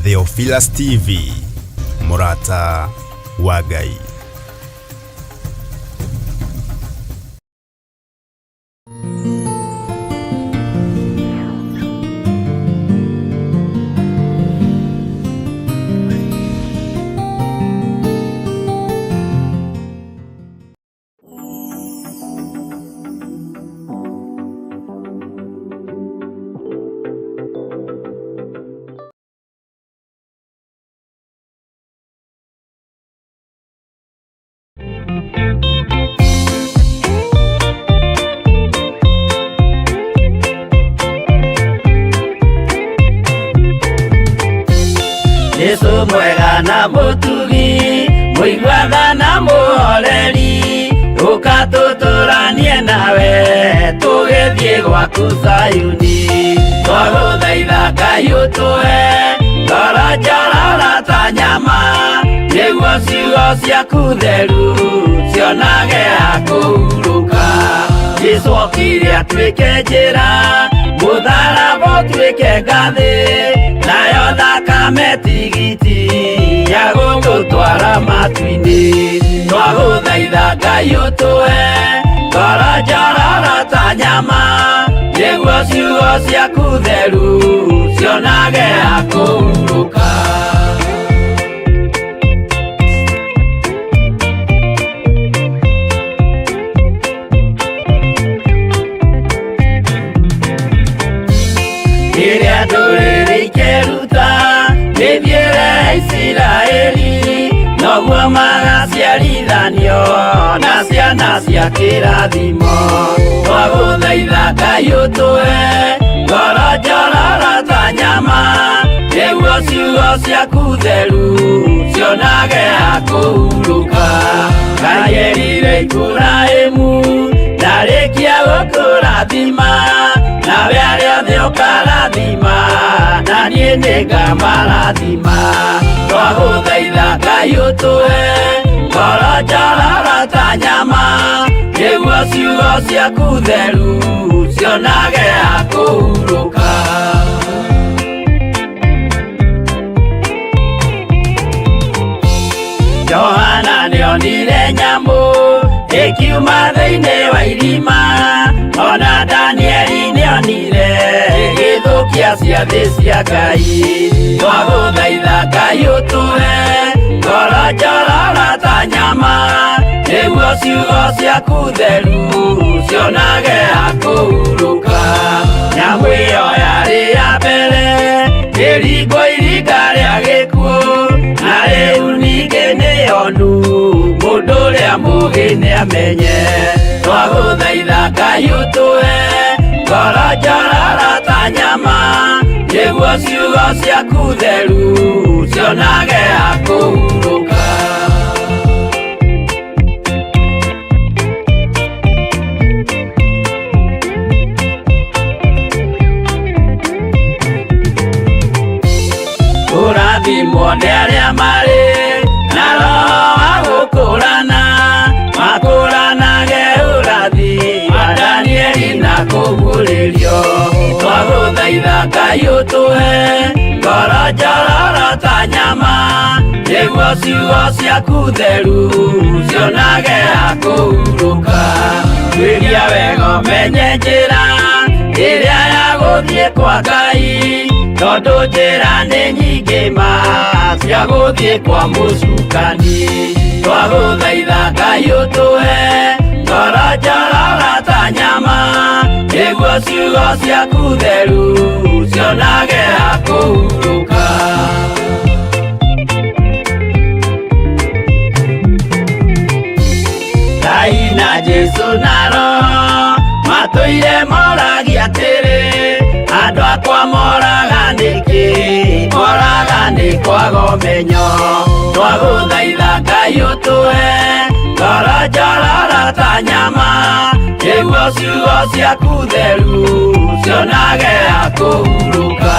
Theophilus TV, Murata wa Ngai. Yesu mwega na mutugi, muigwatha na muhoreri, ukatuturanie nawe tugithie gwaku Sayuni. Twaguthaitha Ngai utue ngoro njororo ta nyama, niguo ciugo ciaku theru cionage akuhuruka. Jesũ okire atuĩke njĩra, mũtharaba ũtuĩke ngathĩ, nayo thakame tigiti ya gũgũtwara matu-inĩ. Twagũthaitha Ngai ũtũhe ngoro njororo ta nyama, nĩguo ciugo ciaku theru cionage akũhuruka. Rĩrĩa ndũrĩrĩ ikeruta gĩthiĩre Isiraeli, noguo magaciarithanio na ciana cia kĩrathimo. Twagũthaitha Ngai ũtũhe ngoro njororo ta nyama, nĩguo ciugo ciaku theru cionage akũhuruka. Ngai erire Iburahĩmu ndarĩkia gũkũrathima, nawe arĩa othe ũkarathima na niĩ nĩngamarathima. Twagũthaitha Ngai ũtũhe ngoro njororo ta nyama, nĩguo ciugo ciaku theru cionage akũhuruka. Johana nĩonire nyamũ ĩkiuma thĩinĩ wa irima, ona Danieli nĩonire igĩthũkia ciathĩ cia Ngai. Twagũthaitha Ngai ũtũhe ngoro njororo ta nyama, nĩguo ciugo ciaku theru cionage akũhuruka. Nyamũ ĩyo yarĩ ya mbere ĩringwo iringa rĩa gĩkuũ, na rĩu ningĩ nĩyonu mũndũ ũrĩa mũũgĩ nĩamenye. Twagũthaitha Ngai ũtũhe ngoro njororo ta nyama, nĩguo ciugo ciaku theru cionage akũhuruka. Kũrathimwo nĩ arĩa marĩ na roho wa gũkũrana, makũranage ũrathi wa Danieli na kũguũrĩrio. Twagũthaitha Ngai ũtũhe ngoro njororo ta nyama, nĩguo ciugo ciaku theru cionage akũhuruka. Twĩria wega ũmenye njĩra ĩrĩa ya gũthiĩ kwa Ngai, tondũ njĩra nĩ nyingĩ ma cia gũthiĩ kwa mũcukani. Twagũthaitha Ngai ũtũhe ngoro njororo ta nyama, nĩguo ciugo ciaku theru cionage akũhuruka. Ngai na Jesũ na Roho matũire moragia atĩrĩ, andũ akwa moraga nĩkĩ, moraga nĩ kwaga ũmenyo. Twagũthaitha Ngai ũtũhe ngoro njororo ta nyama, nĩguo ciugo ciaku theru cionage akũhuruka.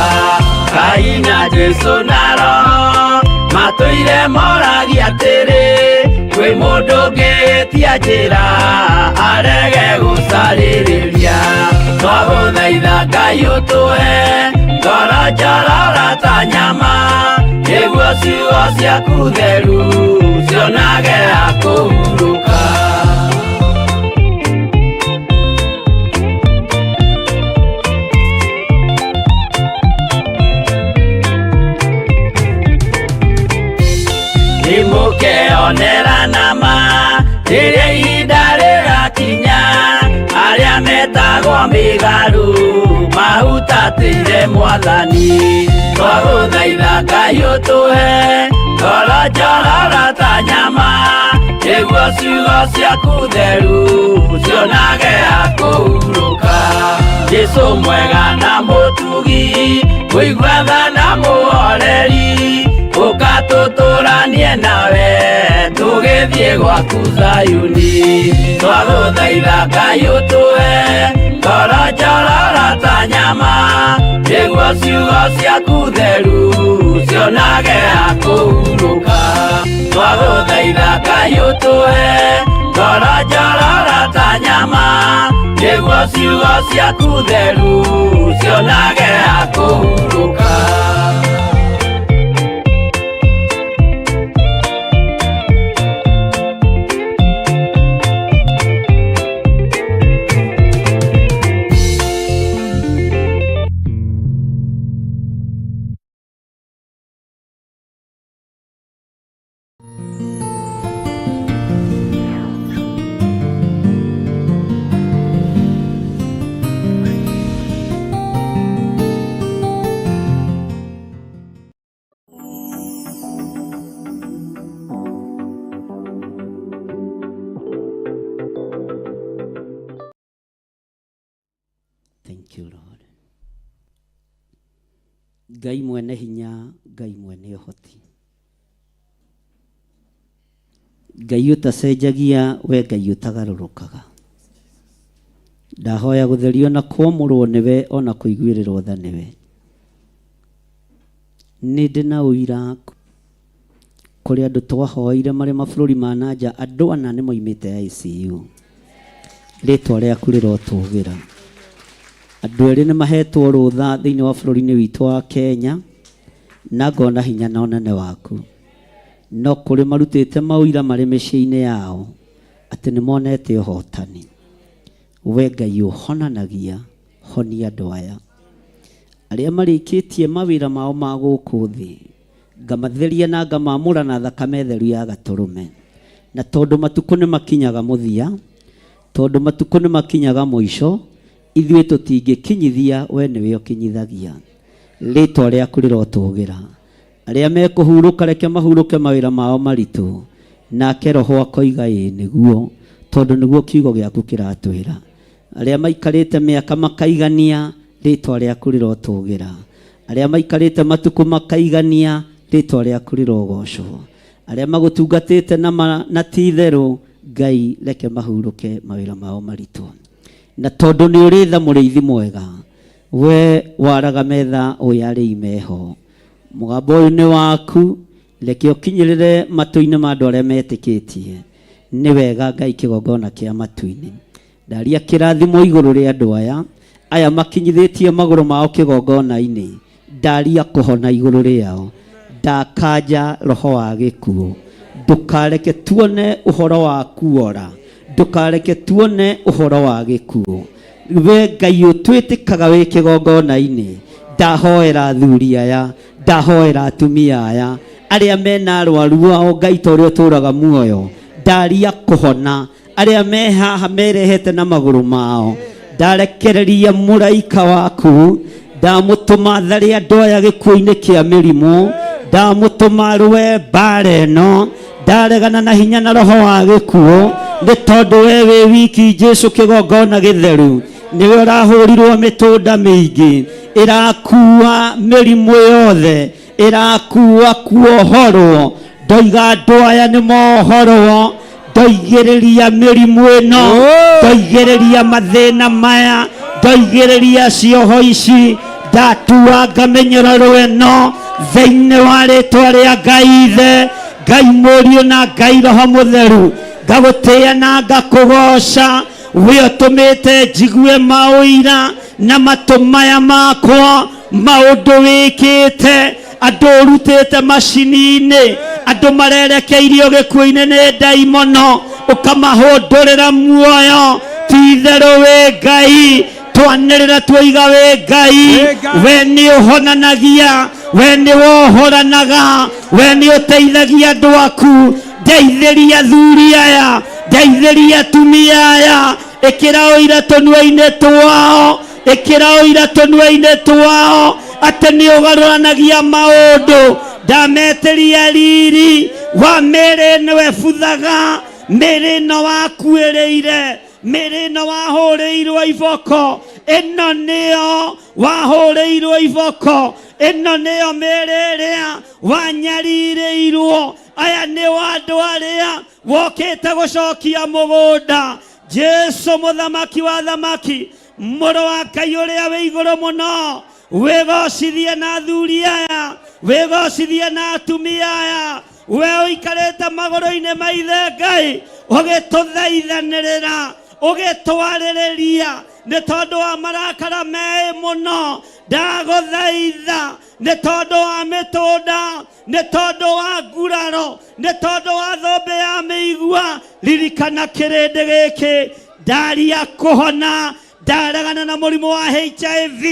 Ngai na Jesũ na Roho matũire moragia atĩrĩ, kwĩ mũndũ ũngĩtia njĩra arege gũcarĩrĩria. Twagũthaitha Ngai ũtũhe ngoro njororo ta nyama nĩguo ciugo ciaku theru cionage akũhurũka. Nimũkeonera nama rĩrĩa ihinda rĩgakinya arĩa metagwo mĩgarũ mahutatĩire Mwathani. Twagũthaitha Ngai ũtũhe ngoro njororo ta nyama nĩguo ciugo ciaku theru cionage akũhurũka. Jesũ mwega na mũtugi mũigua tha na mũhoreri ũkatũtũranie nawe tũgĩthiĩ gwaku Zayuni. Twagũthaitha Ngai ũtũhe ngoro njororo ta nyama nĩguo ciugo ciaku theru cionage akũhurũka. Twagũthaitha Ngai ũtũhe ngoro njororo ta nyama nĩguo ciugo ciaku theru cionage akũhurũka. Thank you, Lord. Ngai mwene hinya, Ngai mwene ũhoti. Ngai ũtacenjagia, we Ngai ũtagarũrũkaga. Ndahoya gũtherio na kwamũrwo nĩwe ona kũiguĩrĩrwo tha nĩwe. Nĩ ndĩ na ũira kũrĩ andũ twahoire marĩ mabũrũri ma nanja, andũ ana nĩ moimĩte ICU. Rĩtwa rĩaku rĩrotũgĩra. Andũ erĩ nĩ mahetwo rũtha thĩinĩ wa bũrũri-inĩ witũ wa Kenya na ngona hinya na ũnene waku. No kũrĩ marutĩte maũira marĩ mĩciĩ-inĩ yao atĩ nĩ monete ũhotani. We Ngai ũhonanagia, honia andũ aya arĩa marĩkĩtie mawĩra mao ma gũkũ thĩ, ngamatheria na ngamamũra na thakame theru ya Gatũrũme. Na tondũ matukũ nĩ makinyaga mũthia, tondũ matukũ nĩ makinyaga mũico, ithuĩ tũtingĩkinyithia, we nĩwe ũkinyithagia. Rĩtwa rĩaku rĩrotũgĩra. Arĩa mekũhurũka reke mahurũke mawĩra mao maritũ, nake Roho akoiga ĩĩ nĩguo, tondũ nĩguo kiugo gĩaku kĩratwĩra. Arĩa maikarĩte mĩaka makaigania, rĩtwa rĩaku rĩrotũgĩra. Arĩa maikarĩte matukũ makaigania, rĩtwa rĩaku rĩrogocwo. Arĩa magũtungatĩte na ti-itherũ, Ngai reke mahurũke mawĩra mao maritũ. Na tondũ nĩ ũrĩ tha mũrĩithi mwega, we waraga metha ũyarĩ imeho. Mũgambo ũyũ nĩ waku, reke ũkinyĩrĩre matũ-inĩ ma andũ arĩa metĩkĩtie. Nĩ wega Ngai kĩgongona kĩa matu-inĩ. Ndaria kĩrathimo igũrũ rĩa andũ aya makinyithĩtie magũrũ mao kĩgongona-inĩ. Ndaria kũhona igũrũ rĩao. Ndakanja roho wa gĩkuũ. Ndũkareke tuone ũhoro wa kuora. Ndũkareke tuone ũhoro wa gĩkuũ. We Ngai ũtwĩtĩkaga wĩ kĩgongona-inĩ. Ndahoera athuri aya, ndahoera atumia aya, arĩa mena arwaru ao Ngai ta ũrĩa ũtũũraga muoyo. Ndaria kũhona arĩa me haha merehete na magũrũ mao. Ndarekereria mũraika waku, ndamũtũma tharĩ andũ aya gĩkuũ-inĩ kĩa mĩrimũ. Ndamũtũma rwe mbara ĩno, ndaregana na hinya na roho wa gĩkuũ. Nĩ tondũ we wĩ wiki Jesũ kĩgongona gĩtheru, nĩwe ũrahũrirwo mĩtũnda mĩingĩ, ĩrakua mĩrimũ yothe, ĩrakua kuohorwo. Ndoiga andũ aya nĩ mohorwo, ndoigĩrĩria mĩrimũ ĩno, ndoigĩrĩria mathĩna maya, ndoigĩrĩria cioho ici, ndatua ngamenyerero ĩno thĩinĩ wa rĩtwa rĩa Ngai Ithe, Ngai Mũriũ na Ngai Roho Mũtheru. Ngagũtĩĩa na ngakũgoca, we ũtũmĩte njigue maũira na matũ maya makwa maundu wikite andu rutite macini-ini andu marerekeirio gikuo-ini ni daimono ukamahundurira muoyo titheru wi Ngai twanirira twiga wi Ngai we ni uhonanagia we ni wohoranaga we ni uteithagia andu aku ndeithiria thuri aya ndeithiria atumia aya ikira uira tunua-ini twao ikira uira tunua-ini twao ati ni ugaruranagia maundu ndameteria riri wa mere niwe buthaga mere no wakuĩrĩire mere no wahũrĩirwo iboko ĩno nĩyo wahũrĩirwo iboko ĩno nĩyo mere ĩrĩa wanyarirĩirwo aya nĩo andũ arĩa wokĩte gũcokia mũgũnda Jesu mũthamaki wa thamaki mũrũ wa Ngai ũrĩa wĩ igũrũ mũno wĩgocithie na athuri aya wĩgocithie na atumia aya we ũikarĩte magũrũ-inĩ ma ithe Ngai ũgĩtũthaithanĩrĩra ũgĩtwarĩrĩria nĩ tondũ wa marakara me mũno ndagũthaitha nĩ tondũ wa mĩtũnda nĩ tondũ wa nguraro nĩ tondũ wa thũmbĩ ya mĩigua ririkana kĩrĩndĩ gĩkĩ ndaria kũhona ndaregana na mũrimũ wa HIV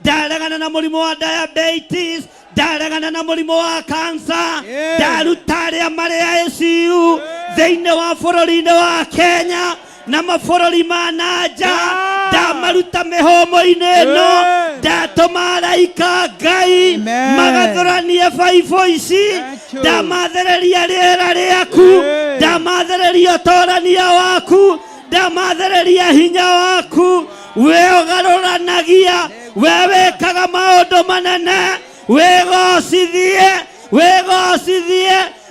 ndaregana na mũrimũ wa diabetes ndaregana na mũrimũ wa cancer ndaruta arĩa marĩ ICU thĩinĩ wa bũrũri-inĩ wa Kenya na mabũrũri ma nanja ndamaruta mĩhũmũ-inĩ ĩno ndatũma araika Ngai magathũranie baibũ ici ndamathereria rĩera rĩaku ndamathereria ũtorania waku ndamathereria hinya waku we ũgarũranagia we wĩkaga maũndũ manene wĩgocithie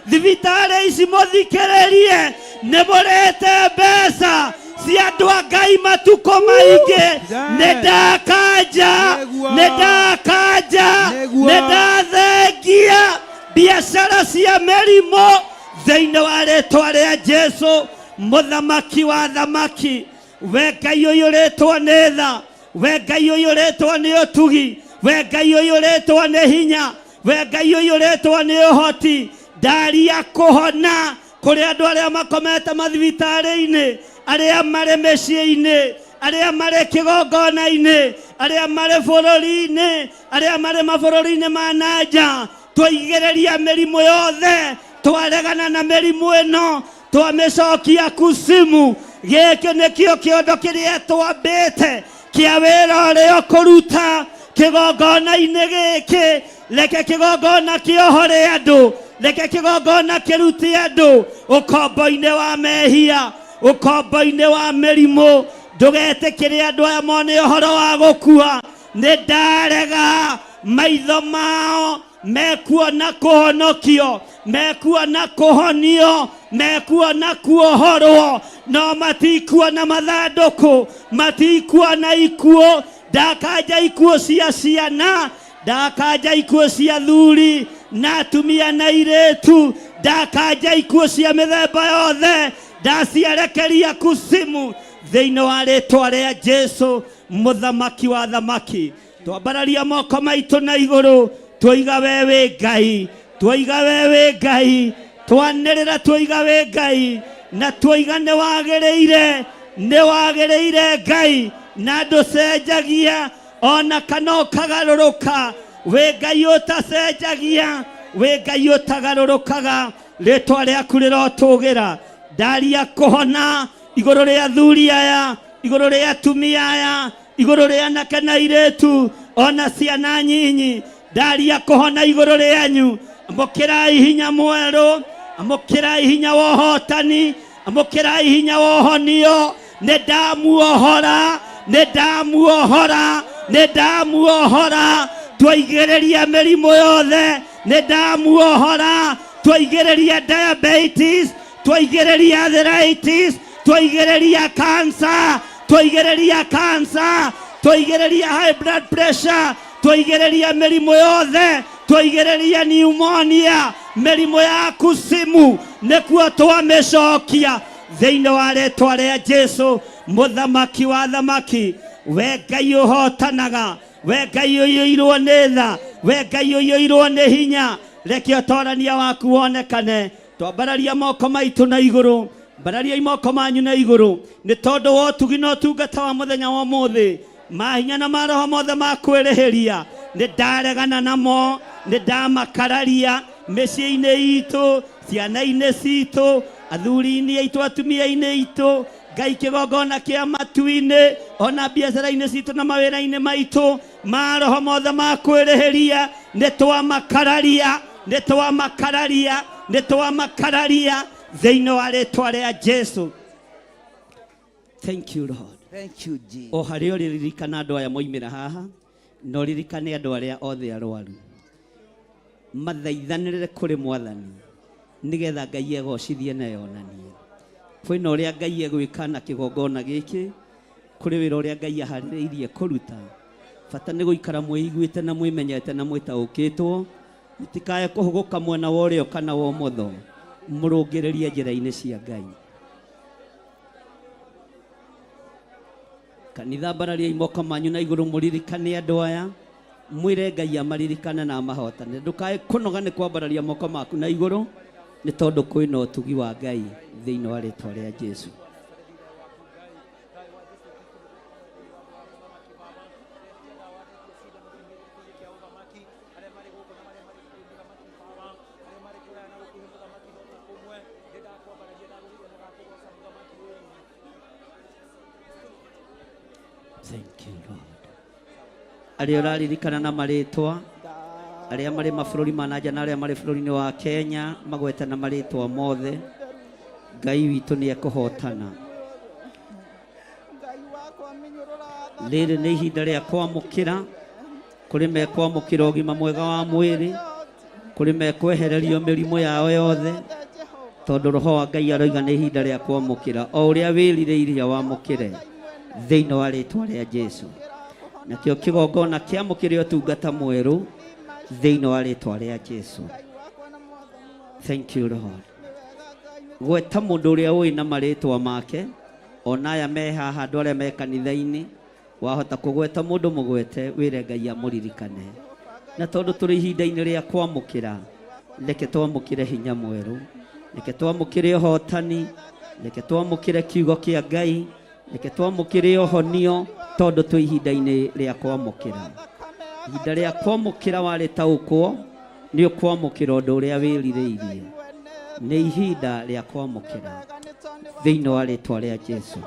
thibitarĩ ici mũthikĩrĩrie nĩ mũrĩte mbeca cia andũ a Ngai matukũ maingĩ nĩ ndathengia biacara cia mĩrimũ thĩinĩ wa rĩtwa rĩa Jesu mũthamaki wa thamaki we Ngai ũyũ rĩtwa nĩ tha we Ngai ũyũ rĩtwa nĩ ũtugi we Ngai ũyũ rĩtwa nĩ hinya we Ngai ũyũ rĩtwa nĩ ũhoti ndaria kũhona kũrĩ andũ arĩa makomete mathibitarĩ-inĩ arĩa marĩ mĩciĩ-inĩ arĩa marĩ kĩgongona-inĩ arĩa marĩ bũrũri-inĩ arĩa marĩ mabũrũri-inĩ ma nanja twaigĩrĩria mĩrimũ yothe twaregana na mĩrimũ ĩno twamĩcokia kusimu gĩkĩ nĩkĩo kĩondo kĩrĩa twambĩte kĩa wĩra ũrĩa ũkũruta kĩgongona-inĩ gĩkĩ reke kĩgongona kĩohore andũ reke kĩgongona kĩrute andũ ũkombo-inĩ wa mehia ũkombo-inĩ wa mĩrimũ ndũgetĩkĩre andũ aya mone ũhoro wa gũkua nĩ ndarega maitho mao mekuona kũhonokio mekuona kũhonio mekuona kuohorwo no matikuona mathandũkũ matikuona ikuũ ndakanja ikuũ cia ciana ndakanja ikuũ cia thuri na atumia na airĩtu ndakanja ikuũ cia mĩthemba yothe ndaciarekeria kusimu thĩinĩ wa rĩtwa rĩa Jesu mũthamaki wa thamaki twambararia moko maitũ na igũrũ twoiga we wĩ Ngai twoiga we wĩ Ngai twanĩrĩra twoiga wĩ Ngai na twoiga nĩ wagĩrĩire Ngai na ndũcenjagia ona kana ũkagarũrũka wĩ Ngai ũtacenjagia wĩ Ngai ũtagarũrũkaga rĩtwa rĩaku rĩrotũgĩra ndaria kũhona igũrũ rĩa athuri aya igũrũ rĩa atumia aya igũrũ rĩa anake na airĩtu ona ciana nyinyi ndaria kũhona igũrũ rĩanyu amũkĩrai hinya mwerũ amũkĩrai hinya wa ũhotani amũkĩrai hinya wa ũhonio nĩ ndamuohora twaigĩrĩria mĩrimũ yothe nĩ ndamuohora twaigĩrĩria diabetes twaigĩrĩria arthritis twaigĩrĩria cancer twaigĩrĩria high blood pressure twaigĩrĩria mĩrimũ yothe twaigĩrĩria pneumonia mĩrimũ ya kusimu nĩkuo twamĩcokia thĩinĩ wa rĩtwa rĩa Jesu mũthamaki wa thamaki we Ngai ũhotanaga we Ngai ũiyũirwo nĩ tha, we Ngai ũiyũirwo nĩ hinya, reke ũtorania waku wonekane. Twambararia moko maitũ na igũrũ, mbararia moko manyu na igũrũ, nĩ tondũ wa ũtugi na ũtungata wa mũthenya wa ũmũthĩ. Mahinya na maroho mothe makwĩrĩhĩria nĩ ndaregana namo, nĩ ndamakararia mĩciĩ-inĩ itũ, ciana-inĩ citũ, athuri-inĩ aitũ, atumia-inĩ itũ, Ngai kĩgongona kĩa matu-inĩ, ona biacara-inĩ citũ na mawĩra-inĩ maitũ. Maroho mothe makwĩrĩhĩria nĩ twamakararia, nĩ twamakararia, nĩ twamakararia thĩinĩ wa rĩĩtwa rĩa Jesũ. Thank you Lord. Thank you, Jesus. O harĩ o ririkana andũ aya moimĩra haha, no ririkane andũ arĩa othe arwaru, mathaithanĩrĩre kũrĩ Mwathani nĩgetha Ngai egocithie na yonanie. Kwĩna ũrĩa Ngai egwĩka na kĩgongona gĩkĩ, kũrĩ wĩra ũrĩa Ngai aharĩrĩirie kũruta. Bata nĩ gũikara mwĩiguĩte na mwĩmenyete na mwĩtaũkĩtwo, mũtikae kũhũgũka mwena wa ũrĩo kana wa ũmotho, mũrũngĩrĩrie njĩra-inĩ cia Ngai. Kanitha mbararia moko manyu na igũrũ, mũririkane andũ aya, mwĩre Ngai amaririkane na amahotane. Ndũkae kũnoga nĩ kwambararia moko maku na igũrũ, nĩ tondũ kwĩna ũtugi wa Ngai thĩinĩ wa rĩĩtwa rĩa Jesũ. Thank you Lord. Arĩa ũraririkana na marĩtwa, arĩa marĩ mabũrũri ma nanja na arĩa marĩ bũrũri-inĩ wa Kenya, magwete na marĩtwa mothe, Ngai witũ nĩ ekũhotana. Rĩrĩ nĩ ihinda rĩa kwamũkĩra, kũrĩ mekwamũkĩra ũgima mwega wa mwĩrĩ, kũrĩ mekwehererio mĩrimũ yao yothe, tondũ Roho wa Ngai aroiga nĩ ihinda rĩa kwamũkĩra. O ũrĩa wĩrirĩirie wamũkĩre thĩinĩ wa rĩĩtwa rĩa Jesũ. Nakĩo kĩgongona kĩamũkĩre ũtungata mwerũ thĩinĩ wa rĩĩtwa rĩa Jesũ. Thank you Lord. Gweta mũndũ ũrĩa ũĩ na marĩtwa make, ona aya me haha, andũ arĩa me kanitha-inĩ, wahota kũgweta mũndũ mũgwete, wĩre Ngai amũririkane. Na tondũ tũrĩ ihinda-inĩ rĩa kwamũkĩra, reke twamũkĩre hinya mwerũ, reke twamũkĩre ũhotani, reke twamũkĩre kiugo kĩa Ngai, reke twamũkĩre ũhonio, tondũ twĩ ihinda-inĩ rĩa kwamũkĩra. Ihinda rĩa kwamũkĩra warĩtaũkwo, nĩ ũkwamũkĩra ũndũ ũrĩa wĩrirĩirie. Nĩ ihinda rĩa kwamũkĩra thĩinĩ wa rĩĩtwa rĩa Jesũ.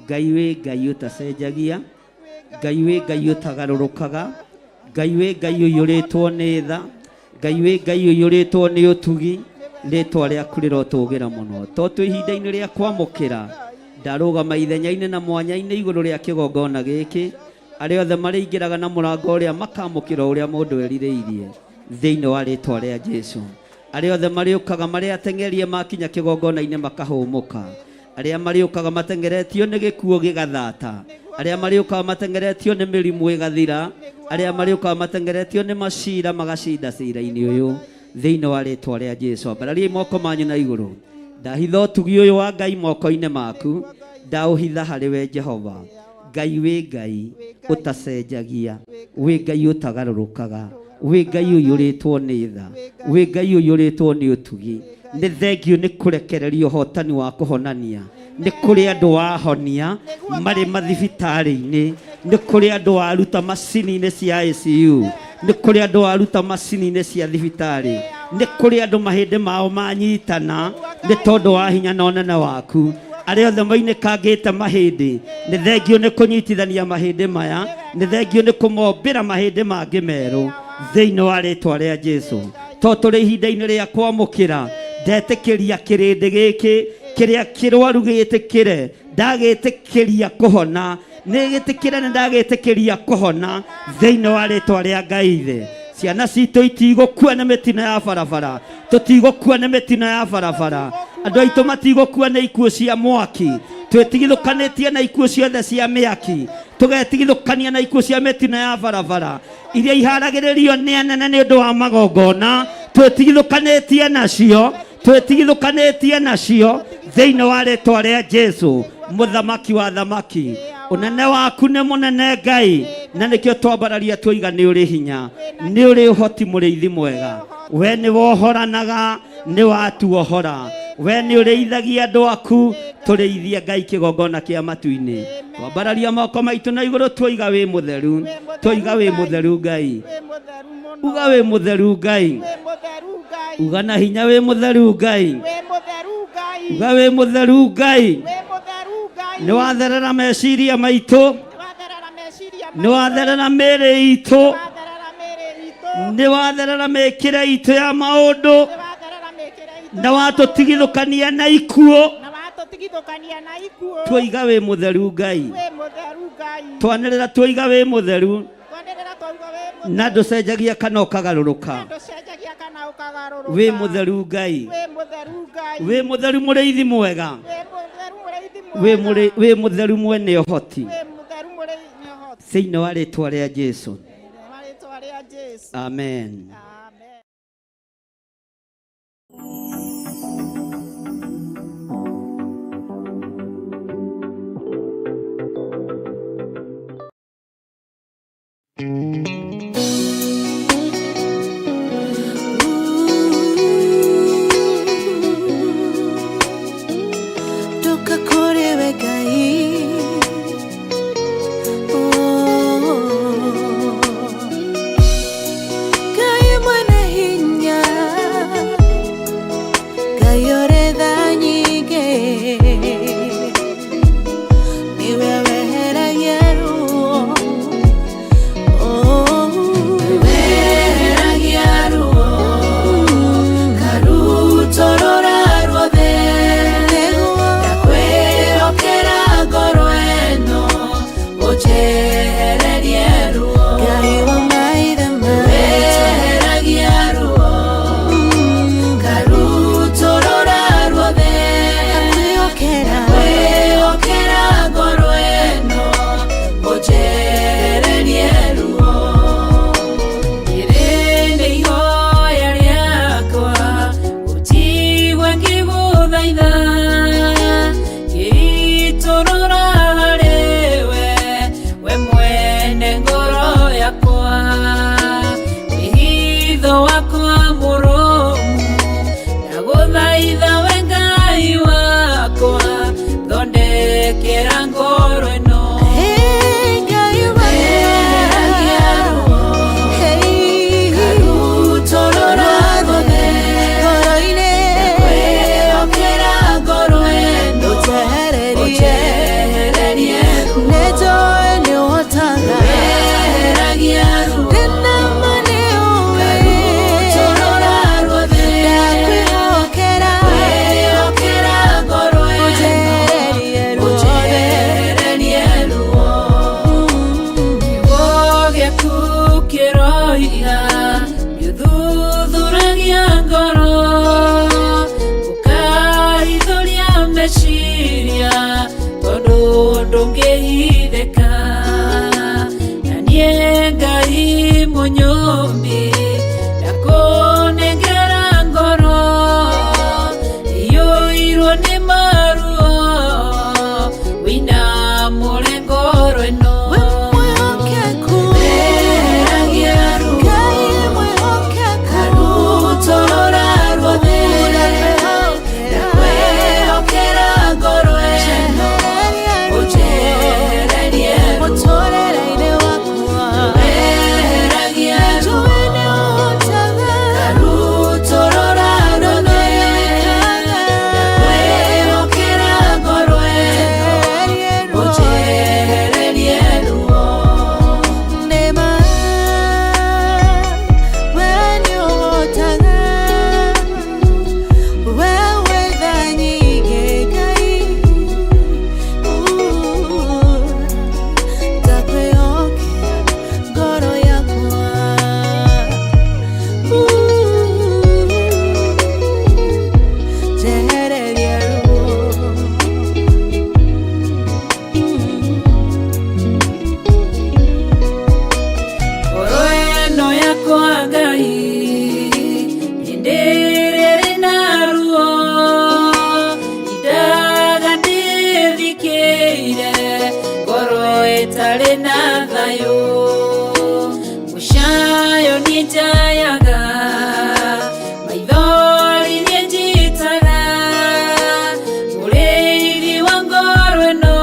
Ngai wĩ Ngai ũtacenjagia, Ngai wĩ Ngai ũtagarũrũkaga, Ngai wĩ Ngai ũiyũrĩtwo nĩ tha, Ngai wĩ Ngai ũiyũrĩtwo nĩ ũtugi, rĩĩtwa rĩaku rĩrotũgĩra mũno. To twĩ ihinda-inĩ rĩa kwamũkĩra, ndarũgama ithenya-inĩ na mwanya-inĩ igũrũ rĩa kĩgongona gĩkĩ, arĩa othe marĩingĩraga na mũrango ũrĩa makamũkĩra ũrĩa mũndũ erirĩirie thĩinĩ wa rĩĩtwa rĩa Jesũ. Arĩa othe marĩũkaga marĩ ateng'erie makinya kĩgongona-inĩ makahũmũka, arĩa marĩũkaga mateng'eretio nĩ gĩkuũ gĩgathata, arĩa marĩũkaga mateng'eretio nĩ mĩrimũ ĩgathira, arĩa marĩũkaga mateng'eretio nĩ macira magacinda cira-inĩ ũyũ thĩinĩ wa rĩĩtwa rĩa Jesũ. Ambarariai moko manyu na igũrũ. Ndahitha ũtugi ũyũ wa Ngai moko-inĩ maku, ndaũhitha harĩ we Jehova. Ngai wĩ Ngai ũtacenjagia, wĩ Ngai ũtagarũrũkaga, wĩ Ngai ũiyũrĩtwo nĩ tha, wĩ Ngai ũiyũrĩtwo nĩ ũtugi. Nĩ thengio nĩ kũrekereria ũhotani wa kũhonania. Nĩ kũrĩ andũ wahonia marĩ mathibitarĩ-inĩ, nĩ kũrĩ andũ waruta macini-inĩ cia ICU, nĩ kũrĩ andũ waruta macini-inĩ cia thibitarĩ, nĩ kũrĩ andũ mahĩndĩ mao manyitana nĩ tondũ wa hinya na ũnene waku. Arĩa othe mainĩkangĩte mahĩndĩ, nĩ thengio nĩ kũnyitithania mahĩndĩ maya, nĩ thengio nĩ kũmombĩra mahĩndĩ mangĩ merũ thĩinĩ wa rĩĩtwa rĩa Jesũ. To tũrĩ ihinda-inĩ rĩa kwamũkĩra, ndetĩkĩria kĩrĩndĩ gĩkĩ kĩrĩa kĩrwaru gĩtĩkĩre, ndagĩtĩkĩria kũhona, nĩgĩtĩkĩre nĩ ndagĩtĩkĩria kũhona thĩinĩ wa rĩĩtwa rĩa Ngai Ithe. Ciana citũ itigũkua nĩ mĩtino ya barabara, tũtigũkua nĩ mĩtino ya barabara, andũ aitũ matigũkua nĩ ikuũ cia mwaki, twĩtigithũkanĩtie na ikuũ ciothe cia mĩaki, tũgetigithũkania na ikuũ cia mĩtino ya barabara iria iharagĩrĩrio nĩ anene nĩ ũndũ wa magongona, twĩtigithũkanĩtie nacio, twĩtigithũkanĩtie nacio thĩinĩ wa rĩĩtwa rĩa Jesũ, mũthamaki wa thamaki. Ũnene waku nĩ mũnene Ngai, na nikio twambararia twiga ni uri hinya ni uri uhoti muriithi mwega we ni wohoranaga ni watuohora we ni ureithagia andu aku tureithie Ngai kigongona kia matu-ini twambararia moko maitu na iguru twiga wi mutheru twiga wi mutheru Ngai uga wi mutheru Ngai uga na hinya wi mutheru Ngai uga wi mutheru Ngai ni watherera meciria maitu ni watherera mĩĩrĩ itũ ni watherera mĩĩkĩre itũ ya maũndũ na watũtigithũkania na ikuũ twiga wi mutheru Ngai twanĩrĩra twiga wi mutheru na ndũcenjagia kana ũkagarũrũka wi mutheru Ngai wi mutheru mũrĩithi mwega wi mutheru mwene ũhoti thĩinĩ wa rĩĩtwa rĩa Jesũ amen. Tare na thayo jayaga maithori njitaga Mureithi wa ngoro ĩno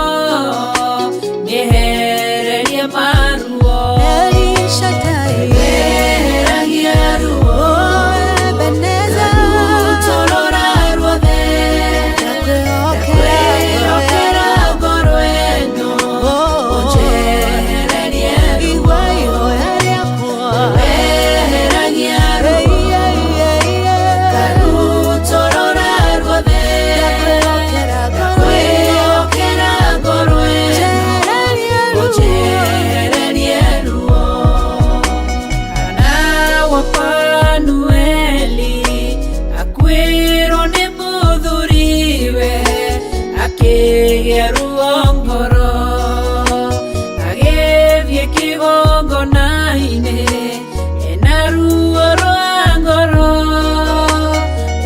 nĩehererie maruo Weheragia ruo Ebeneza Torora ruothe Ndakwĩhokera ngoro ĩno ũnjehererie ruo Weheragia ruo Karutorora ruothe Ndakwĩhokera ngoro ĩno ũnjehererie ruo Ana wa Panueli akwĩrwo nĩ mũthuriwe akĩgĩa ruo ngoro agĩthiĩ kĩgongona-inĩ ena ruo rwa ngoro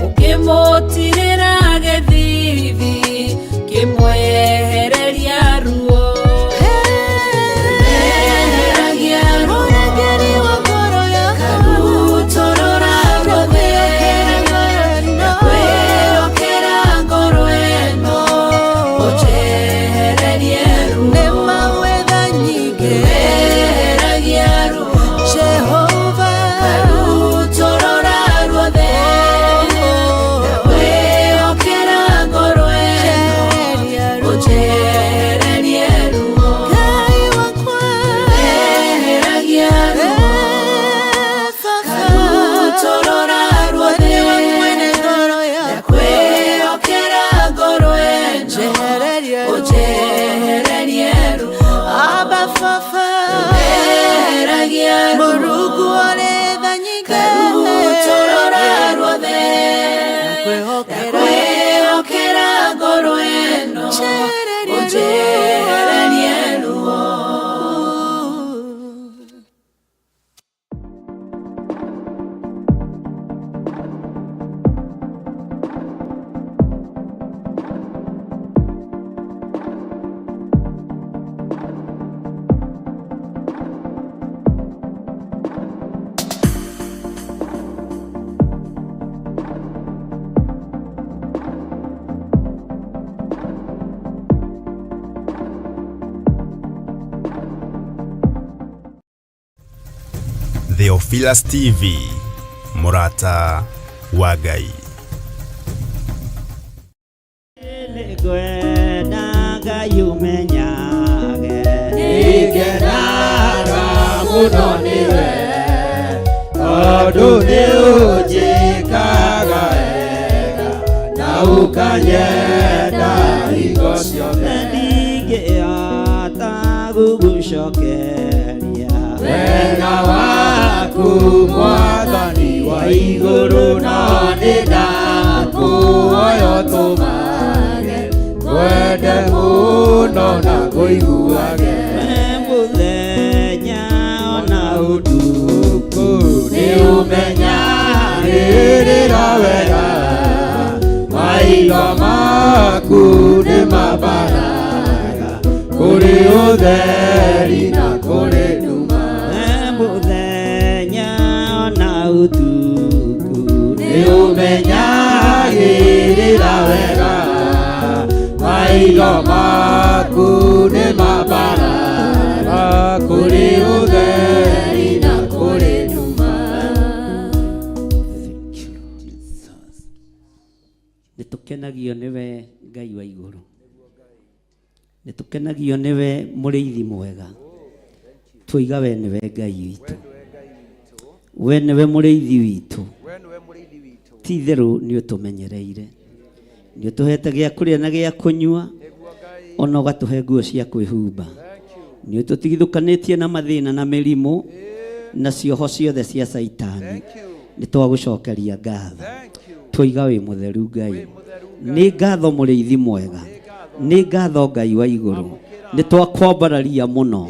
ũkĩmũtirĩra gĩthithi kĩmwehereria ruo Weheragia ruo Karutorora ruothe Ndakwĩhokera ngoro ĩno ũnjehererie ruo Weheragia ruo Karutorora ruothe Ndakwĩhokera ngoro ĩno ũnjehererie ruo Weheragia ruo Karutorora ruothe Ndakwĩhokera ngoro ĩno ũnjehererie ruo Weheragia ruo Karutorora ruothe Ndakwĩhokera ngoro ĩno ũnjehererie ruo Theophilus TV, Murata wa Ngai. Gwenda Ngai umenyage Nĩngenaga mũno nĩwe tondũ nĩũnjĩkaga wega na ũkanyenda hingo ciothe ndingĩhota gũgũcokeria wega waku Mwathani wa igũrũ no nĩndakũhoya ũtũmage ngwende mũno na ngũiguage mũthenya ona ũtukũ nĩũmenyagĩrĩra wega maitho maku nĩmambaraga kũrĩ ũtheri na kũrĩ nduma mũthenya ona ũtukũ nĩũmenyagĩrĩra wega maitho maku nĩmambaraga kũrĩ ũtheri na kũrĩ nduma nĩtũkenagio nĩwe Ngai wa igũrũ nĩtũkenagio nĩwe mũrĩithi mwega twoiga we nĩwe Ngai witũ we nĩwe mũrĩithi witũ ti therũ nĩũtũmenyereire nĩũtũhete gĩa kũrĩa na gĩa kũnyua ona ũgatũhe nguo cia kwĩhumba nĩũtũtigithũkanĩtie na mathĩna na mĩrimũ na cioho ciothe cia Saitani nĩtwagũcokeria ngatho twoiga wĩ mũtheru Ngai nĩ ngatho mũrĩithi mwega nĩ ngatho Ngai wa igũrũ nĩtwakwambararia mũno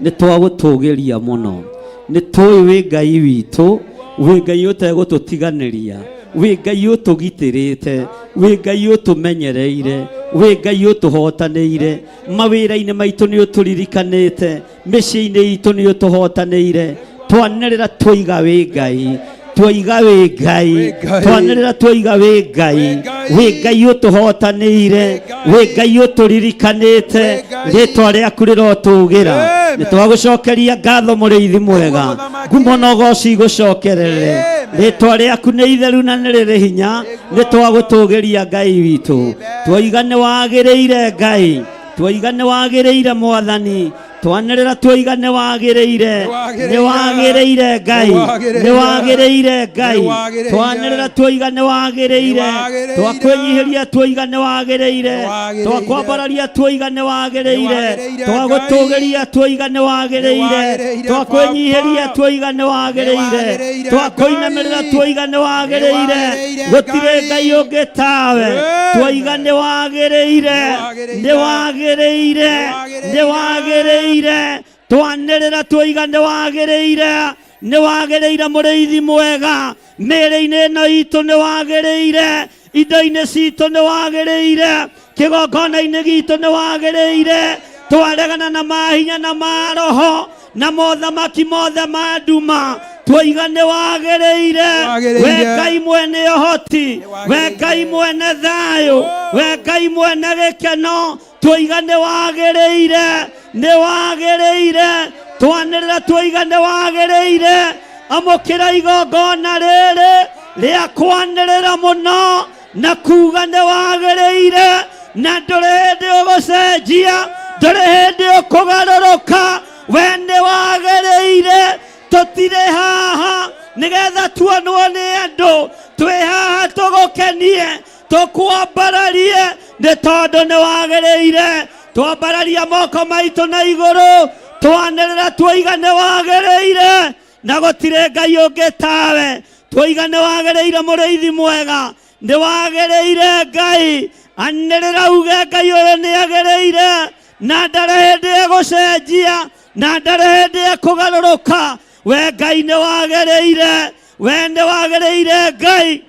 nĩtwagũtũgĩria mũno nĩtũĩ wĩ Ngai witũ wĩ Ngai ũtegũtũtiganĩria wĩ Ngai ũtũgitĩrĩte wĩ Ngai ũtũmenyereire wĩ Ngai ũtũhotanĩire mawĩra-inĩ maitũ nĩ ũtũririkanĩte mĩciĩ-inĩ itũ nĩ ũtũhotanĩire twanĩrĩra twoiga wĩ Ngai twoiga wĩ Ngai twanĩrĩra twoiga wĩ Ngai wĩ Ngai ũtũhotanĩire wĩ Ngai ũtũririkanĩte rĩtwa rĩaku rĩrotũgĩra nĩtwagũcokeria ngatho mũrĩithi mwega ngumo na ũgooci igũcokerere rĩtwa rĩaku nĩ itheru na nĩ rĩrĩ hinya nĩtwagũtũgĩria Ngai witũ twoiga nĩ wagĩrĩire Ngai twoiga nĩ wagĩrĩire Mwathani twanĩrĩra twoiga nĩ wagĩrĩire nĩ wagĩrĩire Ngai nĩ wagĩrĩire Ngai twanĩrĩra twoiga nĩ wagĩrĩire twakwĩnyihĩria twoiga nĩ wagĩrĩire twakwambararia twoiga nĩ wagĩrĩire twagũtũgĩria twoiga nĩ wagĩrĩire twakwĩnyihĩria twoiga nĩ wagĩrĩire twakũinamĩrĩra twoiga nĩ wagĩrĩire gũtirĩ Ngai ũngĩ tawe twoiga nĩ wagĩrĩire nĩ wagĩrĩire nĩ wagĩrĩire twanĩrĩra twoiga nĩ wagĩrĩire mũrĩithi mwega mĩĩrĩ-inĩ ĩno itũ nĩ wagĩrĩire indo-inĩ citũ nĩ wagĩrĩire kĩgongona-inĩ gitũ nĩ wagĩrĩire twaregana na mahinya na maroho na mothamaki mothe ma nduma twoiga nĩ wagĩrĩire we Ngai mwene ũhoti we Ngai mwene thayũ we Ngai mwene gĩkeno twoiga nĩ wagĩrĩire twanĩrĩra twoiga nĩ wagĩrĩire amũkĩra igongona rĩrĩ rĩa kwanĩrĩra mũno na kuuga nĩ wagĩrĩire na ndũrĩ hĩndĩ ũgũcenjia ndũrĩ hĩndĩ ũkũgarũrũka we nĩ wagĩrĩire tũtirĩ haha nĩgetha tuonwo nĩ andũ twĩ haha tũgũkenie tũkwambararie nĩ tondũ nĩ wagĩrĩire twambararia moko maitũ na igũrũ twanĩrĩra twoiga nĩ wagĩrĩire na gũtirĩ Ngai ũngĩ tawe twoiga nĩ wagĩrĩire mũrĩithi mwega nĩ wagĩrĩire Ngai anĩrĩra uge Ngai ũyũ nĩ agĩrĩire na ndarĩ hĩndĩ egũcenjia na ndarĩ hĩndĩ ekũgarũrũka we Ngai nĩ wagĩrĩire we nĩ wagĩrĩire Ngai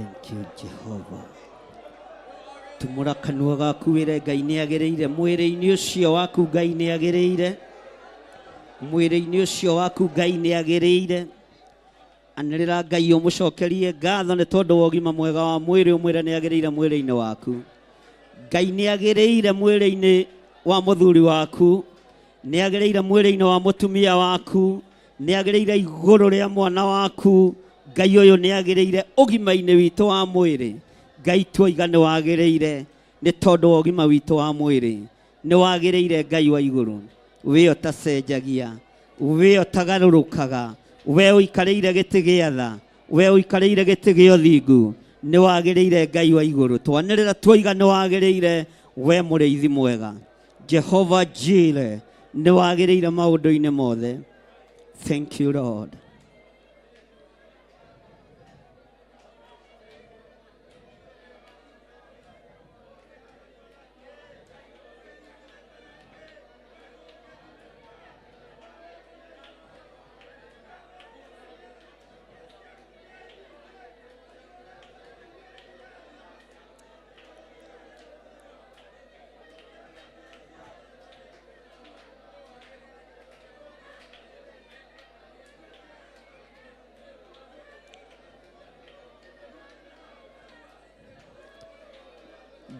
Thank you, Jehovah. Tumura kanua gaku wire Ngai nĩ agĩrĩire. Mwĩrĩ-inĩ ũcio waku Ngai nĩ agĩrĩire. Mwĩrĩ-inĩ ũcio waku Ngai nĩ agĩrĩire. Anĩrĩra Ngai ũmũcokerie ngatho nĩ tondũ wa ũgima mwega wa mwĩrĩ. Ũmwĩre nĩ agĩrĩire mwĩrĩ-inĩ waku. Ngai nĩ agĩrĩire mwĩrĩ-inĩ wa mũthuri waku. Nĩ agĩrĩire mwĩrĩ-inĩ wa mũtumia waku. Nĩ agĩrĩire igũrũ rĩa mwana waku. Ngai ũyũ nĩ agĩrĩire ũgima-inĩ witũ wa mwĩrĩ. Ngai tuoiga nĩ wagĩrĩire nĩ tondũ wa ũgima witũ wa mwĩrĩ. Nĩ wagĩrĩire Ngai wa igũrũ. We ũtacenjagia, we ũtagarũrũkaga, we ũikarĩire gĩtĩ gĩa tha, we ũikarĩire gĩtĩ gĩa ũthingu. Nĩ wagĩrĩire Ngai wa igũrũ. Twanĩrĩra tuoiga nĩ wagĩrĩire, we mũrĩithi mwega. Jehovah Jireh, nĩ wagĩrĩire maũndũ-inĩ mothe. Thank you, Lord.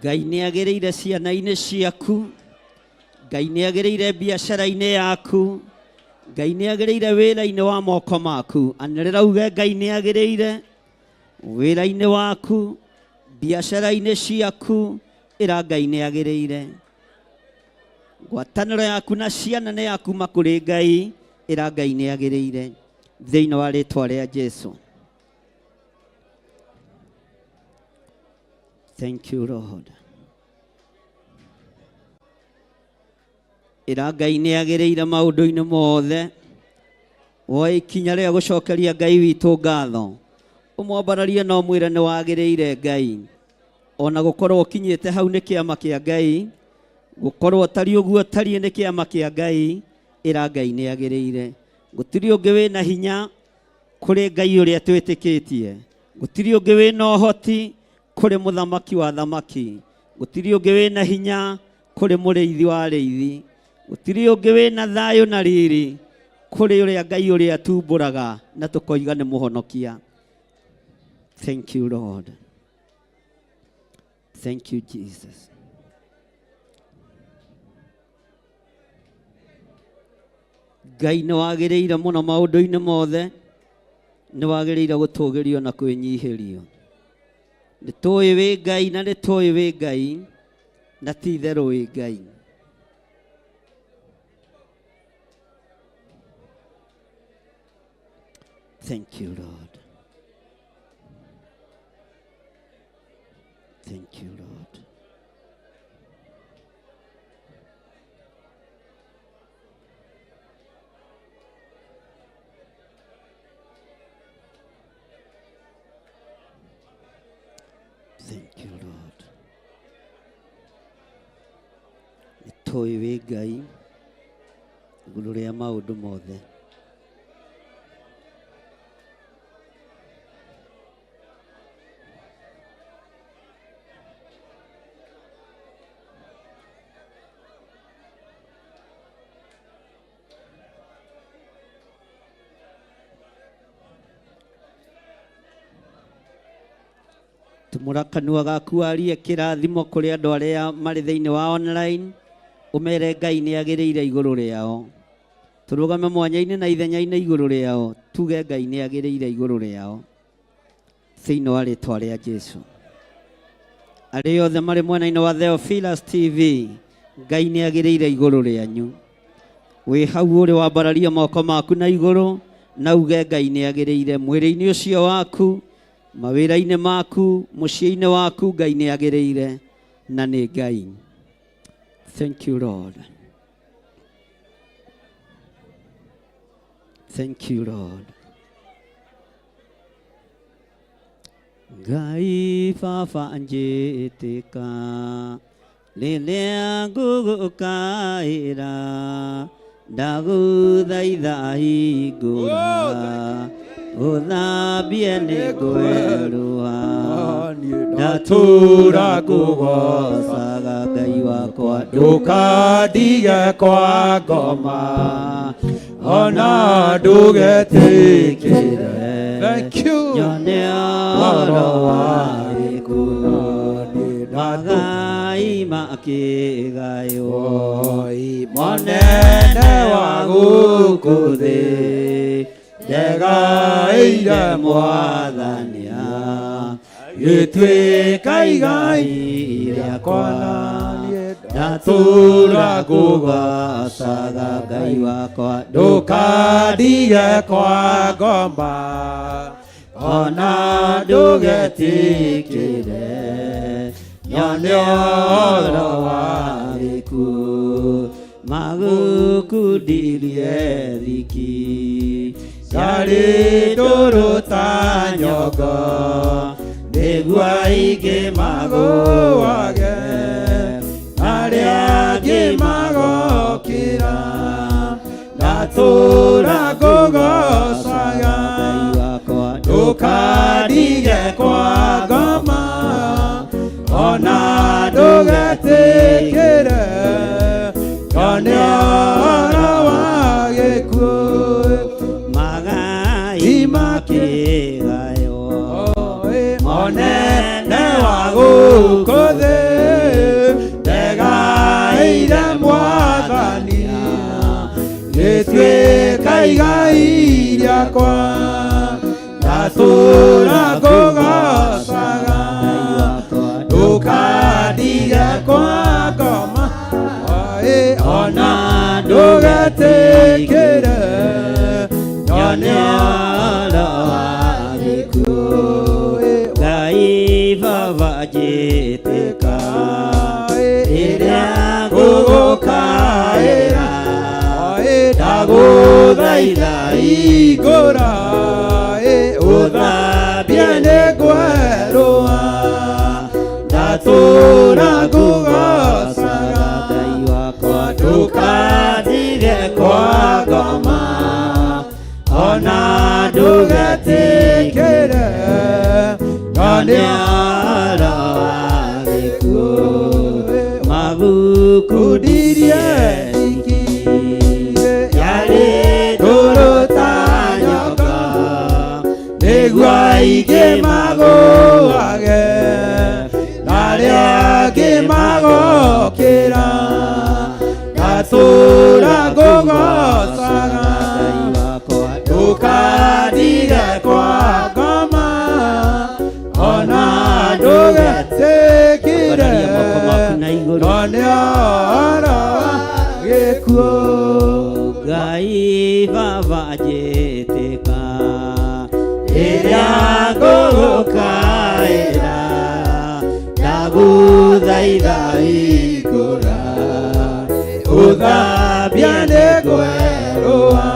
Ngai nĩ agĩrĩire ciana-inĩ ciaku. Ngai nĩ agĩrĩire biacara-inĩ yaku. Ngai nĩ agĩrĩire wĩra-inĩ wa moko maku. Anĩrĩra uge Ngai nĩ agĩrĩire wĩra-inĩ waku, biacara-inĩ ciaku. Ĩra Ngai nĩ agĩrĩire. Ngwatanĩro yaku na ciana nĩ yakuma kũrĩ Ngai. Ĩra Ngai nĩ agĩrĩire thĩinĩ wa rĩĩtwa rĩa Jesũ. Thank you, Lord. Ĩra Ngai nĩ agĩrĩire maũndũ-inĩ mothe. Woe ikinya rĩa gũcokeria Ngai witũ ngatho. Ũmwambararie na ũmwĩre nĩ wagĩrĩire Ngai. Ona gũkorwo ũkinyĩte hau nĩ kĩama kĩa Ngai. Gũkorwo tari ũguo tariĩ nĩ kĩama kĩa Ngai. Ĩra Ngai nĩ agĩrĩire. Gũtirĩ ũngĩ wĩna hinya kũrĩ Ngai ũrĩa twĩtĩkĩtie. Gũtirĩ ũngĩ wĩna ũhoti kũrĩ mũthamaki wa thamaki. Gũtirĩ ũngĩ wĩna hinya kũrĩ mũrĩithi wa arĩithi. Gũtirĩ ũngĩ wĩna thayũ na riri kũrĩ ũrĩa Ngai ũrĩa atumbũraga na tũkoiga nĩ mũhonokia. Thank you, Lord. Thank you, Jesus. Ngai nĩ wagĩrĩire mũno maũndũ-inĩ mothe. Nĩ wagĩrĩire gũtũũgĩrio na kwĩnyihĩrio. Nĩ tũĩ wĩ Ngai na nĩ tũĩ wĩ Ngai na ti itherũ wĩ Ngai. Thank you, Lord. Thank you, Lord. Thank you, Lord. Nĩ tũĩ wĩ Ngai igũrũ rĩa maũndũ mothe. Tumũra kanua gaku warie kĩrathimo kũrĩ andũ arĩa marĩ thĩinĩ wa online. Ũmere Ngai nĩ agĩrĩire igũrũ rĩao. Tũrũgame mwanya-inĩ na ithenya-inĩ igũrũ rĩao. Tuge Ngai nĩ agĩrĩire igũrũ rĩao thĩinĩ wa rĩĩtwa rĩa Jesũ. Arĩa othe marĩ mwena-inĩ wa Theophilus TV, Ngai nĩ agĩrĩire igũrũ rĩanyu. Wĩ hau ũrĩ wambararia moko maku na igũrũ na uge Ngai nĩ agĩrĩire mwĩrĩ-inĩ ũcio waku, mawĩra-inĩ maku, mũciĩ-inĩ waku. Ngai nĩ agĩrĩire na nĩ Ngai. Thank you, Lord. Thank you, Lord. Ngai Baba njĩtĩka rĩrĩa ngũgũkaĩra ndaguthaitha hingũra ũthambie nĩ ngweruha ndatũũra ngũgocaga Ngai wakwa ndũkandige kwa ngoma ona ndũgetĩkĩre nyone ũhoro wa gĩkuũ Magai makĩgaywo monene wa gũkũ thĩ ndegaĩire Mwathania gĩtuĩka igai rĩakwa ndatũũra ngũgocaga Ngai wakwa ndũkandige kwa ngoma ona ndũgetĩkĩre nyone ũhoro wa gĩkuũ magũkundirie thiki ciarĩ ndũrũ ta nyongo nĩguo aingĩ magũage arĩa angĩ magokĩra ndatũũra ngũgocaga ndũkandige kwa ngoma ona ndũgetĩkĩre nyone ũhoro wa gĩkuũ magai makĩgaywo monene wa gũkũ thĩ ndegaĩire Mwathania gĩtuĩka igai rĩakwa ndatũũra ngũgocaga ndũkandige kwa ngoma ona ndũgetĩkĩre nyone ũhoro wa gĩkuũ Ngai Baba njĩtĩka rĩrĩa ngũgũkaĩra ndagũthaitha hingũra ũthambie nĩ ngwerũha ndatũũra ngũgocaga Ngai wakwa ndũkandige kwa ngoma ona ndũgetĩkĩre nyone ũhoro wa gĩkuũ magũkundirie thiki ciarĩ ndũrũ ta nyongo nĩguo aingĩ magũage arĩa angĩ magokĩra ndatũũra ngũgocaga Ngai wakwa ndũkandige kwa ngoma ona ndũgetĩkĩre nyone ũhoro wa gĩkuũ Ngai Baba njĩtĩka rĩrĩa ngũgũkaĩra ndagũthaitha hingũra ũthambie nĩ ngwerũha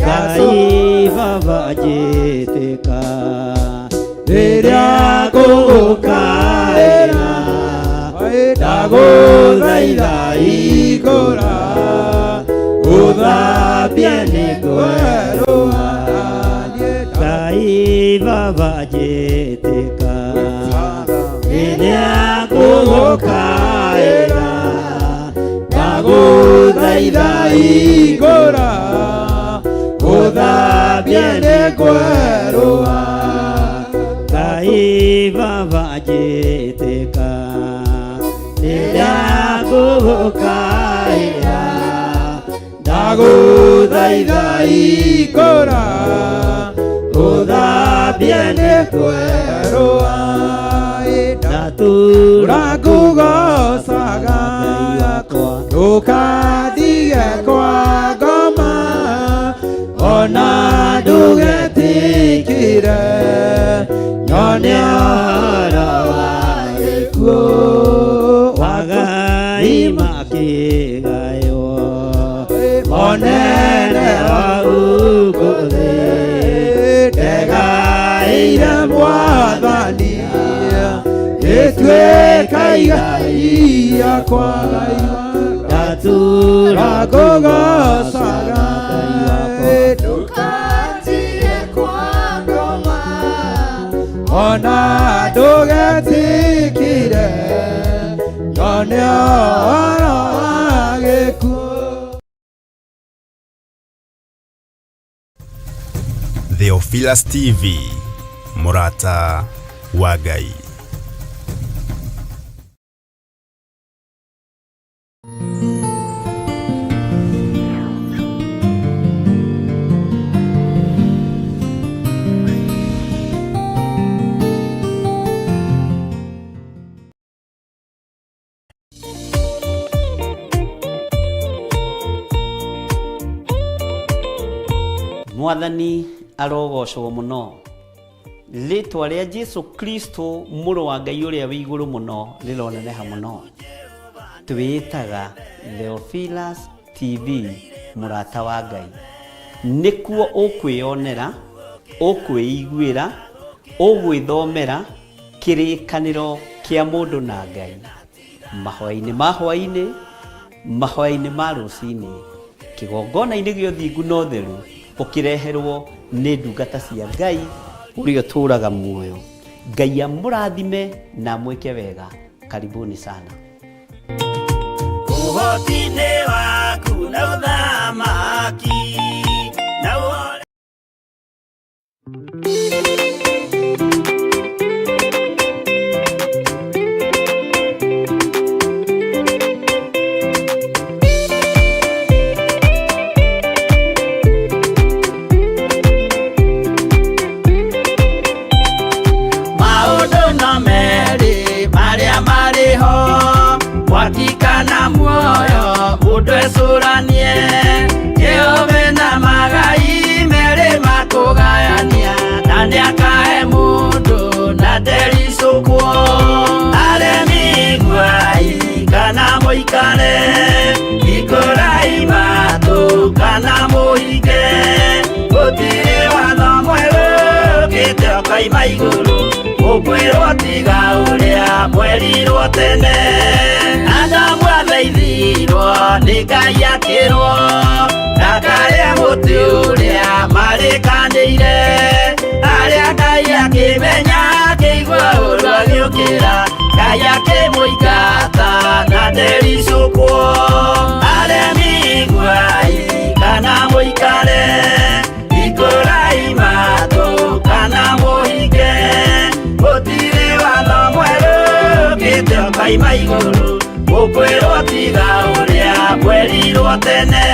Ngai Baba njĩtĩka rĩrĩa ngũgũkaĩra ndagũthaitha hingũra ũthambie nĩ ngwerũha Ngai Baba njĩtĩka rĩrĩa ngũgũkaĩra ndagũthaitha hingũra ũthambie nĩ ngwerũha Ngai Baba njĩtĩka rĩrĩa ngũgũkaĩra ndagũthaitha hingũra ũthambie nĩ ngwerũha ndatũũra ngũgocaga ndũkandige kwa ngoma ona ndũgetĩkĩre nyone ũhoro wa gĩkuũ Magai makĩgaywo monene wa gũkũ thĩ ndegaĩire Mwathania gĩtuĩka igai rĩakwa tũrakũgocaga Ngai ndũkatige kwa ngoma ona ndũgetikire nyone ũhoro wa gĩkuũ. Theophilus TV, mũrata wa Ngai. Mwathani arogocwo muno. Ritwa ria Jesu Kristo mũrũ wa Ngai ũrĩa wĩ igũrũ mũno rĩroneneha mũno. Twĩtaga Theophilus TV, mũrata wa Ngai. Nĩkuo ũkwĩonera, ũkwĩiguĩra, ũgwĩthomera kĩrĩkanĩro kĩa mũndũ na Ngai. Mahoya-inĩ ma hwaĩ-inĩ, mahoya-inĩ ma rũcinĩ, kĩgongona-inĩ gĩa ũthingu na ũtheru, ũkĩreherwo nĩ ndungata cia Ngai ũrĩa ũtũũraga muoyo. Ngai amũrathime na mwĩke wega. Karibuni sana. Ũhoti-inĩ waku na ũthamaki na wakikana muoyo mundu ecuranie Jehova na magai mere makugayania na ndiakahe mundu na ndericukwo aremi gwai kana muikare ikurai matu kana muhige gutire watho mwerũ ũkĩte ũkaima igũrũ ũkwĩrwo tiga ũrĩa mwerirwo tene Adamu athaithirwo nĩ Ngai akĩrwo ndakarĩe mũtĩ ũrĩa marĩkanĩire arĩa Ngai akĩmenya akĩigua ũndũ agĩũkĩra Ngai akĩmũingata na ndericũkwo aremi gwai kana mũikare ikũrai matũ kana mũhinge gũtirĩ watho mwerũ ũkĩte ũkaima igũrũ ũkwĩrwo tiga ũrĩa mwerirwo tene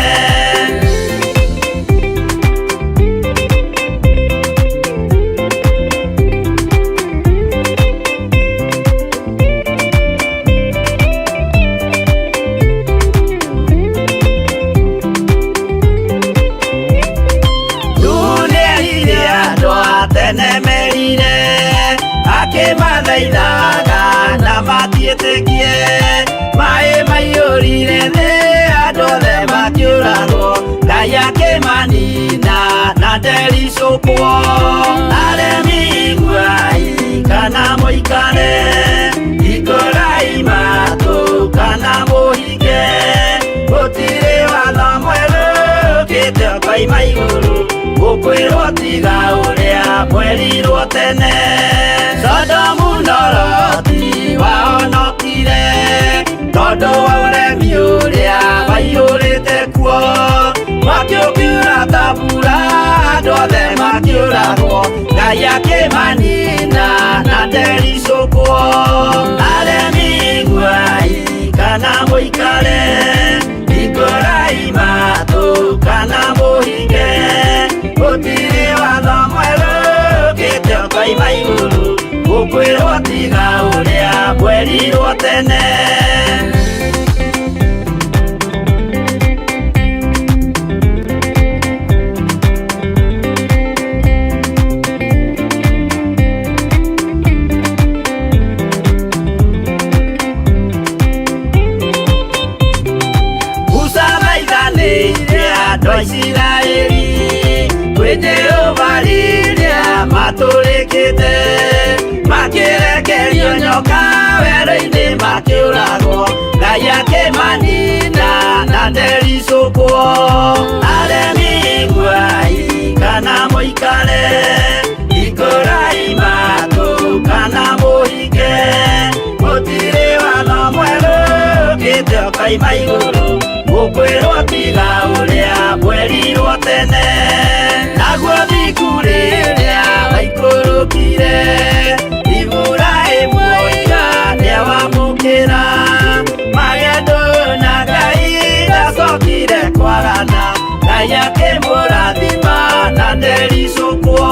Merire akĩmathaithaga na matiĩtĩkie maĩ maiyũrire thĩ andũ othe makĩũragwo Ngai akĩmanina na ndericũkwo aremi gwai kana mũikare ikũrai matũ kana mũhinge gũtirĩ watho mwerũ ũkĩte ũkaima igũrũ ũkwĩrwo tiga ũrĩa mwerirwo tene Sodomu na Loti wahonokire tondũ wa ũremi ũrĩa waiyũrĩte kuo mwaki ũkiura ta mbura andũ othe makĩũragwo Ngai akĩmanina na ndericũkwo aremi gwai kana mũikare ikũrai matũ kana mũhinge gũtirĩ watho mwerũ ũkĩte ũkaima igũrũ ũkwĩrwo tiga ũrĩa mwerirwo tene Isiraeli kwĩ Jehova rĩrĩa matũrĩkĩte makĩrekerio nyoka werũ-inĩ makĩũragwo Ngai akĩmanina mũikare ikũraima kana mũhinge gũtirĩ watho mwerũ ũkĩte ũkaima igũrũ gũkwĩrwo tiga ũrĩa mwerirwo tene naguo thiku rĩrĩa waikũrũkire Iburahĩmu oiga nĩawamũkĩra magendo na Ngai ndacokire kwarana Ngai akĩmũrathima na ndericũkwo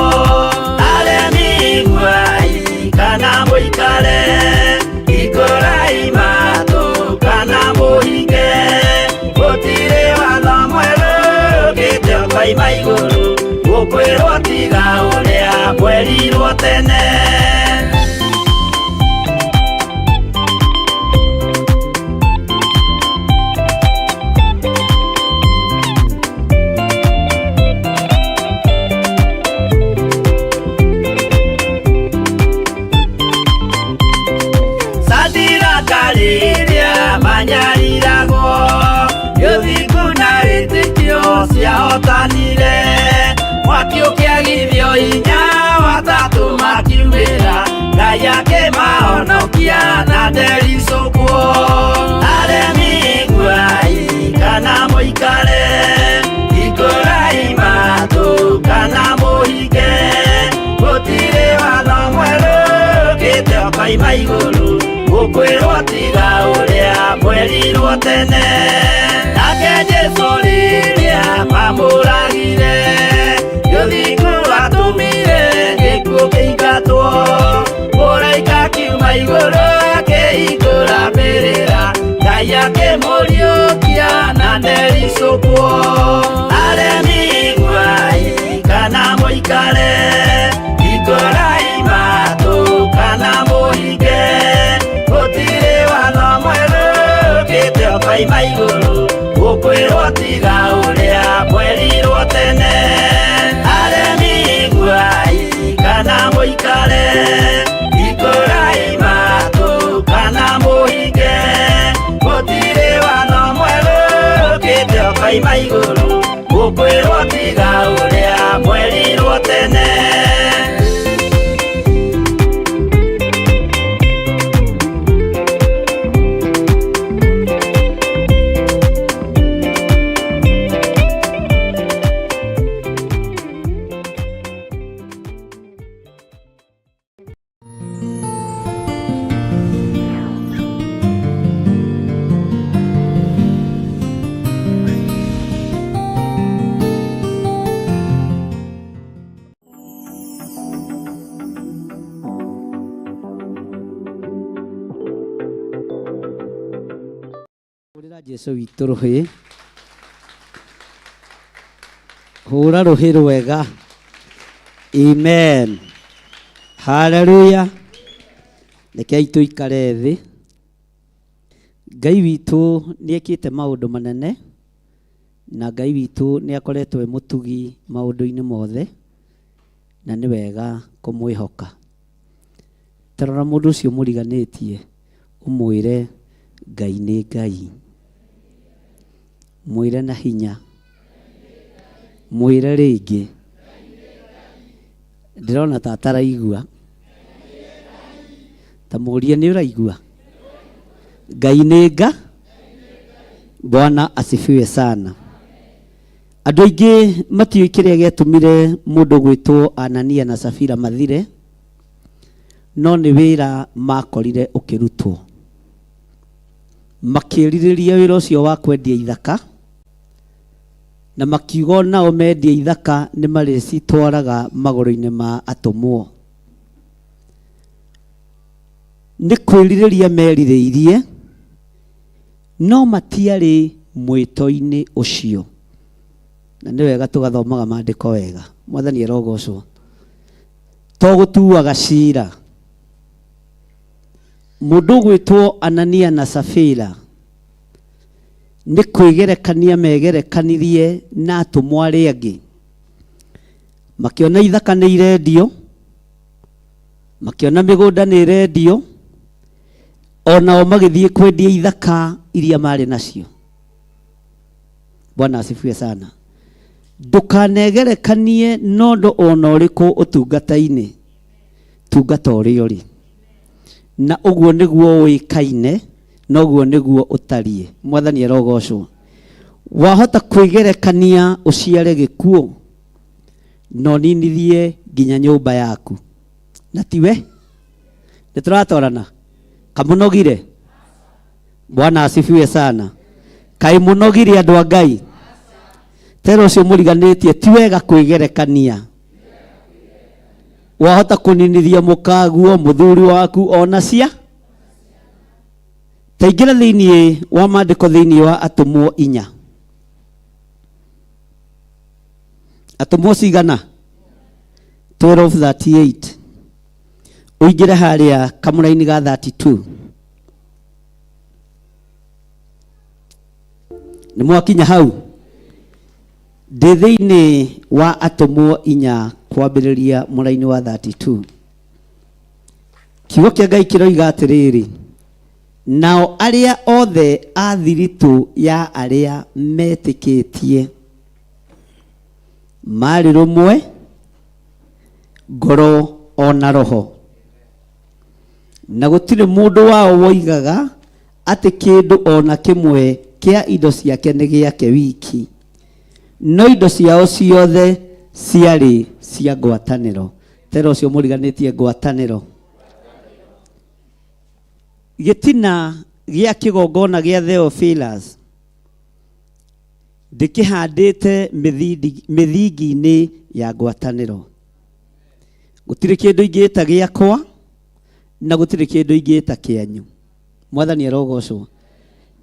aremi iguai kana mũikare ikũraima kana mũhinge gũtirĩ watho mwerũ ũkĩte ũkaima igũrũ gũkwĩrwo tiga ũrĩa mwerirwo tene Rĩrĩa manyariragwo gĩthiku na wĩtĩkio ciahotanire mwaki ũkĩagithio hinya watatũ makiumĩra Ngai akĩmahonokia na ndericũkwo aremi iguai kana mũikare ikũraima kana mũhinge gũtirĩ watho mwerũ ũkĩte ũkaima igũrũ gũkwĩrwo tiga ũrĩa mwerirwo tene nake Jesũ rĩrĩa mamũragire gĩthiku atũmire gĩkuũ kĩingatwo mũraika kiuma igũrũ akĩhingũra mbĩrĩra Ngai akĩmũriũkia na ndericũkwo aremi iguai kana mũikare ikũraima kana mũhinge gũtirĩ watho mwerũ ũkĩte ũkaima igũrũ gũkwĩrwo tiga ũrĩa mwerirwo tene aremi iguai kana mũikare ikũraima kana mũhinge gũtirĩ watho mwerũ ũkĩte ũkaima igũrũ gũkwĩrwo tiga ũrĩa mwerirwo tene Jesu witũ rũhĩ hũra rũhĩ rwega amen haleluya rekei tũikare thĩ Ngai witũ nĩekĩte maũndũ manene na Ngai witũ nĩakoretwo mũtugi maũndũ-inĩ mothe na nĩ wega kũmwĩhoka tarora mũndũ ũcio mũriganĩtie ũmwĩre Ngai nĩ Ngai mwĩre na hinya mwĩre rĩngĩ ndĩrona ta ataraigua ta mũrie nĩ ũraigua Ngai nĩ Nga Bwana asifiwe sana andũ aingĩ matiũĩ kĩrĩa gĩatũmire mũndũ gwĩtwo Anania na Safira mathire no nĩ wĩra makorire ũkĩrutwo makĩrirĩria wĩra ũcio wa kwendia ithaka na makiuga nao mendia ithaka nĩ marĩcitwaraga magũrũ-inĩ ma atũmwo nĩ kwĩrirĩria merirĩirie no matiarĩ mwĩto-inĩ ũcio na nĩ wega tũgathomaga maandĩko wega Mwathani arogocwo to gũtuaga cira mũndũ gwĩtwo Anania na Safira nĩ kwĩgerekania megerekanirie na atũmwo arĩa angĩ makĩona ithaka nĩ irendio makĩona mĩgũnda nĩ irendio onao magĩthiĩ kwendia ithaka iria marĩ nacio Bwana asifiwe sana Ndukanegerekanie nondo ona ũrĩkũ ũtungata-inĩ, tungata ũrĩa ũrĩ, na ũguo nĩguo ũĩkaine, na ũguo nĩguo ũtariĩ. Mwathani arogocwo. Wahota kwĩgerekania ũciare gĩkuũ, no ninithie nginya nyũmba yaku, na tiwe nĩtũratwarana kamũnogire. Bwana asifiwe sana. Kai mũnogire andũ a Ngai. Tero ũcio mũriganĩtie ti wega kwĩgerekania. Wahota kũninithia mũkaguo, mũthuri waku, ona cia. Taingĩra thĩinĩ wa maandĩko thĩinĩ wa Atũmwo 4. Atũmwo cigana? 12:38. Uingĩre harĩa kamũra-inĩ ga 32. Nĩ mwakinya hau? Ndĩ thĩinĩ wa Atũmwo 4 kwambĩrĩria mũra-inĩ wa 32. Kiugo kĩa Ngai kĩroiga atĩrĩrĩ, nao arĩa othe a thiritũ ya arĩa metĩkĩtie marĩ rũmwe ngoro ona roho, na gũtirĩ mũndũ wao woigaga atĩ kĩndũ ona kĩmwe kĩa indo ciake nĩ gĩake wiki, no indo ciao ciothe ciarĩ cia ngwatanĩro. Tero ũcio mũriganĩtie ngwatanĩro. Gĩtina gĩa kĩgongona gĩa Theophilus ndĩkĩhandĩte mĩthingi-inĩ ya ngwatanĩro. Gũtirĩ kĩndũ ingĩĩta gĩakwa, na gũtirĩ kĩndũ ingĩĩta kĩanyu. Mwathani arogocwo.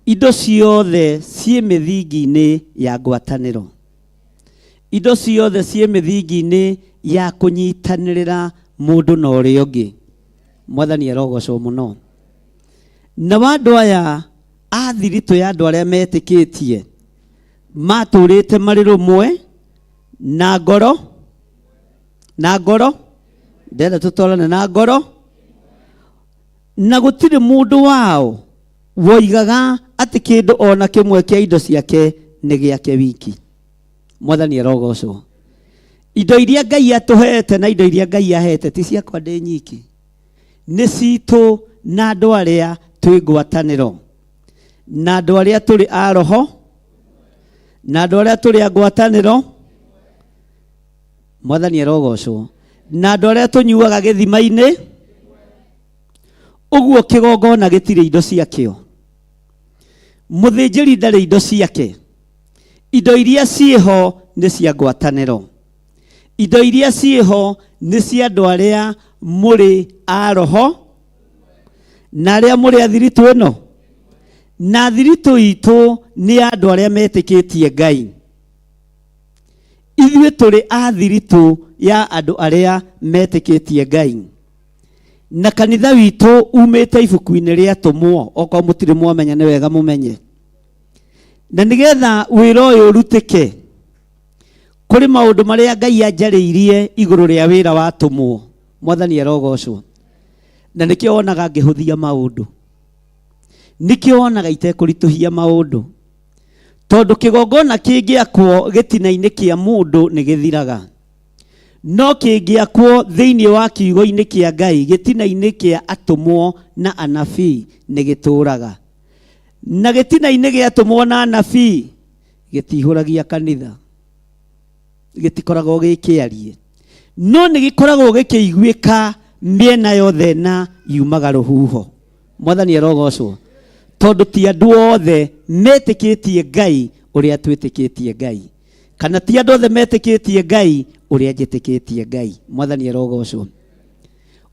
Indo ciothe ciĩ mĩthingi-inĩ ya ngwatanĩro. Indo ciothe ciĩ mĩthingi-inĩ ya kũnyitanĩrĩra mũndũ na ũrĩa ũngĩ. Mwathani arogocwo mũno. Na andũ aya a thiritũ ya andũ arĩa metĩkĩtie matũrĩte marĩ rũmwe na ngoro, ndenda tũtwarane na ngoro, na gũtirĩ mũndũ wao woigaga atĩ kĩndũ ona kĩmwe kĩa indo ciake nĩ gĩake wiki. Mwathani arogocwo. Indo iria Ngai atũhete na indo iria Ngai ahete ti ciakwa ndĩ nyiki, nĩ citũ na andũ arĩa twĩ ngwatanĩro, na andũ arĩa tũrĩ a roho, na andũ arĩa tũrĩ a ngwatanĩro. Mwathani arogocwo. Na andũ arĩa tũnyuaga gĩthima-inĩ. Ũguo kĩgongona gĩtirĩ indo ciakĩo, mũthĩnjĩri ndarĩ indo ciake. Indo iria ciĩho nĩ cia ngwatanĩro. Indo iria ciĩho nĩ cia andũ arĩa mũrĩ a roho, na arĩa mũrĩ a thiritũ ĩno. Na thiritũ itũ nĩ andũ arĩa metĩkĩtie Ngai. Ithuĩ tũrĩ a thiritũ ya andũ arĩa metĩkĩtie Ngai. Na kanitha witũ umĩte ibuku-inĩ rĩa Atũmwo, okorwo mũtirĩ mwamenya nĩ wega mũmenye. Na nĩgetha wĩra ũyũ ũrutĩke, kũrĩ maũndũ marĩa Ngai anjarĩirie igũrũ rĩa wĩra wa Atũmwo. Mwathani arogocwo. Na nĩkĩo wonaga ngĩhũthia maũndũ, nĩkĩo wonaga itekũritũhia maũndũ, tondũ kĩgongona kĩngĩakwo gĩtina-inĩ kĩa mũndũ nĩ gĩthiraga, no kĩngĩakwo thĩinĩ wa kiugo-inĩ kĩa Ngai gĩtina-inĩ kĩa Atũmwo na anabii nĩ gĩtũraga. Na gĩtina-inĩ gĩa Atũmwo na anabii gĩtihũragia kanitha, gĩtikoragwo gĩkĩarie, no nĩ gĩkoragwo gĩkĩiguĩka mĩena yothe na yumaga rũhuho. Mwathani arogocwo. Tondũ ti andũ othe metĩkĩtie Ngai ũrĩa twĩtĩkĩtie Ngai, kana ti andũ othe metĩkĩtie Ngai ũrĩa njĩtĩkĩtie Ngai. Mwathani arogocwo.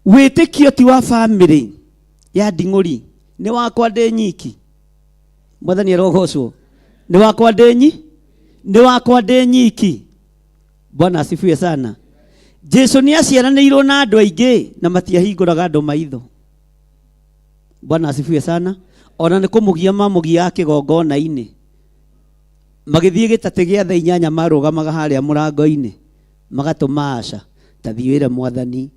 Wĩtĩkio ti wa bamĩrĩ ya nding'ũri, nĩ wakwa ndĩ nyiki. Mwathani arogocwo. Nĩ wakwa ndĩ nyiki. Bwana asifiwe sana. Jesu nĩ aciaranĩirwo na andũ aingĩ na matiahingũraga andũ maitho. Bwana asifiwe sana. Ona nĩ kũmũgia mamũgia kĩgongona-inĩ, magĩthiĩ gĩtatĩ gĩa thaa 8 marũgamaga harĩa mũrango-inĩ, magatũma aca ta thiĩre Mwathani.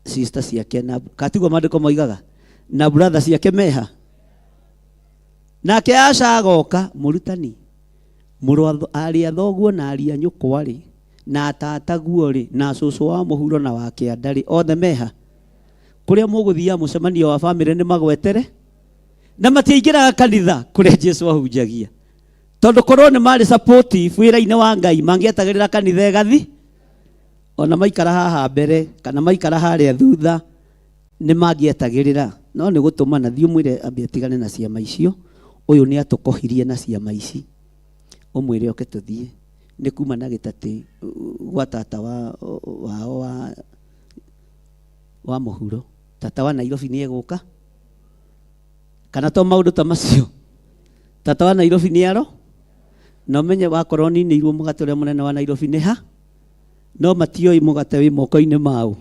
Sister ciake na katigwo maandĩko moigaga na brother ciake meha, nake aca agoka mũrutani mũrũ ari a thoguo na ari a nyũkwa rĩ na tataguo rĩ na cũcũ wa mũhuro na wa kĩanda rĩ othe meha kũrĩa mũgũthia mũcemanio wa bamĩrĩ nĩ magwetere na matiaingĩraga kanitha kũrĩa Jesũ ahunjagia tondũ korwo nĩ marĩ supportive wĩra-inĩ wa Ngai mangĩetagĩrĩra kanitha ĩgathi ona maikara haha mbere kana maikara harĩa thutha nĩ mangĩetagĩrĩra no nĩ gũtũmana thiĩ mwĩre ambia tigane na ciama icio ũyũ nĩ atũkohirie na ciama ici ũmwĩre oke tũthiĩ nĩ kuma na gĩtatĩ gwa tata wao wa mũhuro tata wa Nairobi nĩ egũka kana to maũndũ ta macio tata wa Nairobi nĩ aro no menye wakorwo ninĩirwo mũgate ũrĩa mũnene wa Nairobi nĩ ha no matioi mũgate wĩ moko-inĩ mao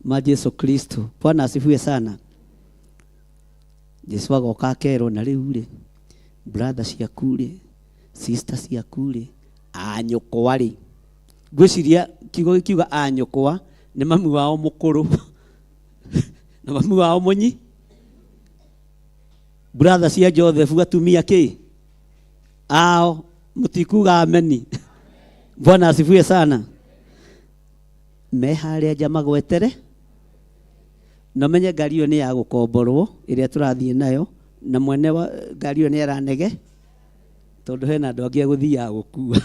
ma Jesũ Kristo. Bwana asifiwe sana. Jesũ agoka akerwo na rĩu rĩ brother ciaku rĩ sister ciaku rĩ anyũkwa rĩ ngwĩciria kiugo gĩkiuga anyũkwa nĩ mami wao mũkũrũ na mami wao mũnyi brother cia Joseph atumia kĩ ao mũtikuga ameni. Bwana asifiwe sana. Me harĩa nja magwetere na menye ngari ĩyo nĩ ya gũkomborwo ĩrĩa tũrathiĩ nayo na mwene wa ngari ĩyo nĩ aranege tondũ hena andũ angĩ agũthiaga gũkua.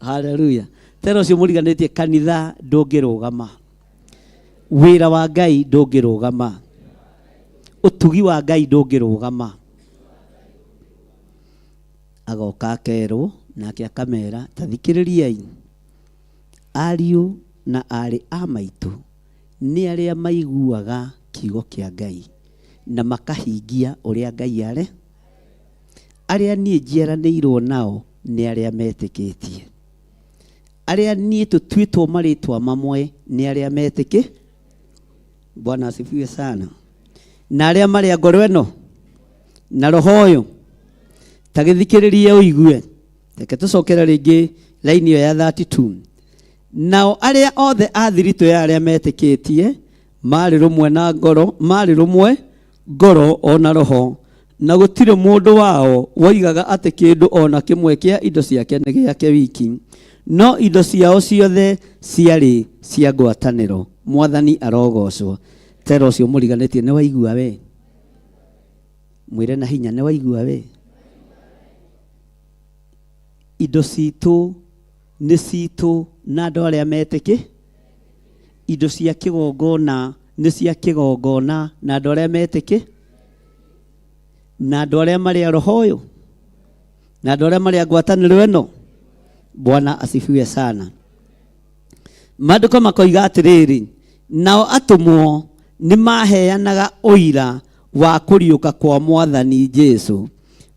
Haleluya. Tero ũcio mũriganĩtie kanitha ndũngĩrũgama, wĩra wa Ngai ndũngĩrũgama, ũtugi wa Ngai ndũngĩrũgama. Agoka akerwo nake akamera tathikĩrĩriai ariũ na arĩ a maitũ nĩ arĩa maiguaga kiugo kĩa Ngai na makahingia ũrĩa Ngai arĩa niĩ njiaranĩirwo nao nĩ arĩa metĩkĩtie, arĩa niĩ tũtuĩtwo marĩtwa mamwe nĩ arĩa metĩkĩ. Bwana asifiwe sana. Na arĩa marĩ ngoro ĩno na roho ũyũ tagĩthikĩrĩrie ũigue. Reke tũcokere rĩngĩ raini ĩyo ya 32. Nao arĩa othe a thiritũ ya arĩa metĩkĩtie marĩ rũmwe na ngoro, marĩ rũmwe ngoro ona roho, na gũtirĩ mũndũ wao woigaga atĩ kĩndũ ona kĩmwe kĩa indo ciake nĩ gĩake wiki, no indo ciao ciothe ciarĩ cia ngwatanĩro. Mwathani arogocwo. Tero ũcio mũriganĩtie nĩ waigua we? Mwĩre na hinya nĩ waigua we? Indo citũ nĩ citũ na andũ arĩa metĩkĩ. Indo cia kĩgongona nĩ cia kĩgongona na andũ arĩa metĩkĩ, na andũ arĩa marĩ roho ũyũ, na andũ arĩa marĩ ngwatanĩro ĩno. Bwana asifiwe sana. Maandĩko makoiga atĩrĩrĩ, nao atũmwo nĩ maheanaga ũira wa kũriũka kwa Mwathani Jesũ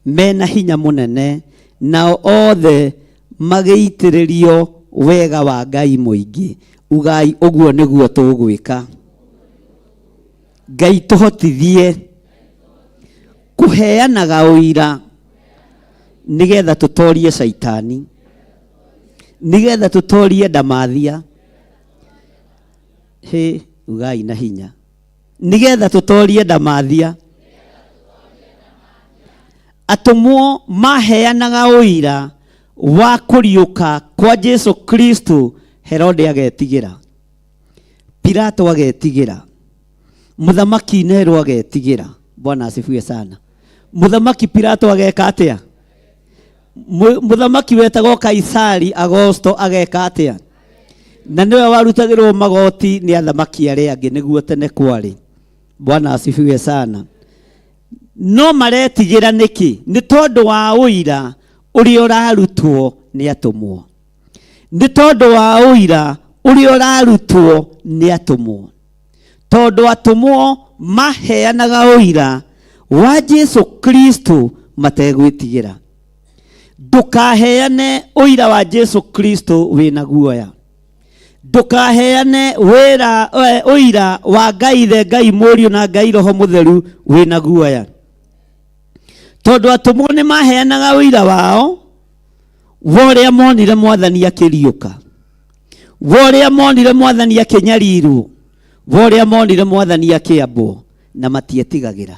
mena hinya mũnene, nao othe magĩitĩrĩrio wega wa Ngai mũingĩ. Ugai ũguo nĩguo tũgwĩka. Ngai tũhotithie kũheanaga ũira nĩgetha tũtorie Saitani, nĩgetha tũtorie ndamathia. He ugai na hinya. Nĩgetha tũtorie ndamathia. Atũmwo maheanaga ũira wa kũriũka kwa Jesũ Kristo. Herode agetigĩra, Pilato agetigĩra, mũthamaki Nero agetigĩra. Bwana asifiwe sana. Mũthamaki Pilato ageka atĩa? Mũthamaki wetagwo Kaisari Augusto ageka atĩa? Na nĩwe warutagĩrwo magoti nĩ athamaki arĩa angĩ nĩguo tene kwarĩ. Bwana asifiwe sana. No maretigĩra nĩkĩ? Nĩ tondũ wa ũira ũrĩa ũrarutwo nĩ atũmwo. Nĩ tondũ wa ũira ũrĩa ũrarutwo nĩ atũmwo. Tondũ atũmwo maheanaga ũira wa Jesũ Kristo mategwĩtigĩra. Ndũkaheane ũira wa Jesũ Kristo wĩna guoya. Ndũkaheane ũira wa Ngai the Ngai Mũriũ na Ngai Roho Mũtheru wĩna guoya. Tondũ atũmwo nĩ maheanaga ũira wao worĩa monire Mwathani akĩriũka, worĩa monire Mwathani akĩnyarirwo, worĩa monire Mwathani akĩambwo, na matietigagĩra.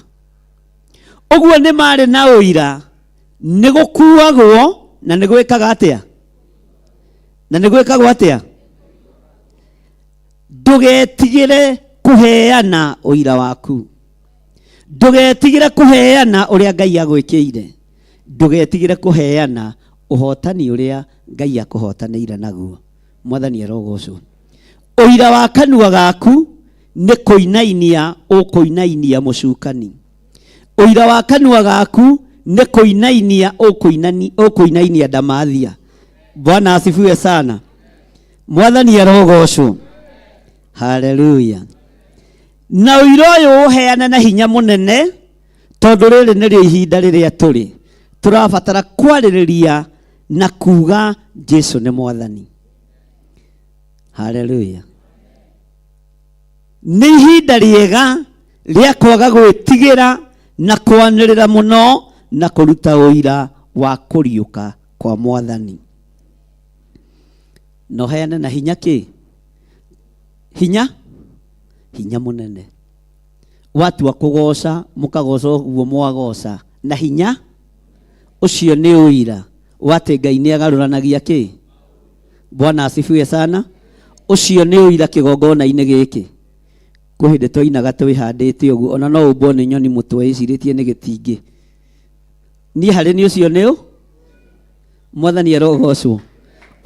Ũguo nĩ marĩ na ũira nigukuagwo na nigwikaga atia na nigwikagwo atia ndugetigire kuheana uira waku ndugetigire kuheana uria Ngai agwikire ndugetigire kuheana uhotani uria Ngai akuhotanĩire naguo mwathani arogocwo uira wa kanua gaku nĩ kũinainia ũkũinainia mũcukani uira wa kanua gaku nĩ kũinainia ũkũinainia ndamathia Bwana asifiwe sana mwathani arogocwo haleluya na uira ũyũ ũheana na hinya mũnene tondũ rĩrĩ nĩrĩo ihinda rĩrĩa tũrabatara kwarĩrĩria na kuga Jesu nĩ mwathani haleluya nĩ ihinda rĩega rĩa kwaga gwĩtigĩra na kwanĩrĩra mũno na kũruta ũira wa kũriũka kwa mwathani no heana na hinya kĩ hinya mũnene watu wa kugoca mukagoca ũguo mwagoca na hinya ucio nĩ ũira wate Ngai nĩ agarũranagia kĩ Bwana asifiwe sana ucio nĩ ũira kĩgongona-inĩ gĩkĩ kwĩ hĩndĩ twainaga twĩhandĩte ũguo ona no ũmbwo nĩ nyoni mũtwe ĩcirĩtie nĩ gĩtingĩ niĩ harĩ nĩ ucio nĩ mwathani arogocwo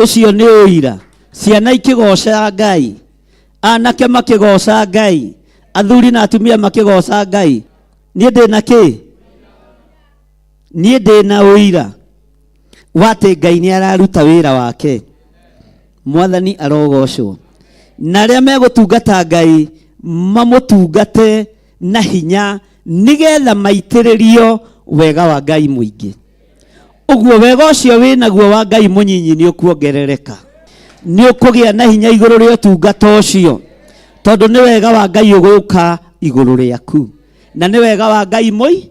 ucio nĩ ũira ciana ikĩgoca Ngai anake makĩgoca Ngai athuri na atumia makĩgoca Ngai niĩ ndĩna kĩ niĩ ndĩna ũira wate Ngai nĩ araruta wĩra wake mwathani arogocwo na arĩa megũtungata Ngai mamũtungate na hinya nĩgetha maitĩrĩrio wega wa Ngai mũingĩ ũguo wega ũcio wĩnaguo wa Ngai mũnyinyi nĩ ũkuongerereka nĩ ũkũgĩa na hinya igũrũ rĩa ũtungata ũcio tondũ nĩ wega wa Ngai ũgũka igũrũ rĩaku na nĩ wega wa Ngai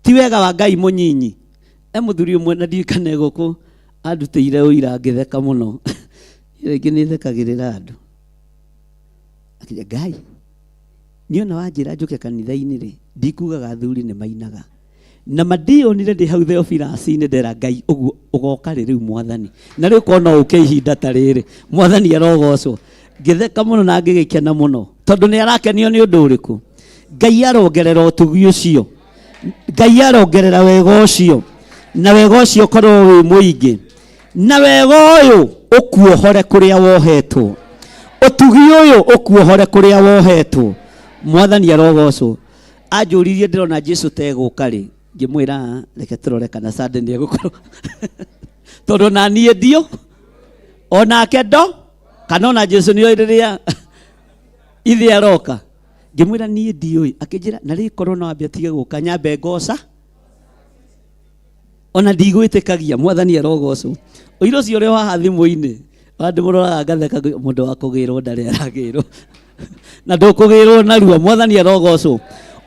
ti wega wa Ngai mũnyinyi mũthuri ũmwe na ndirikane gũkũ andutĩire ũira ngĩtheka mũno rĩngĩ nĩ thekagĩrĩra andũ akĩnja Ngai niona wanjĩra njũke kanitha-inĩ rĩ ndikugaga athuri nĩ mainaga na mandionire ndĩ hau theobilaci-inĩ ndera Ngai ũguo ũgoka rĩu mwathani na rĩu korwo no ũke ihinda ta rĩrĩ mwathani arogocwo ngĩtheka mũno na ngĩgĩkena mũno tondũ nĩ arakenio nĩ ũndũ ũrĩkũ Ngai arongerera ũtugi ũcio Ngai arongerera wega ũcio na wega ũcio korwo wĩ mũingĩ na wega ũyũ ũkuohore kũrĩa wohetwo ũtugi ũyũ ũkuohore kũrĩa wohetwo mwathani arogocwo anjũririe ndĩrona Jesu tegũka rĩ ngĩmwĩra reke tũrore kana Sunday nĩ egũkorwo tondũ na niĩ ndio onake ndo kana ona Jesu nĩ oĩ rĩrĩa ithe aroka ngĩmwĩra niĩ ndiũĩ akĩnjĩra na rĩ korwo no ambia tige gũka nyambe ngoca ona ndigwĩtĩkagia mwathani arogocwo ũira ũcio ũrĩ haha thimũ-inĩ andũ mũroraga ngatheka mũndũ wa kũgĩrwo ndarĩ aragĩrwo na ndũkũgĩrwo narua mwathani arogocwo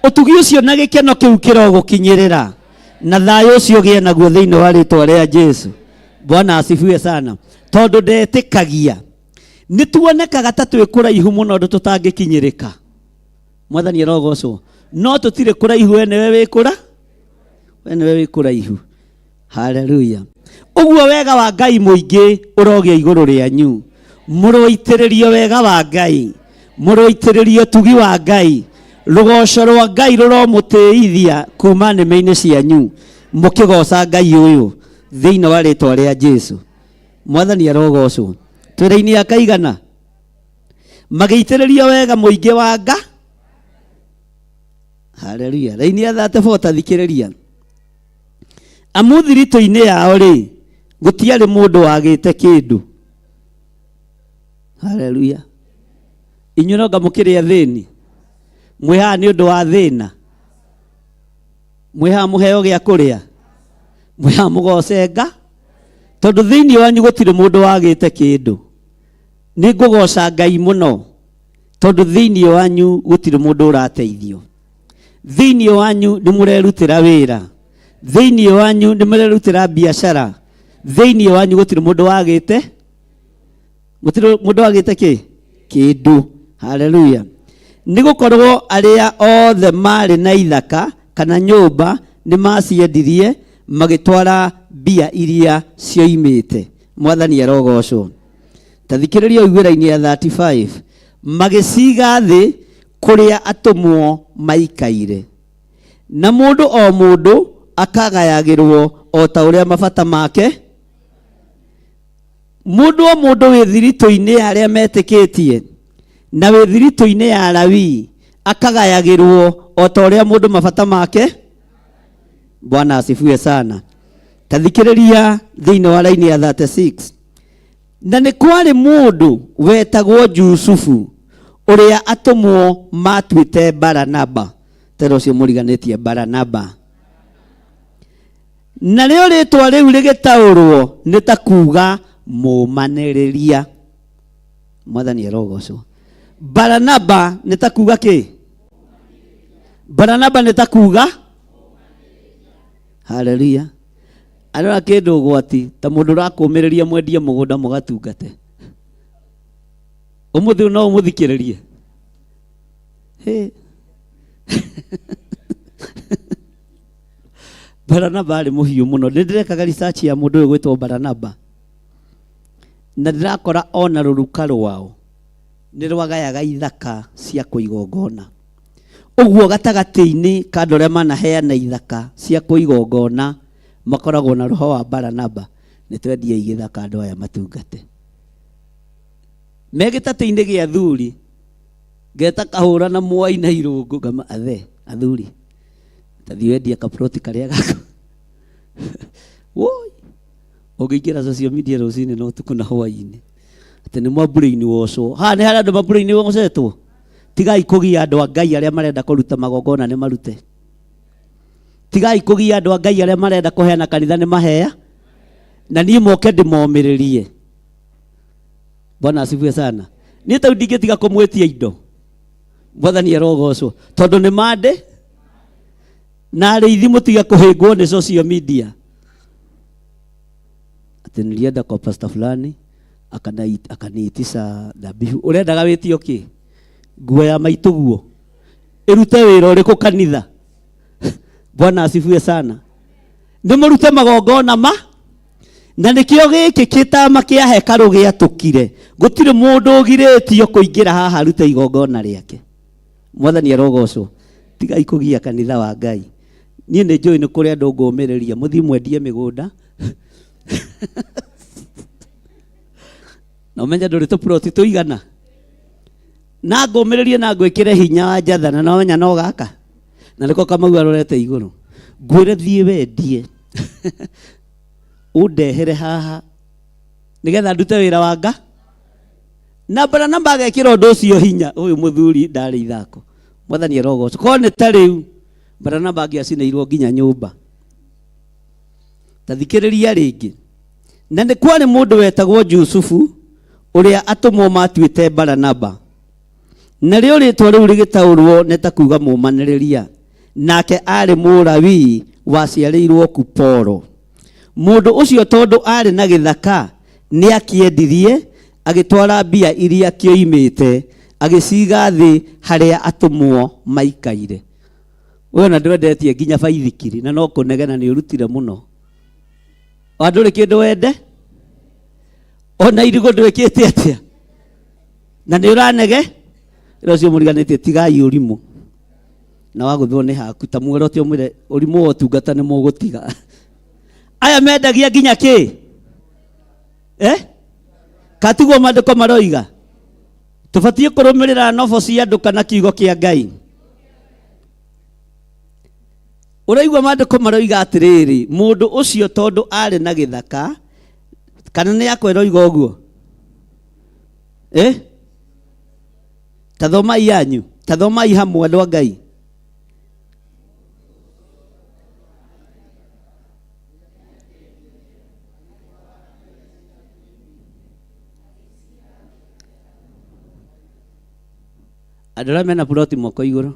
ũtugi ũcio na gĩkeno kĩu kĩrogũkinyĩrĩra na thayũ ũcio gĩe naguo thĩinĩ wa rĩtwa rĩa Jesu Bwana asifiwe sana tondũ ndetĩkagia nĩ tuonekaga ta twĩ kũraihu mũno ũndũ tũtangĩkinyĩrĩka mwathani arogocwo no tũtirĩ kũraihu we nĩwe wĩ kũraihu haleluya ũguo wega wa Ngai mũingĩ ũrogĩa igũrũ rĩanyu mũrũitĩrĩrio wega wa Ngai mũrũitĩrĩrio tugi wa Ngai rũgoco rwa Ngai rũromũtĩithia kuma nĩmĩ-inĩ cianyu mũkĩgoca Ngai ũyũ thĩinĩ wa rĩtwa rĩa Jesu mwathani arogocwo twĩra-inĩ akaigana magĩitĩrĩrio wega mũingĩ wa Nga haleluya raini ya 34 tathikĩrĩria amũthiritũ-inĩ yao rĩ gũtiarĩ mũndũ wagĩte kĩndũ haleluya inyuĩ no ngamũkĩrĩa thĩni mwĩhaha nĩ ũndũ wa thĩna mwĩhaha mũheo gĩa kũrĩa mwĩhaha mũgoce Nga tondũ thĩinĩ wanyu gũtirĩ mũndũ wagĩte kĩndũ nĩ ngũgoca Ngai mũno tondũ thĩinĩ wanyu gũtirĩ mũndũ ũrateithio thĩinĩ wanyu nĩ mũrerutĩra wĩra thĩinĩ wanyu nĩ mũrerutĩra biacara thĩinĩ wanyu gũtirĩ mũndũ wagĩte kĩndũ haleluya nĩ gũkorwo arĩa othe marĩ na ithaka kana nyũmba nĩ maciendirie magĩtwara mbia iria cioimĩte. Mwathani arogocwo. Ta thikĩrĩria ũiguĩra-inĩ ya 35, magĩciga thĩ kũrĩa atũmwo maikaire, na mũndũ o mũndũ akagayagĩrwo o ta ũrĩa mabata make. Mũndũ o mũndũ wĩ thiritũ-inĩ ya arĩa metĩkĩtie na wĩ thiritũ-inĩ ya Alawii akagayagĩrwo o ta ũrĩa mũndũ mabata make. Bwana asifiwe sana. Ta thikĩrĩria thĩinĩ wa raini ya 36. Na nĩ kwarĩ mũndũ wetagwo Jusufu ũrĩa atũmwo matuĩte Baranaba. Tero ũcio mũriganĩtie Baranaba. Na rĩo rĩtwa rĩu rĩgĩtaũrwo nĩ ta kuuga mũmanĩrĩria. Mwathani arogocwo. Baranaba nĩ ta kuuga kĩ? Baranaba nĩ ta kuuga. Haleluya. Arora kĩndũ ũgwati ta mũndũ ũrakũmĩrĩria mwendia mũgũnda mũgatungate. Ũmũthĩ no ũmũthikĩrĩrie. Baranaba arĩ mũhiũ mũno. Nĩ ndĩrekaga research ya mũndũ ũyũ gwĩtwo Baranaba, na ndĩrakora ona rũruka rwao nĩ rwagayaga ithaka cia kũigongona. Ũguo gatagatĩ-inĩ ka andũ arĩa manaheana ithaka cia kũigongona makoragwo na roho wa Baranaba. Nĩ twendia igĩthaka andũ aya matungate. Me gĩtatĩ-inĩ gĩa athuri ngeta kahũra na mwai na irũngũ ngama athuri tathi wendia kaproti karĩa gako. Woi, ũngĩingĩra social media rũcinĩ no ũtukũ na hwaĩ-inĩ atĩ nĩ mwambũrĩ-inĩ wocwo. Haha nĩ harĩ andũ mambũrĩ-inĩ wocetwo. Tigai kũgia andũ a Ngai arĩa marenda kũruta magongona nĩ marute. Tigai kũgia andũ a Ngai arĩa marenda kũheana kanitha nĩ mahea. Na niĩ moke ndĩmomĩrĩrie. Bwana asifiwe sana. Niĩ ta ndingĩtiga kũmwĩtia indo. Mwathani arogocwo. Tondũ nĩ mande na arĩithi mũtiga kũhĩngwo nĩ social media. Atĩ nĩrĩenda kwa pastor fulani akaniitisha dhabihu. Ũrendaga wĩtio kĩ? Nguo ya maitũguo. Ĩrute wĩra ũrĩkũ kanitha? Bwana asifiwe sana. Nĩ mũrute magongona ma. Na nĩkĩo gĩkĩ kĩtama kĩa hekarũ gĩatũkire. Gũtirĩ mũndũ ũgirĩtio kũingĩra haha arute igongona rĩake. Mwathani arogocwo. Tigai kũgia kanitha wa Ngai. Niĩ nĩ njũĩ nĩ kũrĩ andũ ngũmĩrĩria mũthiĩ mwendie mĩgũnda. Na ũmenya ndũrĩ tũploti tũigana. Na ngũmĩrĩrie na ngwĩkĩre hinya wa njathana na ũmenya no gaka. Na nĩko Kamau arorete igũrũ. Ngwĩre thiĩ wendie. Ũndehere haha nĩgetha ndute wĩra wa Ngai. Na Baranaba agekĩra ũndũ ũcio hinya. Ũyũ mũthuri ndarĩ ithako. Mwathani arogocwo. Korwo nĩ ta rĩu Baranaba angĩacinĩirwo nginya nyũmba. Ta thikĩrĩria rĩngĩ. Na nĩ kwarĩ mũndũ wetagwo Jusufu ũrĩa atũmwo matuĩte Baranaba. Na rĩo rĩtwa rĩu rĩgĩtaũrwo nĩ ta kuuga mũmanĩrĩria. Nake arĩ Mũlawii waciarĩirwo Kuporo. Mũndũ ũcio tondũ arĩ na gĩthaka nĩ akĩendirie agĩtwara mbia iria kĩoimĩte agĩciga thĩ harĩa atũmwo maikaire. Wewe na ndwendetie nginya baithikiri na no kũnegena nĩ ũrutire mũno. Ndũrĩ kĩndũ wende? Ona irigũ ndwĩkĩte atĩa? Na nĩ ũranege? Rũcio mũriganĩtie tigai ũrimũ. Na wagũthwo nĩ haku ta muorote ũmwĩre ũrimũ wa ũtungata nĩ mũgũtiga. Aya mendagia nginya kĩ? Katiguo maandĩko maroiga. Tũbatiĩ kũrũmĩrĩra nobo cia andũ kana kiugo kĩa Ngai. Ũraigua maandĩko maroiga atĩrĩrĩ, mũndũ ũcio tondũ arĩ na gĩthaka, kana nĩ yakweroiga ũguo? Tathomai yanyu, tathomai hamwe andũ a Ngai. Andũ arĩa mena ploti moko igũrũ.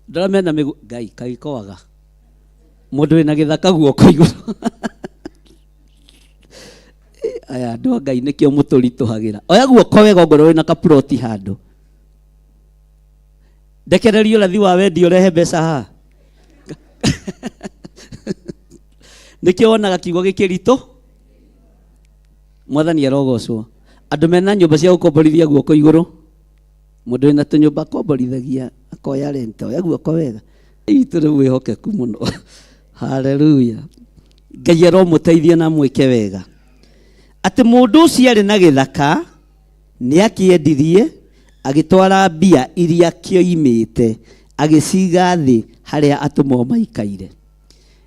Andũ arĩa mena Ngai kagĩkoaga. Mũndũ wĩna gĩthaka guoko igũrũ. Aya andũ a Ngai nĩkĩo mũtũritũhagĩra. Oya guoko wega ongorwo wĩna kaploti handũ. ndekererio rathi wa wendi urehe mbeca ha nikio wonaga kiugo gikirito mwathani arogocwo andu mena nyumba cia gukomborithia guoko iguru mundu wina tunyumba komborithagia akoya rent oya guoko wega itu riu wihokeku muno haleluya Ngai aromuteithia na mwike wega ati mundu ucio ari na githaka ni akiendirie agitwara mbia iria kioimite agiciga thi haria atumo maikaire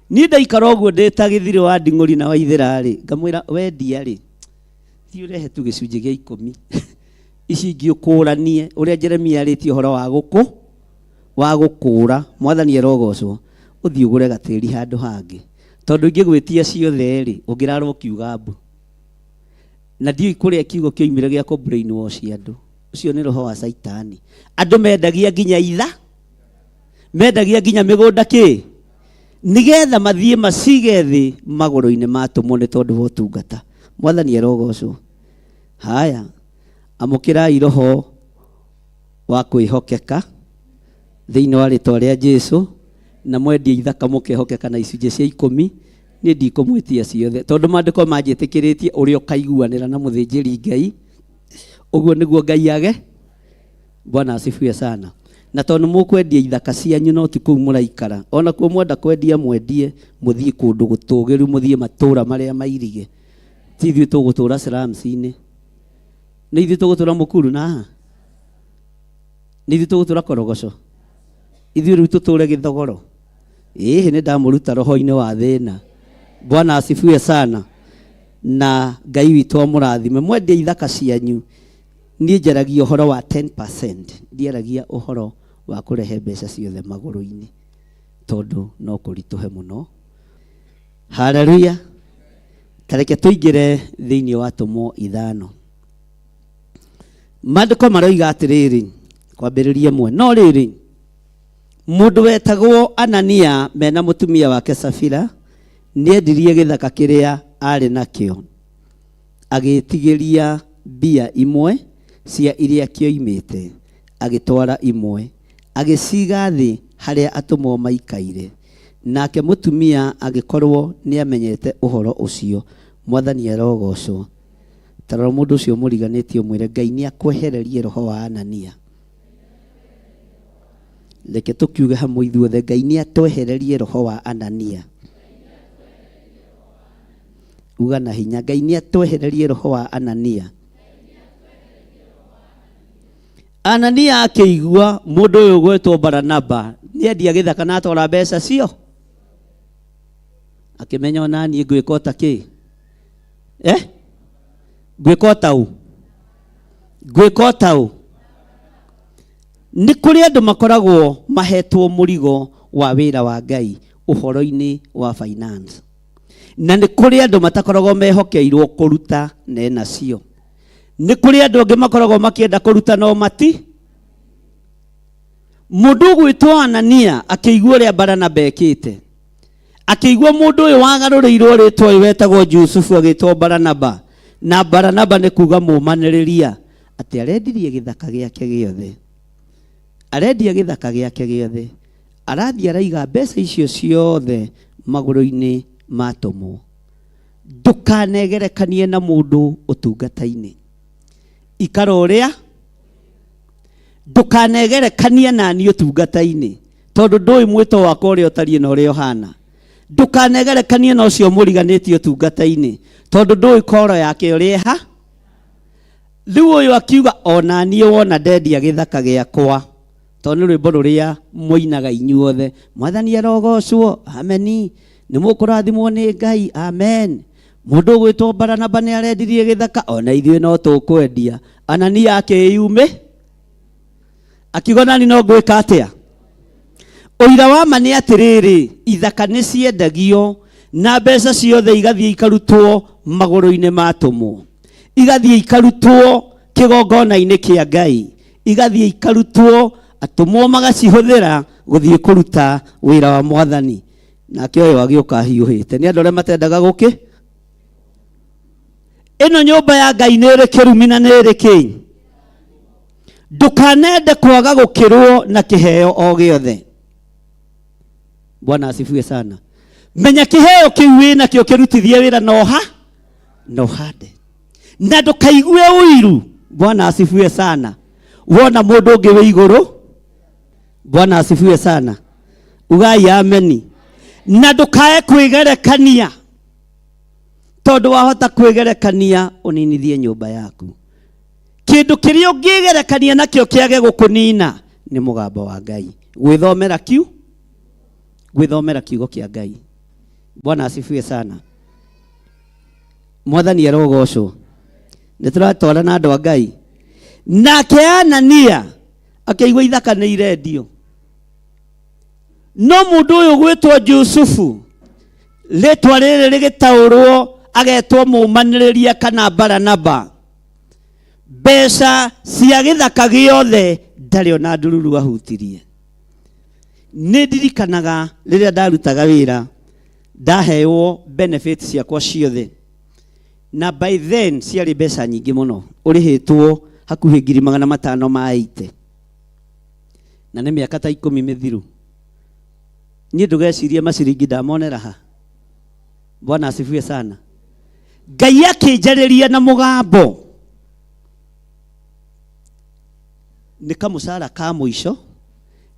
ni ndaikara oguo ndita githire wa nding'uri na waithira ri ngamwira wendia ri ti urehe tu gicunji gia 10 ici ngiukuranie uria Jeremia ariti uhoro wa gukura mwathani arogocwo uthii ugure gatiri handu hangi tondu ingigwitia ciothe ri ungirarwo kiuga mbu na ndiu kuria kiugo kioimire gia ko brain wash andu ucio ni roho wa saitani andu mendagia nginya itha mendagia nginya migunda ki nigetha mathie macige thi maguru-ini matumo ni tondu wa utungata mwathani arogocwo haya amukirai roho wa kwihokeka thiini wa ritwa ria Jesu na mwendia ithaka mukehokeka na icunje cia 10 ni ndikumwitia ciothe tondu mandiko manjitikiritie uria ukaiguanira na muthinjiri Ngai uguo niguo Ngai age Bwana asifiwe sana na tondu mukwendia ithaka cianyu no ti kuu muraikara ona kuo mwenda kwendia mwendie muthie kundu gutugiru muthie matura maria mairige ti ithuĩ tugutura slums-ini ni ithuĩ tugutura mukuru na ni ithuĩ tugutura korogoco ithuĩ riu tuture githogoro ni ndamuruta roho-ini wa thina Bwana asifiwe sana na Ngai witu amurathime mwendia ithaka cianyu ni njaragia uhoro wa 10% ndiaragia uhoro wa kurehe mbeca ciothe maguru-ini tondu no kurituhe muno haleluya tareke tuingire thiini wa tumo ithano mandiko maroiga atiriri kwambiriria mwe no riri mundu wetagwo Anania mena mutumia wake Safira niendirie githaka kiria ari nakio agitigiria mbia imwe cia iria kioimite agitwara imwe agiciga thi haria atumo maikaire nake mutumia agikorwo ni amenyete uhoro ucio mwathani arogocwo tarora mundu ucio muriganitio mwire Ngai ni akwehererie roho wa Anania leke tukiuge hamwe ithuothe Ngai ni atwehererie roho wa Anania uga na hinya Ngai ni atwehererie roho wa Anania Anania akĩigua mundu uyu gwetwo Baranaba ni endia githaka na atwara mbeca cio akimenya ona ni ngwika ta ki gwika tau ni kuri andu makoragwo mahetwo murigo wa wira wa Ngai uhoro-ini wa finance na ni kuri andu matakoragwo mehokeirwo kuruta nena cio ni kuri andu angi makoragwo makienda kuruta no mati mundu gwitwo Anania akĩigua ria Baranaba ekite akĩigua mundu uyu wagarũrĩirwo ritwa wetagwo Jusufu agĩtwo Baranaba na Baranaba ni kuga mumanĩrĩria ati arendirie githaka giake giothe arathia araiga mbeca icio ciothe maguru-ini matumo ndukanegerekanie na mundu utungata-ini ikara uria ndukanegerekanie nani utungata-ini tondu ndui mwito wakwa uria utarie na uria uhana ndukanegerekanie na ucio muriganitio utungata-ini tondu ndui koro yake uria ha riu uyu akiuga ona nie wona ndendia githaka giakwa tondu rwimbo ruria muinaga inyuothe mwathani arogocwo ameni ni mukurathimwo ni Ngai amen mundu gwitwo Baranaba ni arendirie githaka ona ithuĩ no tukwendia Anania akĩyume akiuga nani no ngwika atia uira wa ma ni atiriri ithaka ni ciendagio na mbeca ciothe igathie ikarutwo maguru-ini matumo igathie ikarutwo kigongona-ini kia Ngai igathie ikarutwo atumo magacihuthira guthie kuruta wira wa mwathani nake uyu agioka hiuhite ni andu aria matendaga guki ino nyumba ya Ngai ni iri kirumi na ni iri ki Ndukanende kwaga gukirwo na kiheo o giothe. Bwana asifiwe sana. Menya kiheo kiu wina kio kirutithie wira no hande. Na ndukaigue uiru. Bwana asifiwe sana. Wona mundu ungi wi iguru. Bwana asifiwe sana. Ugai ameni. Na ndukae kwigerekania. Tondu wahota kwigerekania uninithie nyumba yaku. Kindu kiria ungigerekania nakio kiage gukunina ni mugambo wa Ngai. Gwithomera kiugo kia Ngai. Bwana asifiwe sana. Mwathani arogocwo. Nituratwara na andu a Ngai. Nake Anania akaigua ithaka ni irendio. No mundu uyu gwitwo Jusufu ritwa riri rigitaurwo agetwo mumaniriria kana Baranaba. Mbeca cia githaka giothe ndari ona ndururu ahutirie. Ni ndirikanaga riria ndarutaga wira ndaheo benefits ciakwa ciothe. Na by then ciari mbeca nyingi muno. Urihitwo hakuhi 580. Na ni miaka ta 10 mithiru. Ni ndugecirie maciringi ndamonera ha. Bwana asifiwe sana. Ngai akinjariria na mugambo. Ni kamusara ka muico.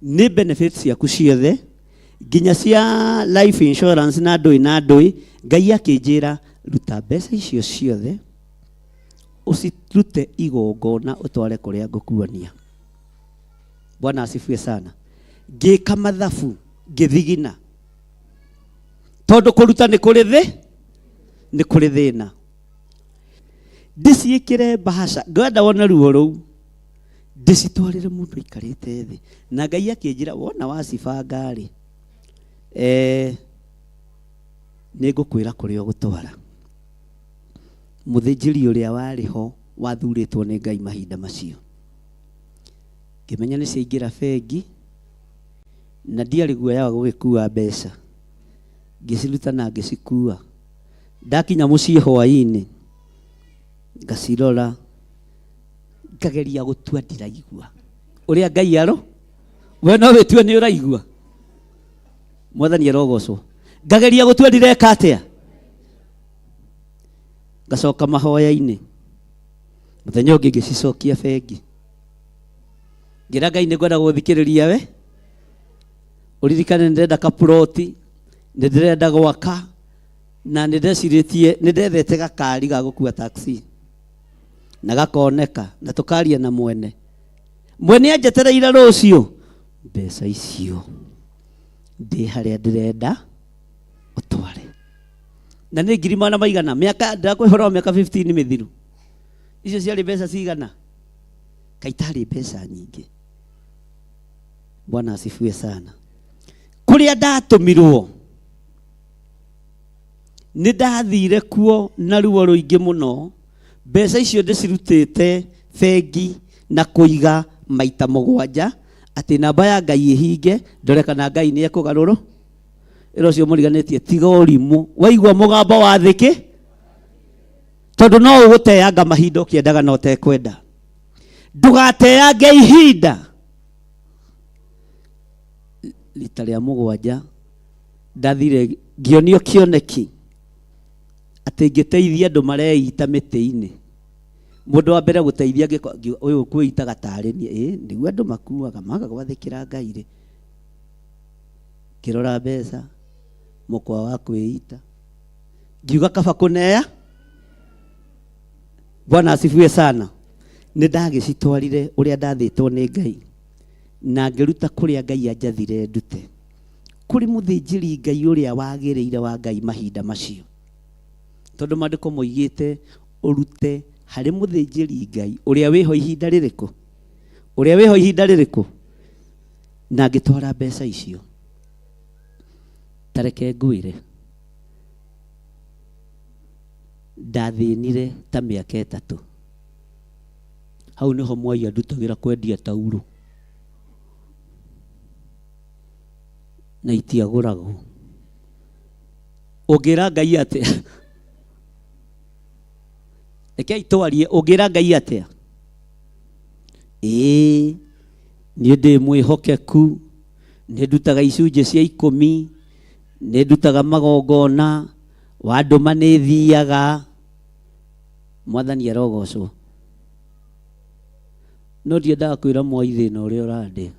Ni benefits ciaku ciothe. Ginya cia life insurance na ndui. Ngai akinjira ruta mbeca icio ciothe. Usirute igongona utware kuria ngukuania. Bwana asifiwe sana. Ngika mathabu ngithigina. Tondu kuruta ni kuri thina. Ndiciikire bahasha. Ngwenda wona ruo ruu. Ndicitwarire mundu ikarite thi. Na Ngai akinjira wona wacibanga ri. Ni ngukwira kuria gutwara. Muthinjiri uria wariho wathuritwo ni Ngai mahinda macio. Ngimenya ni ciingira bengi na ndiari guoya gugikua mbeca. Ngiciruta na ngicikua. Ndakinya mucii hwaini ngacirora ngageria gutua ndiraigua. Uria Ngai aro we no witue ni uraigua. Mwathani arogocwo. Ngageria gutua ndireka atia. Ngacoka mahoya-ini. Muthenya ungi ngicicokia bengi. Ngira Ngai ni ngwenda guthikiriria we. Uririkane ndenda kaploti, ndirenda gwaka na ndeciritie ndethete gakari ga gukua taxi. Na gakoneka na tukaria na mwene anjetereire rucio mbeca icio ndi haria ndirenda utware. Na ni 1,000 miaka ndakwihora miaka 15 mithiru. Icio ciari mbeca cigana? Kaitari mbeca nyingi. Bwana asifiwe sana. Kuria ndatumirwo ni ndathire kuo na ruo ruingi muno. Mbeca icio ndicirutite bengi na kuiga maita 7 ati namba ya Ngai ihinge ndore kana Ngai ni ekugaruru. Iro cio muriganitie tiga urimu waigwa mugambo wa thiki tondu no uguteanga mahinda ukiendaga no tekwenda. Ndugateange ihinda. Rita ria 7 ndathire ngionio kioneki ati ngiteithia andu mareita miti-ini. Mundu wa mbere guteithia uyu kwita gatarenia niguo andu makuaga magagwathikira Ngai ri. Kirora mbeca mukwa wa kwita ngiuga kaba kuneya. Bwana asifiwe sana. Ni ndagicitwarire uria ndathitwo ni Ngai na ngiruta kuria Ngai anjathire ndute kuri muthinjiri Ngai uria wagiriire wa Ngai mahinda macio. Tondu mandiko moigite urute hari muthinjiri Ngai uria wiho ihinda ririku na ngitwara mbeca icio. Tareke nguire ndathinire ta miaka 3. Hau niho Mwai andutagira kwendia tauro na itiaguragwo. Ugira Ngai atia? Rekei twarie, ugira Ngai atia? niĩ ndĩ mwĩhokeku, nĩ ndutaga icunjĩ cia 10, nĩ ndutaga magongona, wandũma nĩ thiaga. Mwathani arogocwo. No ndiendaga kwĩra Mwai thĩna ũrĩa ũrandĩ,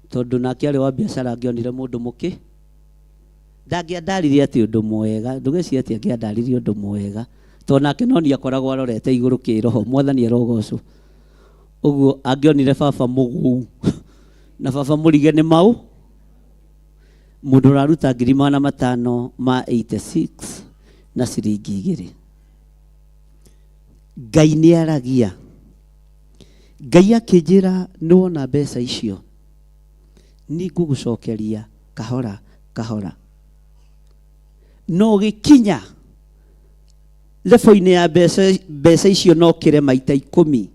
tondũ nake arĩ wa biacara angĩonire mũndũ mũkĩ ndangĩandaririe atĩ ũndũ mwega. Ndũgecirie atĩ angĩandaririe ũndũ mwega, tondũ nake no niĩ akoragwo arorete igũrũ kĩroho. Mwathani arogocwo. Ũguo angĩonire baba mũgũu na baba mũrige nĩ mau, mũndũ ũraruta 500 ma 86 na ciringi 2. Ngai nĩ aragia. Ngai akĩnjĩra nĩ wona mbeca icio nĩ ngũgũcokeria kahora kahora, no gĩkinya level-inĩ ya mbeca icio no kĩre maita 10,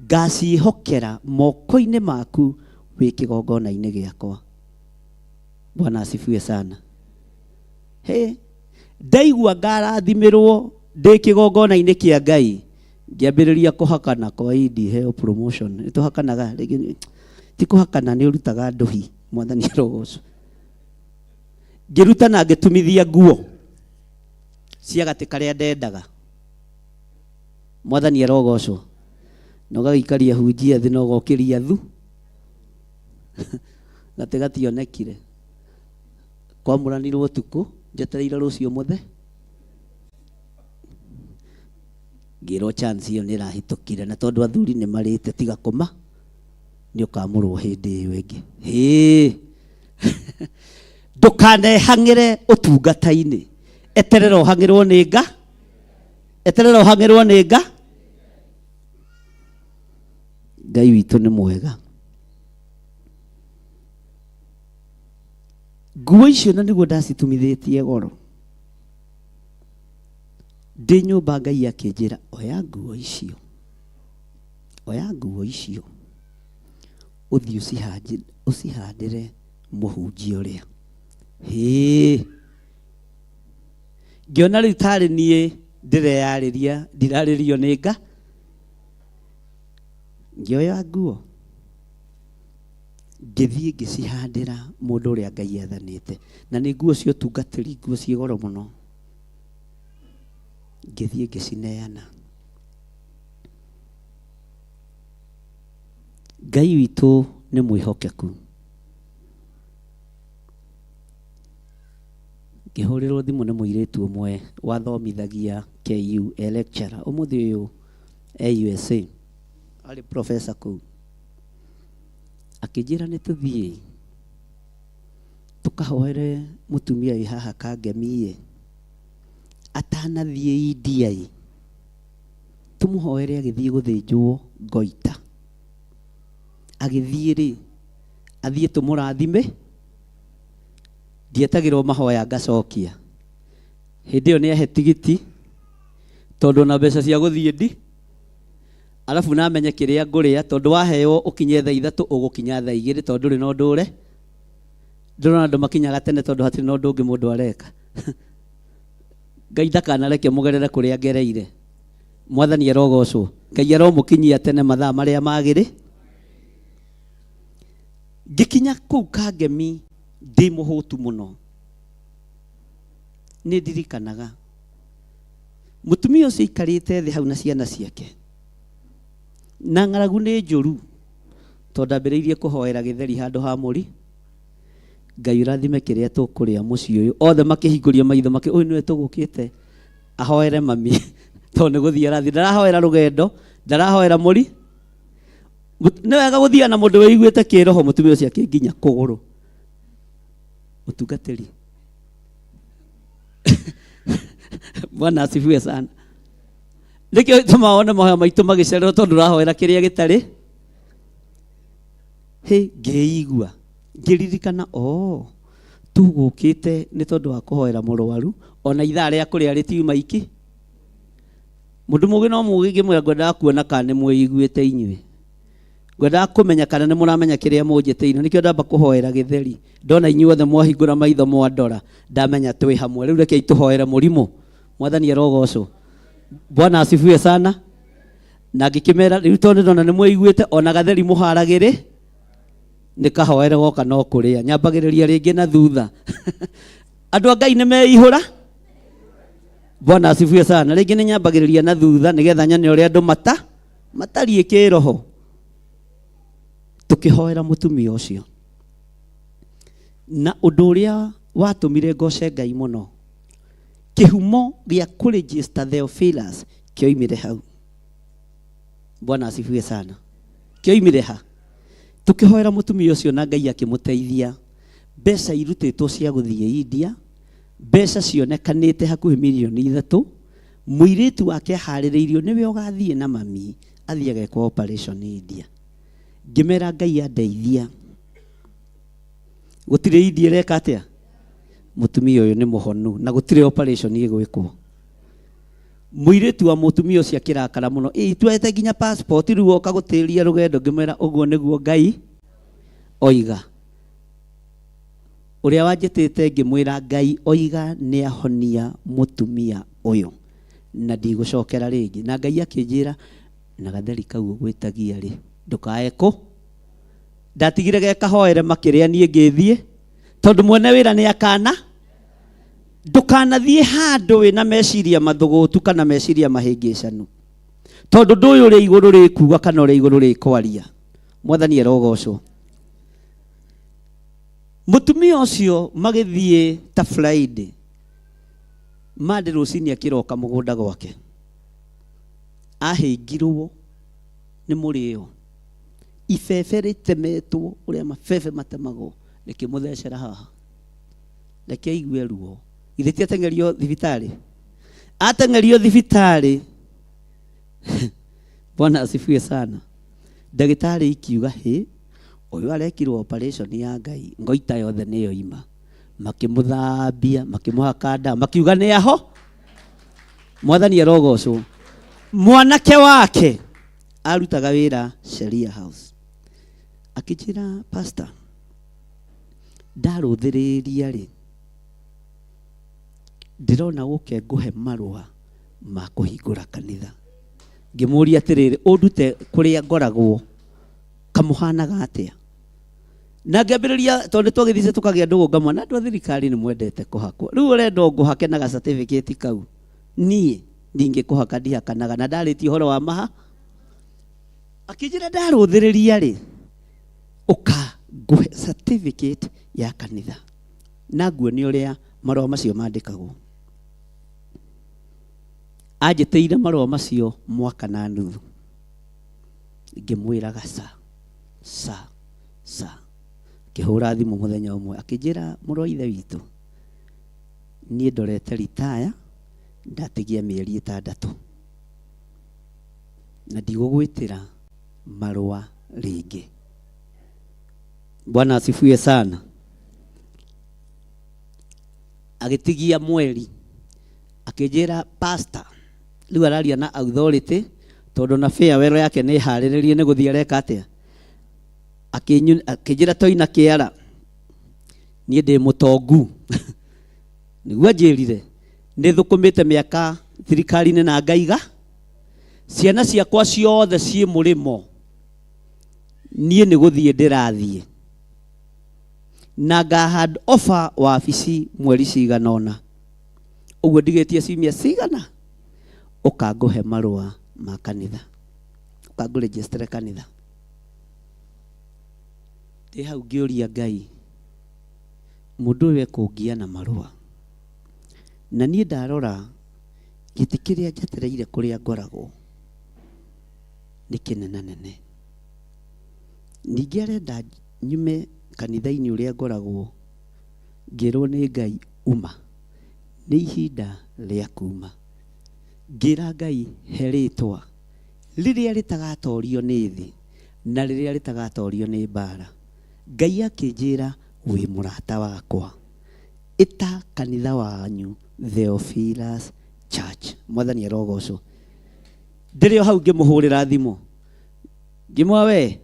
ngacihokera moko-inĩ maku wĩ kĩgongona-inĩ gĩakwa. Bwana asifiwe sana. Ndaigua ngarathimĩrwo ndĩ kĩgongona-inĩ kĩa Ngai, ngĩambĩrĩria kũhakana. Kwa idi heo promotion nĩ tũhakanaga, ti kũhakana, nĩ ũrutaga ndũhi. Mwathani arogocwo. Ngĩruta na ngĩtumithia nguo cia gatĩ karĩa ndendaga. Mwathani arogocwo. Na ũgagĩikaria hunjia thĩ na ũgokĩria thu gatĩ gationekire. Kwamũranirwo ũtukũ, njetereire rũciũ mũthe, ngĩrwo chance ĩyo nĩ ĩrahĩtũkire, na tondũ athuri nĩ marĩte tiga kũma, nĩ ũkamũrwo hĩndĩ ĩyo ĩngĩ. Ndũkanehang'ĩre ũtungata-inĩ, eterera ũhang'ĩrwo nĩ Nga, eterera ũhang'ĩrwo nĩ Nga. Ngai witũ nĩ mwega. Nguo icio na nĩguo ndacitumithĩtie goro. Ndĩ nyũmba Ngai akĩnjĩra oya nguo icio, oya nguo icio ũthiĩ ũcihandĩre mũhunjia ũrĩa. Ngĩona rĩu tarĩ niĩ ndĩreyarĩria, ndirarĩrio nĩ Nga. Ngĩoya nguo ngĩthiĩ ngĩcihandĩra mũndũ ũrĩa Ngai athanĩte, na nĩ nguo cia ũtungatĩri, nguo ciĩ goro mũno. Ngĩthiĩ ngĩcineana. Ngai witũ nĩ mwĩhokeku. Ngĩhũrĩrwo thimũ nĩ mũirĩtu ũmwe wathomithagia KU lecturer, ũmũthĩ ũyũ USA, arĩ professor kũu. Akĩnjĩra nĩ tũthiĩ tũkahoere mũtumia wĩ haha Kangemi atanathiĩ India, tũmũhoere agĩthiĩ gũthĩnjwo Ngoita. Agĩthiĩ rĩ, athiĩ tũmũrathime, ndietagĩrwo mahoya ngacokia. Hĩndĩ ĩyo nĩ ahe tigiti, tondũ na mbeca cia gũthiĩ ndi, alafu na amenye kĩrĩa ngũrĩa, tondũ waheo ũkinye thaa 3 ũgũkinya thaa 2, tondũ ndũrĩ na ũndũ ũre. Ndĩrona andũ makinyaga tene tondũ hatirĩ na ũndũ ũngĩ mũndũ areka. Ngai ndakanareke mũgerere kũrĩa ngereire. Mwathani arogocwo. Ngai aromũkinyia tene mathaa marĩa magĩrĩ. Ngĩkinya kũu Kangemi ndĩ mũhũtu mũno. Nĩ ndirikanaga mũtumia ũcio aikarĩte thĩ hau na ciana ciake, na ng'aragu nĩ njũru, tondũ ambĩrĩirie kũhoera gĩtheri handũ ha mũri. Ngai ũrathime kĩrĩa tũkũrĩa mũciĩ ũyũ. Othe makĩhingũria maitho ũyũ nĩwe tũgũkĩte ahoere mami, tondũ nĩ gũthiĩ arathi. Ndarahoera rũgendo, ndarahoera mũri. Nĩ wega gũthiĩ na mũndũ wĩiguĩte kĩroho. Mũtumia ũcio akĩnginya kũgũrũ. Ũtungatĩri. Bwana asifiwe sana. Nĩkĩo tũmaona mahoya maitũ magĩcererwo tondũ ũrahoera kĩrĩa gĩtarĩ. Ngĩigua ngĩririkana tũgũkĩte nĩ tondũ wa kũhoera mũrwaru, ona ithaa rĩa kũrĩa rĩtiuma iki. Mũndũ mũgĩ no mũgĩ ngĩmwĩra ngwendaga kuona kana nĩ mwĩiguĩte inyuĩ, ngwendaga kũmenya kana nĩ mũramenya kĩrĩa mũnjĩtĩire. Nĩkĩo ndamba kũhoera gĩtheri. Ndona inyuothe mwahingũra maitho mwandora, ndamenya twĩ hamwe. Rĩu rekei tũhoere mũrimũ. Mwathani arogocwo. Bwana asifiwe sana. na ngikimera riu tondu ndona ni mwaiguite ona gatheri muharagire ni kahoere goka no kuria nyambagiriria ringi na thutha andu a Ngai ni meihura. Bwana asifiwe sana. Ringi ni nyambagiriria na thutha nigetha nyone uria andu matarie kiroho tukihoera mutumia ucio na undu uria watumire ngoce Ngai muno kihumo gia kuregister Theophilus kioimire hau. Bwana asifiwe sana. Kioimire ha tukihoera mutumia ucio na Ngai akimuteithia mbeca irutitwo cia guthie India, mbeca cionekanite hakuhi milioni 3. Muiritu wake haririirio niwe ugathie na mami athiage kwa operation India. Ngimera Ngai andeithia gutire India reka atia mutumia uyu ni muhonu na gutire operation igwikwo. Muiritu wa mutumia ucio akirakara muno tuete nginya passport riu oka gutiria rugendo. Ngimera uguo niguo Ngai oiga. Uria wanjitite ngimwira Ngai oiga ni ahonia mutumia uyu na ndigũcokera ringi. Na Ngai akinjira na gatheri kau gwitagia ri ndukae ku ndatigire gekahoere makiria nie ngithie tondu mwene wira ni akana. Ndukanathie handu wina meciria mathugutu kana meciria mahingicanu tondu nduyu ri iguru ri kuga kana ri iguru ri kwaria. Mwathani arogocwo. Mutumia ucio magithie ta Friday mande rucini akiroka mugunda gwake ahingirwo ni murio ifefe ritemetwo uria mafefe matemagwo nikimuthecera haha reke aigue ruo. Ithe atengerio thibitari atengerio thibitari. Bwana asifiwe sana. Ndagitari ikiuga he uyu arekirwo operation ya Ngai ngoita yothe niyo ima makimuthambia makimuhaka nda makiuga ni aho. Mwathani arogocwo. Mwanake wake arutaga wira Sheria House akijira pastor ndaruthiriria ri ndirona guke nguhe marua ma kuhingura kanitha. Ngimuria atiriri undute kuria ngoragwo kamuhanaga atia na ngambiriria tondu twagithice tukagia ndugu ngamwa na andu a thirikari ni mwendete kuhakwo. Riu urenda nguhake na certificate kau nie ndingikuhaka ndihakanaga na ndariti horo wa maha. Akijira ndaruthiriria ri uka nguhe certificate ya kanitha na nguoni uria marua macio mandikagwo. Ajiteire marua macio mwaka na nuthu. Ngimwiraga sa kihura thimu muthenya umwe akijira murwa ithe witu nie ndorete retire ndatigia mieri 6 na ndigugwitira marua ringi. Bwana asifiwe sana. Agitigia mweri akijira pastor riu araria na authority tondu na farewell yake ni hariririe ni guthia reka atia akijira toina kiara nie ndi mutongu niguo njirire ni thukumite miaka thirikari na ngaiga ciana ciakwa ciothe cie murimo nie ni guthie ndirathie na nga hand offer wabici mweri ciganona uguo ndigetie ciumia cigana ukanguhe marua ma kanitha ukangu register kanitha. Ndi hau ngiuria Ngai mundu we kungia na marua na nie ndarora giti kiria njetereire kuria ngoragwo ni kinenanene. Ningi arenda nyume kanitha-ini uria ngoragwo ngirwo ni Ngai uma ni ihinda ria kuma. Ngira Ngai heritwa riria ritagatorio ni thi na riria ritagatorio ni bara. Ngai akinjira wi murata wakwa ita kanitha wanyu Theophilus Church. Mwathani arogocwo. Ndirio hau ngimuhurira thimu ngimwa we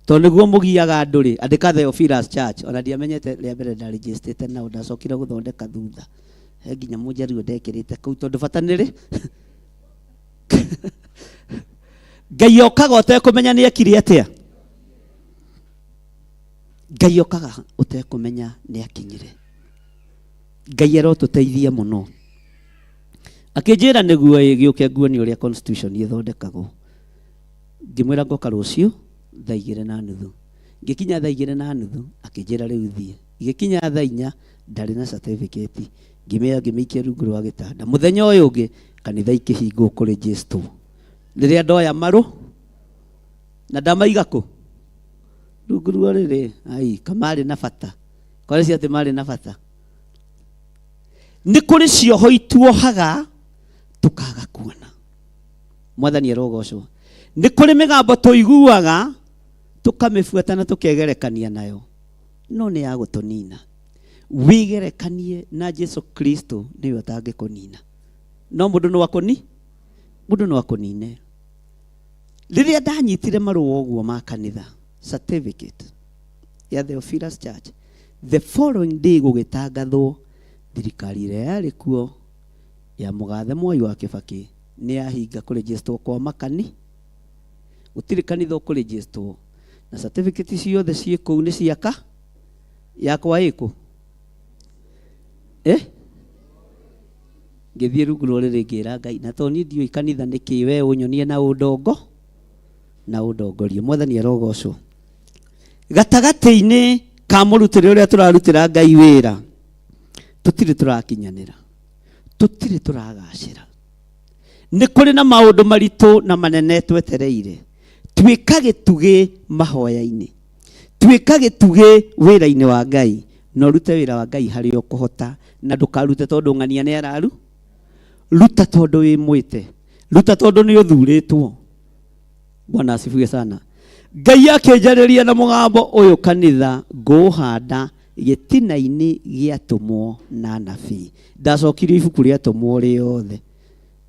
tondu niguo mugiaga nduri andika Theophilus Church ona ndiamenyete ria mbere nda registrate na ndacokire guthondeka thutha he nginya munjariu ndekirite kau tondu bata niri Ngai okaga ũtekumenya nĩ ekire atĩa. Ngai okaga ũtekumenya nĩ akinyire. Ngai arotũteithia mũno. Akĩnjĩra nĩguo gĩũke nguoni ũrĩa constitution ĩthondekagwo. Ngĩmwĩra ngoka rũciũ thaa 2:30. Ngĩkinya thaa 2:30 akĩnjĩra rĩu thiĩ. Ngĩkinya thaa 4 ndarĩ na certificate. Ngĩmĩikia rungu rwa gĩtanda. Mũthenya ũyũ ũngĩ kanitha ikĩhingwo kũregister. Rĩrĩa ndoya marũ na ndamaiga kũ rungu rwa rĩrĩ kamarĩ na bata. Kwarĩ cia atĩ marĩ na bata. Nĩ kũrĩ cioho ituohaga tukaga kuona. Mwathani arogocwo. Nĩ kũrĩ mĩgambo tũiguaga tukamĩbuata na tukegerekania nayo, no nĩ ya gũtũnina. Wigerekanie na Jesu Kristo nĩwe atangĩkũnina. No mũndũ no akũnine. Rĩrĩa ndanyitire marũa ũguo ma kanitha, certificate ya Theophilus Church, the following day gũgĩtangathwo thirikari ĩrĩa yarĩ kuo ya mũgathe Mwai wa Kĩbakĩ nĩ yahinga kũregister kwa makani. Gũtirĩ kanitha ũkũregister na certificate ciothe ciĩ kũu nĩ ciaka yakwa ĩkũ. Ngĩthiĩ rungu rwa rĩrĩ ngĩra Ngai, na to niĩ ndiũĩ kanitha nĩkĩ, we ũnyonie na ũndongo na ũndongorie. Mwathani arogocwo. Gatagatĩ-inĩ ka mũrutĩre ũrĩa tũrarutĩra Ngai wĩra, tũtirĩ tũrakinyanĩra, tũtirĩ tũragacĩra. Nĩ kũrĩ na maũndũ maritũ na manene twetereire. Tuĩka gĩtugĩ mahoya-inĩ, tuĩka gĩtugĩ wĩra-inĩ wa Ngai, no rute wĩra wa Ngai harĩ o kũhota, na ndũkarute tondũ ng'ania nĩ araru. Ruta tondũ wĩ mwĩte, ruta tondũ nĩ ũthurĩtwo. Bwana asifiwe sana. Ngai akĩnjarĩria na mũgambo ũyũ kanitha ngũhanda gĩtina-inĩ gĩatũmwo na nabii. Ndacokirie ibuku rĩatũmwo rĩothe.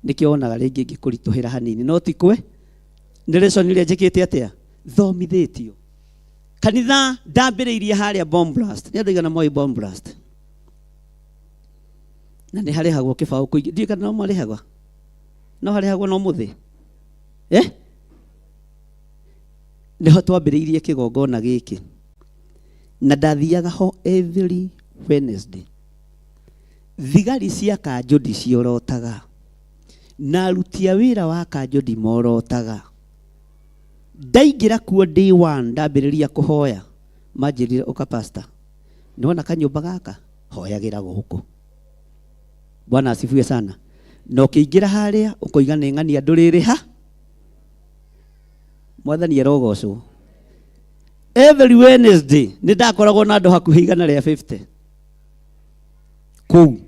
Nĩkĩo wonaga rĩngĩ ngĩkũritũhĩra hanini, no ti kwe nĩ lesson iria njĩkĩte atĩa thomithĩtio. Kanitha ndambĩrĩirie harĩa Bomb Blast. Nĩ andũ aigana moĩ Bomb Blast? Na nĩ harĩhagwo kĩbaũ kũingĩ. Ndiũĩ kana no marĩhagwo? No harĩhagwo no mũthĩ? Nĩho twambĩrĩirie kĩgongona gĩkĩ. Na ndathiaga ho every Wednesday. Thigari cia Kanjũdi ciorotaga. Na aruti a wĩra wa Kanjũdi morotaga. Ndaingĩra kuo day 1 ndambĩrĩria kũhoya. Manjĩrire ũka pastor, nĩwona kanyũmba gaka hoyagĩra gũkũ. Bwana asifiwe sana. Na ũkĩingĩra harĩa ũkoiga nĩ ng'ania ndũrĩrĩha. Mwathani arogocwo. Every Wednesday nĩ ndakoragwo na andũ hakuhĩ 150 kũu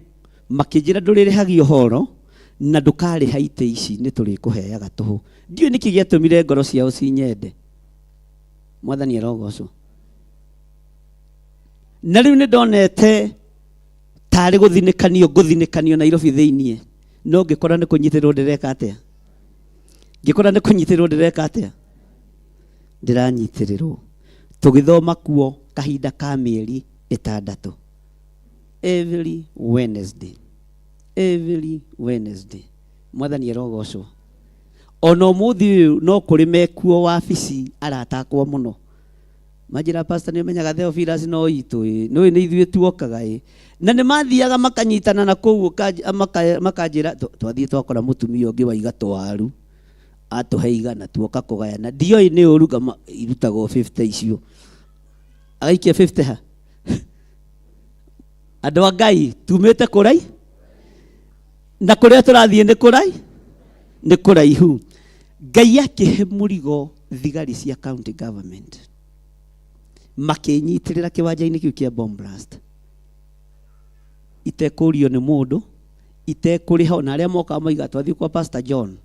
makĩnjĩra ndũrĩrĩhagio horo na ndũkarĩha itĩ ici nĩ tũrĩkũheaga tũhũ. Ndiũĩ nĩkĩ gĩatũmire ngoro ciao cinyende. Mwathani arogocwo. Na rĩu nĩ ndonete tarĩ gũthinĩkanio Nairobi thĩiniĩ, no ngĩkora nĩ kũnyitĩrwo ndĩreka atĩa. Ngĩkora nĩ kũnyitĩrwo ndĩreka atĩa. Ndĩranyitĩrĩrwo. Tũgĩthoma kuo kahinda ka mĩeri 6 every Wednesday. Every Wednesday. Mwathani arogocwo. Ona ũmũthĩ ũyũ no kũrĩ mekuo wabici aratakwo mũno. Majira pastor nĩ menyaga Theophilus no itũ no nĩ ithuĩ tuokaga na nĩ mathiaga makanyitana na kũu makanjĩra twathiĩ twakora mũtumia ũngĩ wa igatũ waru atũhe 100 tuoka kũgayana. Ndioi nĩ ũru irutagwo 50 icio. Agaikia 50 ha. Andũ a Ngai tumĩte kũrai na kũrĩa tũrathiĩ nĩ kũraihu. Ngai akĩhe mũrigo thigari cia county government. Makĩnyitĩrĩra kĩwanja-inĩ kĩu kĩa Bomb Blast. Itekũrio nĩ mũndũ, itekũrĩha na arĩa moka moiga twathiĩ kwa Pastor John.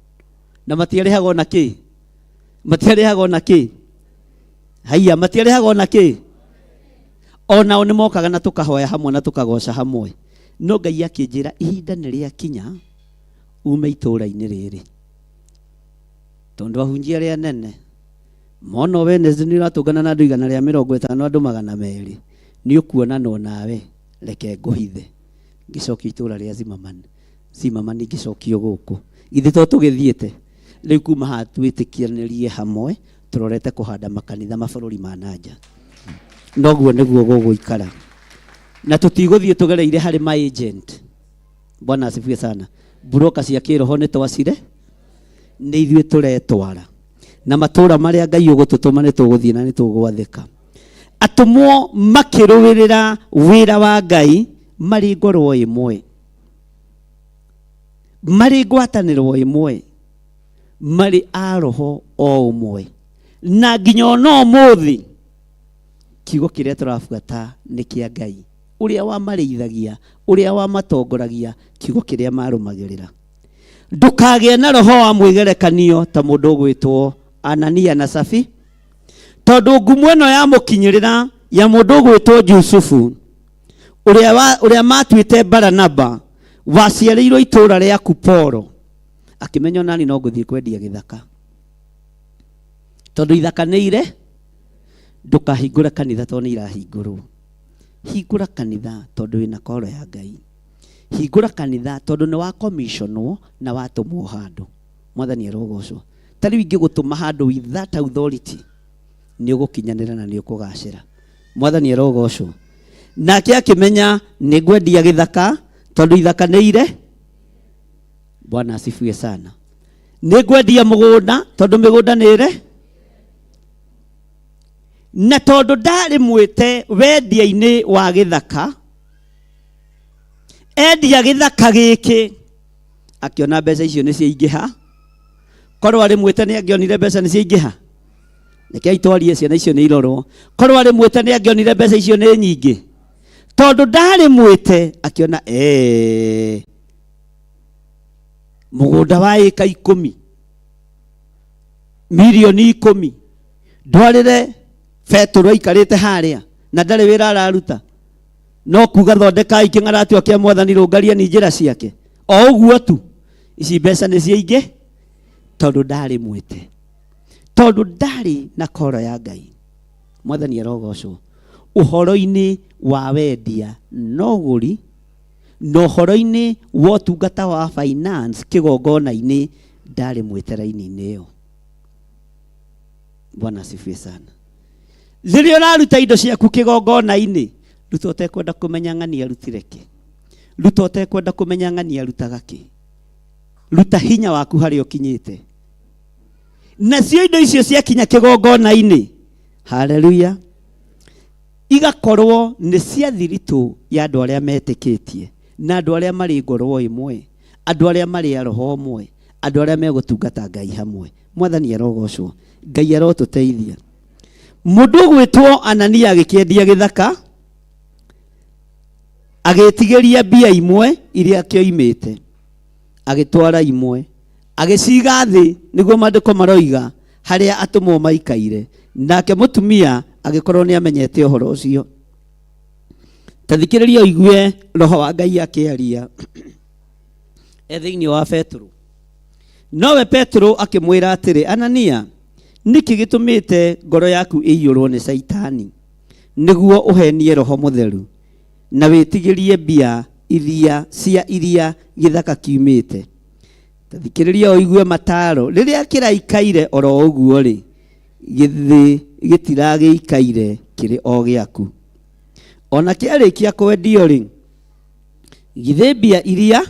Na matiarĩhagwo na kĩ? Matiarĩhagwo na kĩ? Haiya, matiarĩhagwo na kĩ? Onao nĩ mokaga na tũkahoya hamwe na tũkagoca hamwe. No Ngai akĩnjĩra ihinda nĩ rĩakinya ume itũũra-inĩ rĩrĩ. Tondũ ahunjia arĩa nene mono Wednesday nĩ ratũngana na andũ 150 andũ 200 nĩ ũkuonana nawe reke ngũhithe. Ngĩcokia itũũra rĩa Zimmerman ngĩcokio gũkũ. Githĩ to tũgĩthiĩte Rĩu kuma haha twĩtĩkianĩrie hamwe tũrorete kũhanda makanitha mabũrũri ma nanja. Noguo nĩguo gũgũikara. Na tũtigũthiĩ tũgereire harĩ ma agent. Bwana asifiwe sana. Broker cia kĩroho nĩ twacire, nĩ ithuĩ tũretwara. Na matũũra marĩa Ngai ũgũtũtũma nĩ tũgũthiĩ na nĩ tũgwathĩka. Atũmwo makĩrũĩrĩra wĩra wa Ngai marĩ ngoro ĩmwe, marĩ ngwatanĩro ĩmwe, marĩ a roho o ũmwe. Na nginya ona ũmũthĩ kiugo kĩrĩa tũrabuata nĩ kĩa Ngai, ũrĩa wamarĩithagia, ũrĩa wamatongoragia, kiugo kĩrĩa marũmagĩrĩra. Ndũkagĩe na roho wa mwĩgerekanio ta mũndũ ũgwĩtwo Anania na Safi, tondũ ngumo ĩno ya mũkinyĩrĩra ya mũndũ ũgwĩtwo Jusufu, ũrĩa matuĩte Baranaba, waciarĩirwo itũũra rĩa Kuporo, akĩmenya nani no ngũthiĩ kwendia gĩthaka. Tondũ ithaka nĩ ire, ndũkahingũre kanitha tondũ nĩ irahingũrwo. Hingũra kanitha tondũ wĩna koro ya Ngai. Hingũra kanitha tondũ nĩ wa commissionwo na watũmwo handũ. Mwathani arogocwo. Ta rĩu ingĩgũtũma handũ with that authority, nĩ ũgũkinyanĩra na nĩ ũkũgacĩra. Mwathani arogocwo. Nake akĩmenya nĩ ngwendia gĩthaka tondũ ithaka nĩ ire. Bwana asifiwe sana. Nĩ ngwendia mũgũnda tondũ mĩgũnda nĩ ire. Na tondũ ndarĩ mwĩte wendia-inĩ wa gĩthaka, endia gĩthaka gĩkĩ, akĩona mbeca icio nĩ ciaingĩha. Korwo arĩ mwĩte nĩ angĩonire mbeca nĩ ciaingĩha. Nĩkĩo itwarie ciana icio nĩ irorwo. Korwo arĩ mwĩte nĩ angĩonire mbeca icio nĩ nyingĩ. Tondũ ndarĩ mwĩte akĩona mũgũnda wa ĩka 10, milioni 10, ndwarĩre Petro aikarĩte harĩa na ndarĩ wĩra araruta, no kuga thondeka ikĩng'aratio kĩa Mwathani rũngaria ni njĩra ciake. O ũguo tu, ici mbeca nĩ ciaingĩ tondũ ndarĩ mwĩte, tondũ ndarĩ na koro ya Ngai. Mwathani arogocwo. Ũhoro-inĩ wa wendia no gũri, no ũhoro-inĩ wa ũtungata wa finance kĩgongona-inĩ ndarĩ mwĩte raini-inĩ ĩyo. Bwana asifiwe sana. Rĩrĩa ũraruta indo ciaku kĩgongona-inĩ, ruta ũtekwenda kũmenya ng'ani arutire kĩ, ruta ũtekwenda kũmenya ng'ani arutaga kĩ, ruta hinya waku harĩa ũkinyĩte. Nacio indo icio ciakinya kĩgongona-inĩ, haleluya, igakorwo nĩ cia thiritũ ya andũ arĩa metĩkĩtie, na andũ arĩa marĩ ngoro ĩmwe, andũ arĩa marĩ a roho ũmwe, andũ arĩa megũtungata Ngai hamwe. Mwathani arogocwo. Ngai arotũteithia. Mũndũ ũgwĩtwo Anania agĩkĩendia gĩthaka, agĩtigĩria mbia imwe iria kĩoimĩte, agĩtwara imwe, agĩciga thĩ nĩguo maandĩko maroiga harĩa atũmwo maikaire. Nake mũtumia agĩkorwo nĩ amenyete ũhoro ũcio. Ta thikĩrĩria ũigue roho wa Ngai akĩaria thĩinĩ wa Petro. Nowe Petro akĩmwĩra atĩrĩ, Anania, nĩkĩ gĩtũmĩte ngoro yaku ĩiyũrwo nĩ Saitani nĩguo ũhenie Roho Mũtheru na wĩtigĩrie mbia iria gĩthaka kiumĩte? Ta thikĩrĩria ũigue mataro. Rĩrĩa kĩraikaire oro ũguo rĩ, gĩthĩ gĩtiragĩikaire kĩrĩ o gĩaku. Ona kĩarĩkia kwendio rĩ, githĩ mbia iria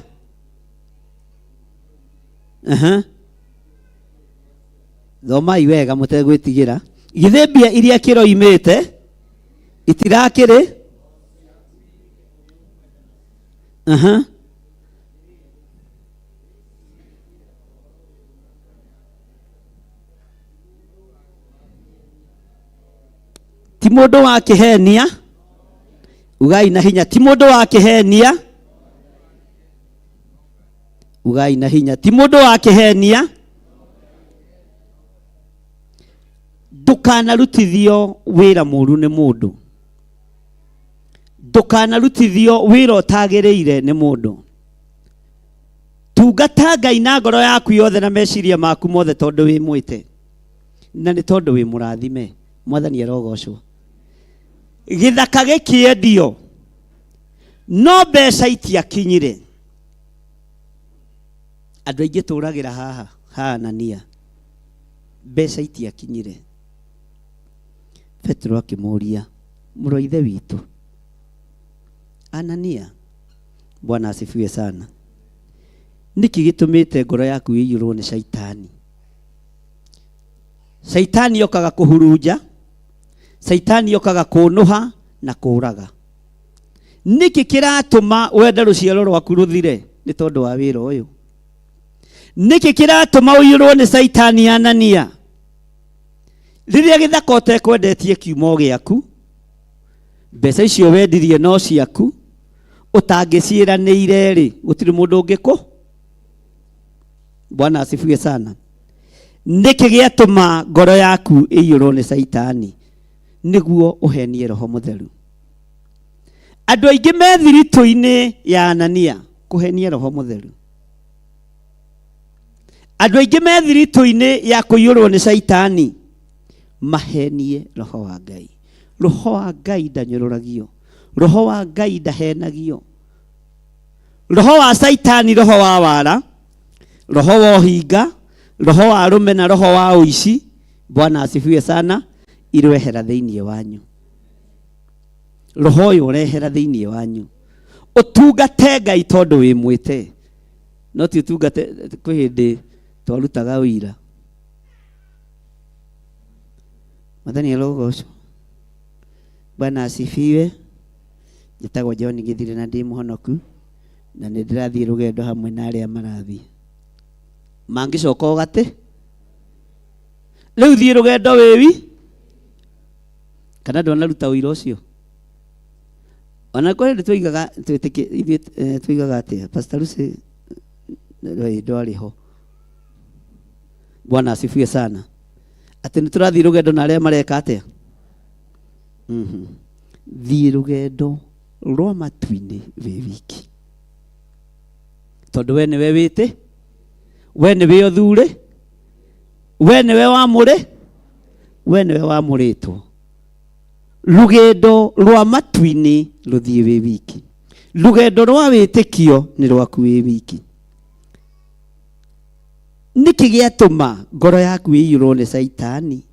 thomai wega mũtegwĩtigĩra. Githĩ mbia iria kĩroimĩte itirakĩrĩ ti mũndũ wa kĩhenia. Ugai na hinya, ti mũndũ wa kĩhenia. Ugai na hinya, ti mũndũ wa kĩhenia. Ndũkanarutithio wĩra mũru nĩ mũndũ. Ndũkanarutithio wĩra ũtagĩrĩire nĩ mũndũ. Tungata Ngai na ngoro yaku yothe na meciria maku mothe tondũ wĩ mwĩte, na nĩ tondũ wĩ mũrathime. Mwathani arogocwo. Gĩthaka gĩkĩendio, no mbeca itiakinyire. Andũ aingĩ tũragĩra haha Anania mbeca itiakinyire. Petro akimuria, mũrũ wa ithe witũ Anania, Bwana asifiwe sana, niki gĩtũmĩte ngoro yaku ĩiyũrwo nĩ Shaitani? Shaitani yokaga kuhurunja, Shaitani yokaga kũnũha na kũraga. Niki kiratũma wenda rũciaro rwaku rũthire? Nĩ tondũ wa wĩra ũyũ. Niki kiratũma ũiyũrwo nĩ Shaitani Anania? Rĩrĩa gĩthaka ũtekwendetie kiumo gĩaku, mbeca icio wendirie no ciaku, ũtangĩciĩranĩire rĩ, gũtirĩ mũndũ ũngĩkũ. Bwana asifiwe sana. Niki gĩatũma ngoro yaku ĩiyũrwo nĩ Shaitani? Nĩguo ũhenie Roho Mũtheru. Andũ aingĩ me thiritũ-inĩ ya Anania kũhenia Roho Mũtheru. Andũ aingĩ me thiritũ-inĩ ya kũiyũrwo nĩ Shaitani mahenie Roho wa Ngai. Roho wa Ngai ndanyũrũragio. Roho wa Ngai ndahenagio. Roho wa Shaitani, roho wa wara, roho wa ũhinga, roho wa rũme na roho wa ũici, Bwana asifiwe sana, irwehera thĩinĩ wanyu. Roho ũyũ ũrehera thĩinĩ wanyu. Ũtungate Ngai tondũ wĩ mwĩte. No ti ũtungate kwĩ hĩndĩ twarutaga ũira. Mwathani arogocwo. Bwana asifiwe. Njĩtagwo John Gĩthire na ndĩ mũhonoku, na nĩ ndĩrathiĩ rũgendo hamwe na arĩa marathiĩ. Mangĩcoka ũgate rĩu thiĩ rũgendo wĩwi, kana ndwanaruta ũira ũcio? Ona kwa hĩndĩ tũigaga atĩa? Pastor Lucy ndwarĩ ho. Bwana asifiwe sana. Atĩ nĩ tũrathiĩ rũgendo na arĩa mareka atĩa? Thiĩ rũgendo rwa matu-inĩ wĩ wiki, tondũ we nĩwe wĩte, we nĩwe ũthure, we nĩwe wamũre, we nĩwe wamũrĩtwo. Rũgendo rwa matu-inĩ rũthiĩ wĩ wiki. Rũgendo rwa wĩtĩkio nĩ rwaku wĩ wiki. Nĩkĩ gĩatũma ngoro yaku ĩiyũrwo nĩ Shaitani?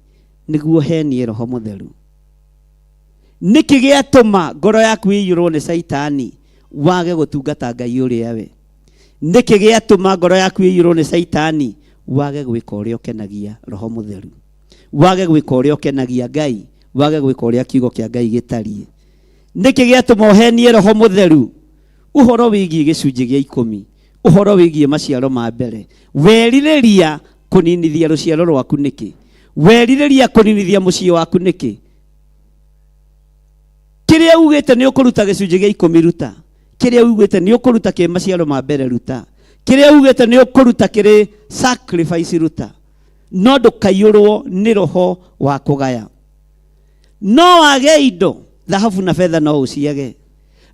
Nĩguo henie Roho Mũtheru. Nĩkĩ gĩatũma ngoro yaku ĩiyũrwo nĩ Shaitani wage gũtungata Ngai ũrĩa we? Nĩkĩ gĩatũma ngoro yaku ĩiyũrwo nĩ Shaitani wage gwĩka ũrĩa ũkenagia Roho Mũtheru, wage gwĩka ũrĩa ũkenagia Ngai, wage gwĩka ũrĩa kiugo kĩa Ngai gĩtariĩ? Nĩkĩ gĩatũma ũhenie Roho Mũtheru? Ũhoro wĩgiĩ gĩcunjĩ gĩa 10, ũhoro wĩgiĩ maciaro ma mbere. Werirĩria kũninithia rũciaro rwaku nĩkĩ? Werirĩria kũninithia mũciĩ waku nĩkĩ? Kĩrĩa ugĩte nĩ ũkũruta gĩcunjĩ gĩa 10 ruta. Kĩrĩa ugĩte nĩ ũkũruta kĩ maciaro ma mbere ruta. Kĩrĩa ugĩte nĩ ũkũruta kĩrĩ sacrifice ruta. No ndũkaiyũrwo nĩ roho wa kũgaya. No wage indo, thahabu na fedha no ũciage.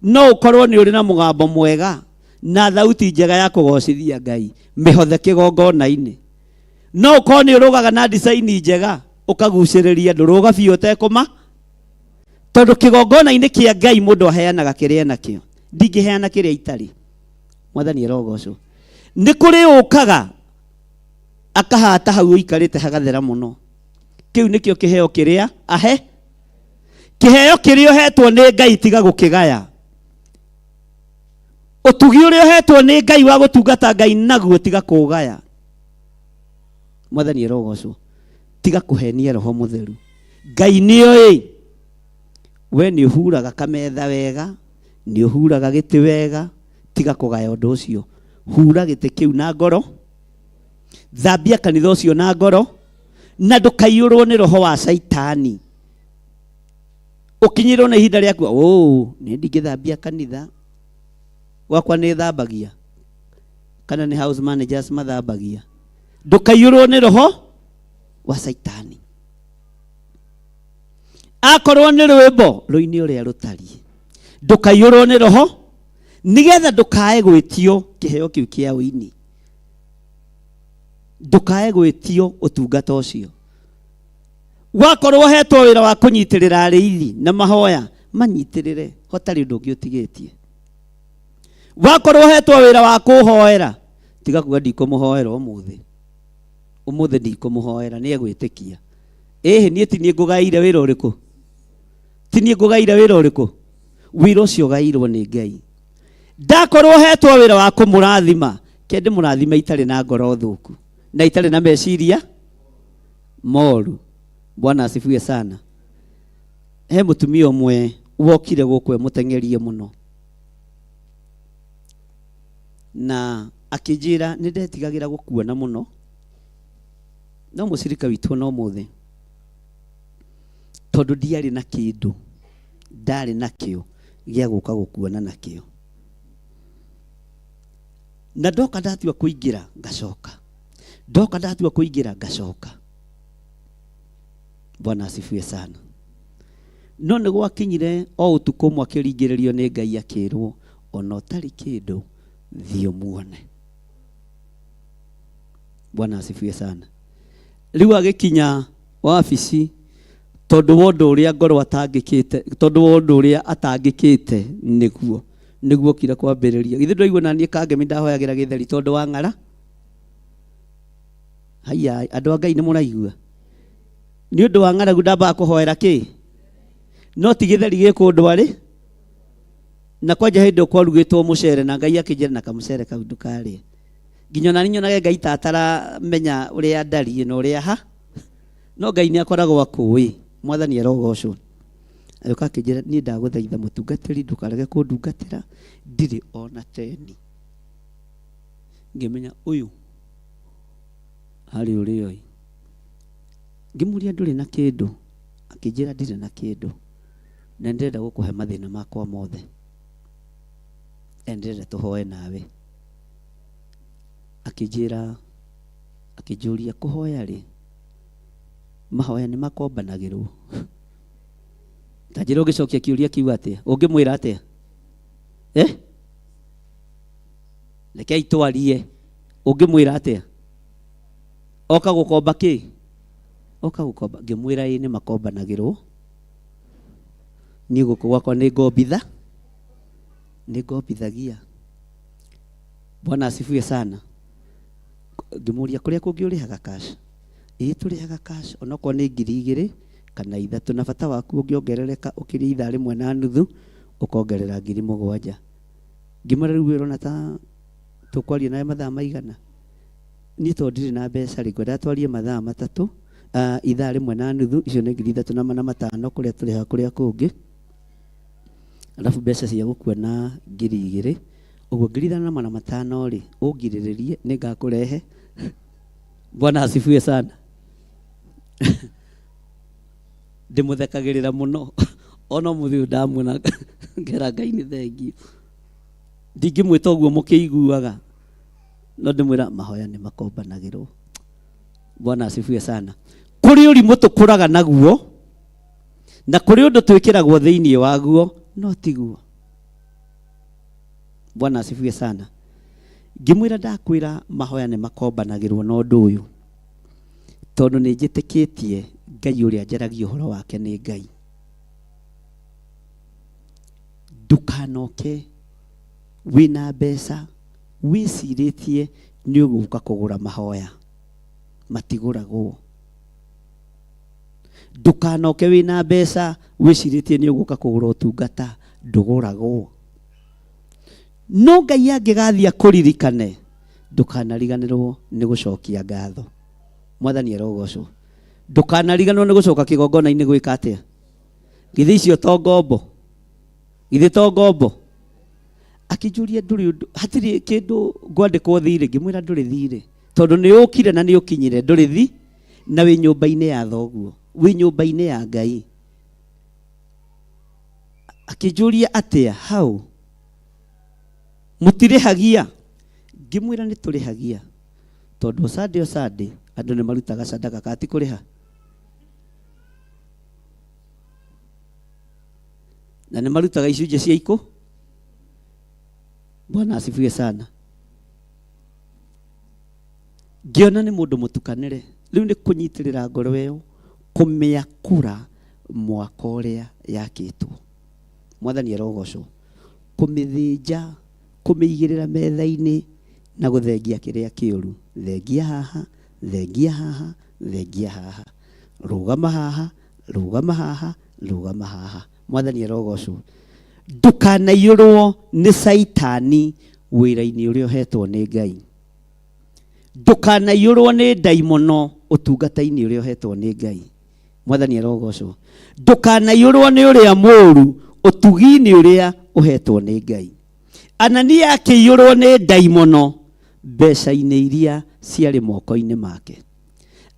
No ũkorwo nĩ ũrĩ na mũgambo mwega na thauti njega ya kũgocithia Ngai, mĩhothe kĩgongona-inĩ. No ũkorwo nĩ ũrũgaga na design njega ũkagucĩrĩria, ndũrũga biũ ũtekũma. Tondũ kĩgongona-inĩ kĩa Ngai mũndũ aheanaga kĩrĩa nakĩo, ndingĩheana kĩrĩa itarĩ. Mwathani arogocwo. Nĩ kũrĩ ũkaga akahata hau ũikarĩte hagathera mũno. Kĩu nĩkĩo kĩheo kĩrĩa ahe. Kĩheo kĩrĩa ũhetwo nĩ Ngai tiga gũkĩgaya. Ũtugi ũrĩa ũhetwo nĩ Ngai wa gũtungata Ngai naguo tiga kũgaya. Mwathani arogocwo. Tiga kũhenia Roho Mũtheru. Ngai nĩoĩ we nĩ ũhuraga kametha wega, nĩ ũhuraga gĩtĩ wega, tiga kũgaya ũndũ ũcio. Hura gĩtĩ kĩu na ngoro, thambia kanitha ũcio na ngoro, na ndũkaiyũrwo nĩ roho wa Shaitani. Ũkinyĩrwo na ihinda rĩaku, nĩ ndingĩthambia kanitha wakwa nĩ thambagia, kana nĩ house managers mathambagia. Ndũkaiyũrwo nĩ roho wa Shaitani. Akorwo nĩ rwĩmbo rũini ũrĩa rũtariĩ, ndũkaiyũrwo nĩ roho, nĩgetha ndũkae gwĩtio kĩheo kĩu kĩa ũini, ndũkae gwĩtio ũtungata ũcio. Wakorwo hetwo wĩra wa kũnyitĩrĩra arĩithi na mahoya, manyitĩrĩre, hatarĩ ũndũ ũngĩ ũtigĩtie. Wakorwo hetwo wĩra wa kũhoera, tiga kuga ndikũmũhoera ũmũthĩ. umuthe ndikumuhoera ni egwitikia ni ti ngugaire wira uriku ti ni ngugaire wira uriku wira ucio gairwo ni Ngai ndakorwo hetwo wira wa kumurathima kende murathima itari na ngoro thuku na itari na meciria moru. Bwana asifiwe sana. He mutumia umwe wokire gukwe mutengerie muno na akijira nindetigagira gukuona muno no musirika witu no muthe tondu ndiari na kindu ndari nakio gia guka gukuona nakio na ndoka ndatua kuingira ngacoka ndoka ndatua kuingira ngacoka. Bwana asifiwe sana. No nĩ gwakinyire o utuko mwakiringiririo ni Ngai akirwo ona utari kindu thio muone. Bwana asifiwe sana. Riu agikinya wabici tondu wondu uria ngoro atangikite tondu wondu uria atangikite niguo kira kwambiriria githe ndoigua nani kangemi ndahoyagira githeri tondu wa ng'ara. Haya andu a Ngai ni muraigua ni undu wa ng'aragu ndamba kuhoera ki no ti githeri gikundu ari na kwanja hindi kwarugitwo mucere na Ngai akijira na kamucere kau ndukari nginya nani nyonage Ngai tatara menya uria ndari no uria ha no Ngai ni akoragwo akui mwathani arogocwo ayoka akijira ni ndaguthaitha mutungatiri ndukarege kundungatira ndiri ona teni ngimenya uyu hari uri oi ngimuria nduri na kindu akijira ndiri na kindu na ndenda gukuhe mathina makwa mothe endere tuhoe nawe akijira akijuria kuhoya ri mahoya ni makombanagirwo tajiro gicokia kiuria kiuga atia ungimwira atia leke itwarie ungimwira atia oka gukomba ki oka gukomba ngimwira ni makombanagirwo ni guku gwakwa ni ngombithagia. Bwana asifiwe sana. Ngimuria kuria kungi urihaga cash turihaga cash onako ni 2,000 kana 3 na bata waku ungiongerereka ukiria ithaa rimwe na nuthu ukongerera 7,000 ngimara riu wirona ta tukwaria naye mathaa maigana ni to ndiri na mbeca ri kwenda twarie mathaa 3 ithaa rimwe na nuthu icio ni 3,500 kuria turihaga kuria kungi alafu mbeca cia gukua na 2,000 uguo 3,500 ri ungiriririe ni ngakurehe. Bwana asifiwe sana. Ndimuthekagirira muno ona muthiu ndamuna ngera Ngai ni thengi ndingimwita uguo mukiiguaga no ndimwira mahoya ni makombanagirwo. Bwana asifiwe sana. Kuri urimu tukuraga naguo na kuri undu twikiragwo thiini waguo no tiguo. Bwana asifiwe sana. Ngimwira ndakwira mahoya ni makombanagirwo no ndu uyu tondu ni njitikitie Ngai uria njaragia uhoro wake ni Ngai. Ndukanoke wina mbeca wiciritie ni uguka kugura mahoya matiguragwo. Ndukanoke wina mbeca wiciritie ni uguka kugura utungata nduguragwo. No Ngai angigathia kuririkane ndukanariganirwo ni gucokia ngatho. Mwathani arogocwo. Ndukanariganirwo ni gucoka kigongona-ini gwika atia githi icio to ngombo githi to ngombo. Akijuria nduri hatiri kindu ngwandikwo thire ngimwira nduri thire tondu ni ukire na ni ukinyire nduri thi na wi nyumba-ini ya thoguo wi nyumba-ini ya Ngai. Akijuria atia hau mutirihagia ngimwira ni turihagia tondu Sunday andu ni marutaga sadaka kati kuriha na ni marutaga icunje cia iko. Bwana asifiwe sana. Ngiona ni mundu mutukanire riu ni kunyitirira ngoro iyo kumia kura mwaka uria yakitwo. Mwathani arogocwo. Kumithinja kumiigirira metha-ini na guthengia kiria kiuru thengia haha thengia haha, thengia haha, rugama haha, rugama haha, rugama haha. Mwathani arogocwo. Ndukanaiyũrwo nĩ Saitani wĩra-inĩ ũrĩa ũhetwo nĩ Ngai. Ndukanaiyũrwo nĩ ndaimono ũtungata-inĩ ũrĩa ũhetwo nĩ Ngai. Mwathani arogocwo. Ndukanaiyũrwo nĩ ũrĩa mũũru ũtugi-inĩ ũrĩa ũhetwo nĩ Ngai. Anania akĩiyũrwo nĩ ndaimono mbeca-inĩ iria ciarĩ moko-inĩ make.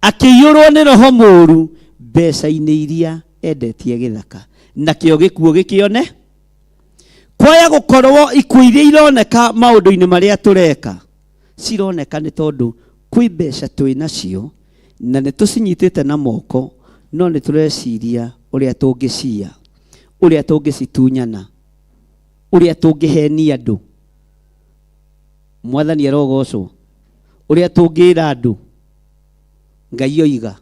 Akĩiyũrwo nĩ roho mũũru mbeca-inĩ iria endetie gĩthaka. Nakĩo gĩkuũ gĩkĩone. Kwaya gũkorwo ikuũ iria ironeka maũndũ-inĩ marĩa tũreka cironeka nĩ tondũ kwĩ mbeca twĩ nacio na nĩ tũcinyitĩte na moko, no nĩ tũreciria ũrĩa tũngĩcia, ũrĩa tũngĩcitunyana, ũrĩa tũngĩhenia andũ. Mwathani arogocwo. Ũrĩa tũngĩra andũ. Ngai oiga.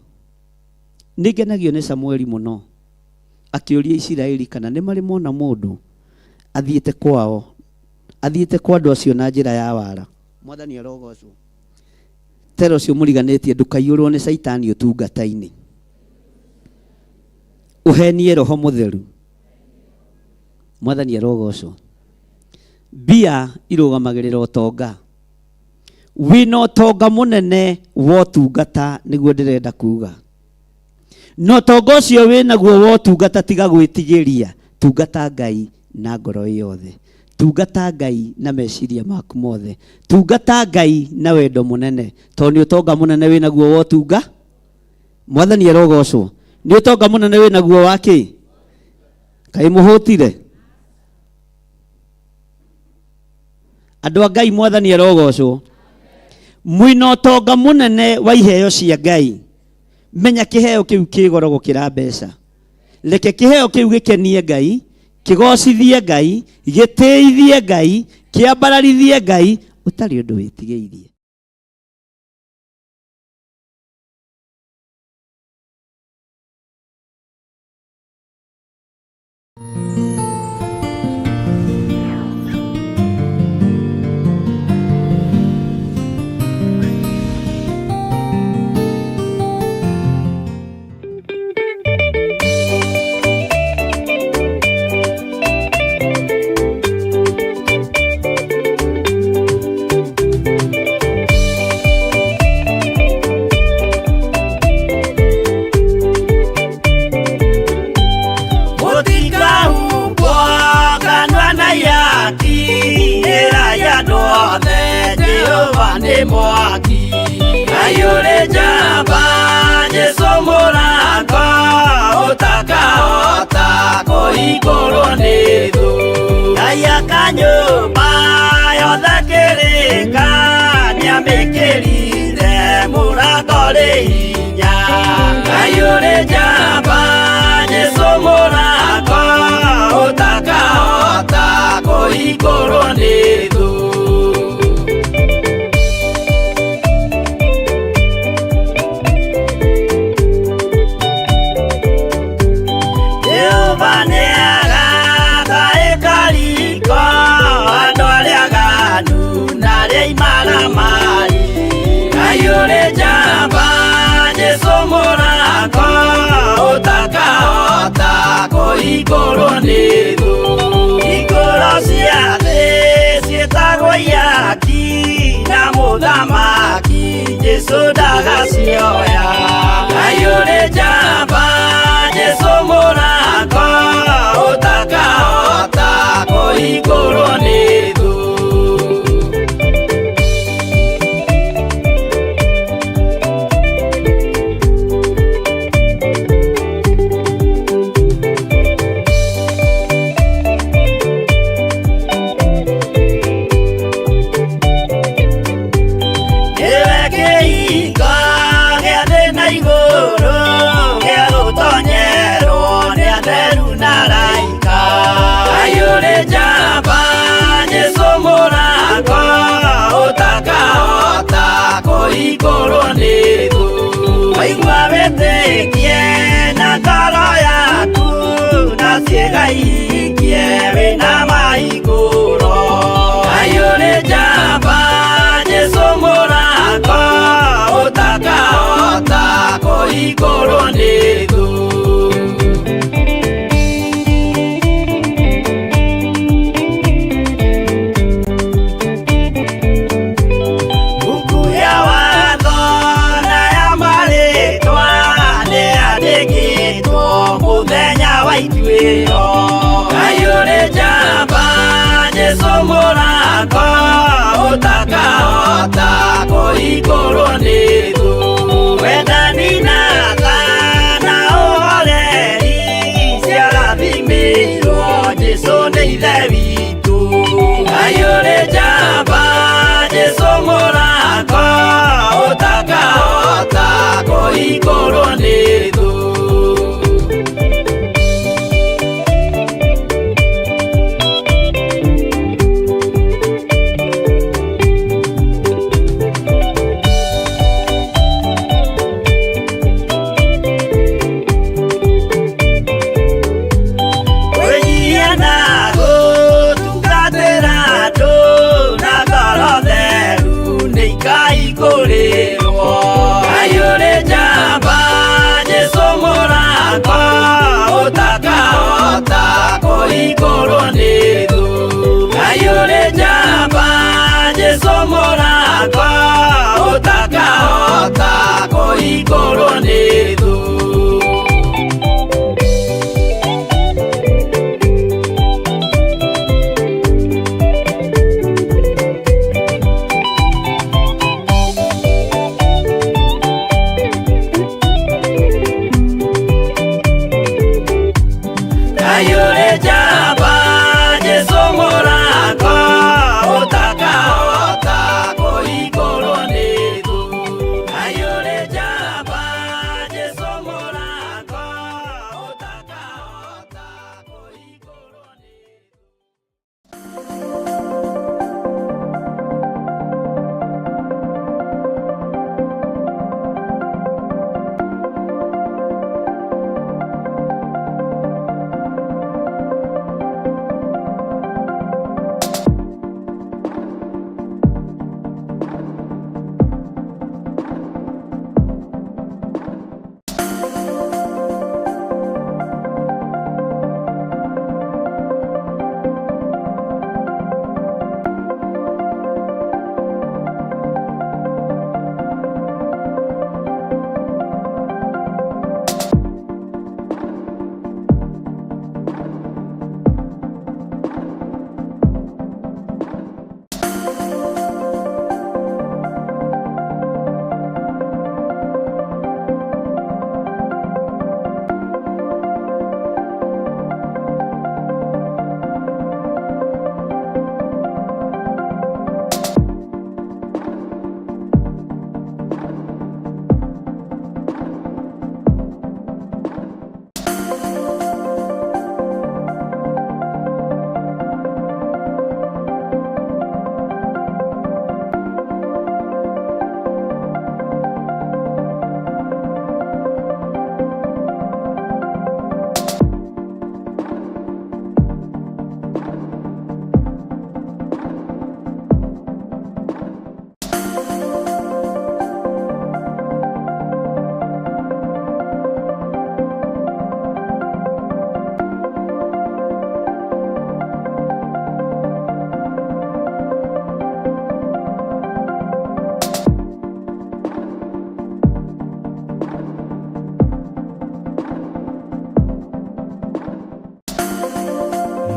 Nĩngenagio nĩ Samueli mũno akĩũria Isiraeli kana nĩ marĩ mona mũndũ athiĩte kwao, athiĩte kwa andũ acio na njĩra ya wara. Mwathani arogocwo. Tero cio mũriganĩtie ndũkaiyũrwo nĩ Saitani ũtungata-inĩ. Ũhenie Roho Mũtheru. Mwathani arogocwo. Mbia irũgamagĩrĩra ũtonga. Wĩna ũtonga mũnene wa ũtungata nĩguo ndĩrenda kuga. No ũtonga ũcio wĩnaguo wa ũtungata tiga gwĩtigĩria. Tungata Ngai na ngoro yothe. Tungata Ngai na meciria maku mothe. Tungata Ngai na wendo mũnene. Tondũ nĩ ũtonga mũnene wĩnaguo wa ũtunga. Mwathani arogocwo. Nĩ ũtonga mũnene wĩnaguo wa kĩ? Kaĩ mũhũtire? Andũ a Ngai, Mwathani arogocwo. Mwĩna ũtonga mũnene wa iheo cia Ngai. Menya kĩheo kĩu kĩ goro gũkĩra mbeca. Reke kĩheo kĩu gĩkenie Ngai, kĩgocithie Ngai, gĩtĩithie Ngai, kĩambararithie Ngai, ũtarĩ ũndũ wĩtigĩirie. Ayure jamba, Jesu murako, utaka kũhingũrwo nĩ thũ. Ayore jamba Jesu mũrango ũtakahota kũhingũrwo nĩ thũ. Wendani na tha na ũhoreri ciarathimĩirwo Jesu nĩ ithe witũ. Ayore jamba Jesu mũrango ũtakahota kũhingũrwo nĩ thũ. Ayore jamba Jesu mũrango ũtakahota kũhingũrwo nĩ thũ. Ayore jamba Jesu mũrango ũtakahota kũhingũrwo nĩ thũ. Ayore jamba Jesu mũrango ũtakahota kũhingũrwo nĩ thũ. Ayore jamba Jesu mũrango ũtakahota kũhingũrwo nĩ thũ.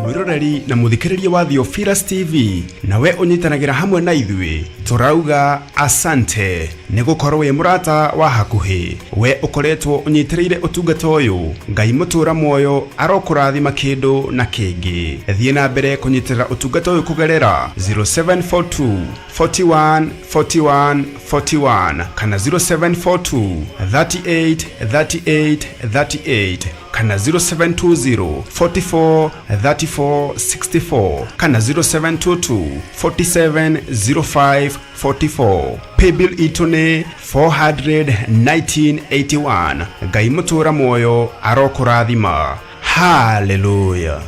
mwiroreri na muthikiriria wa Theophilus TV nawe unyitanagira hamwe na ithui turauga asante nigukorwo wi murata wa hakuhi we ukoretwo unyitiriire utungata uyu ngai mutura moyo arokurathima kindu na kingi thie na mbere kunyitirira utungata uyu kugerera 0742 41 41 41 kana 0742 38 38 38 kana 0720 44 34 64 kana 0722 47 05 44 paybill itune 41981 ngai mutura moyo arokurathima hallelujah.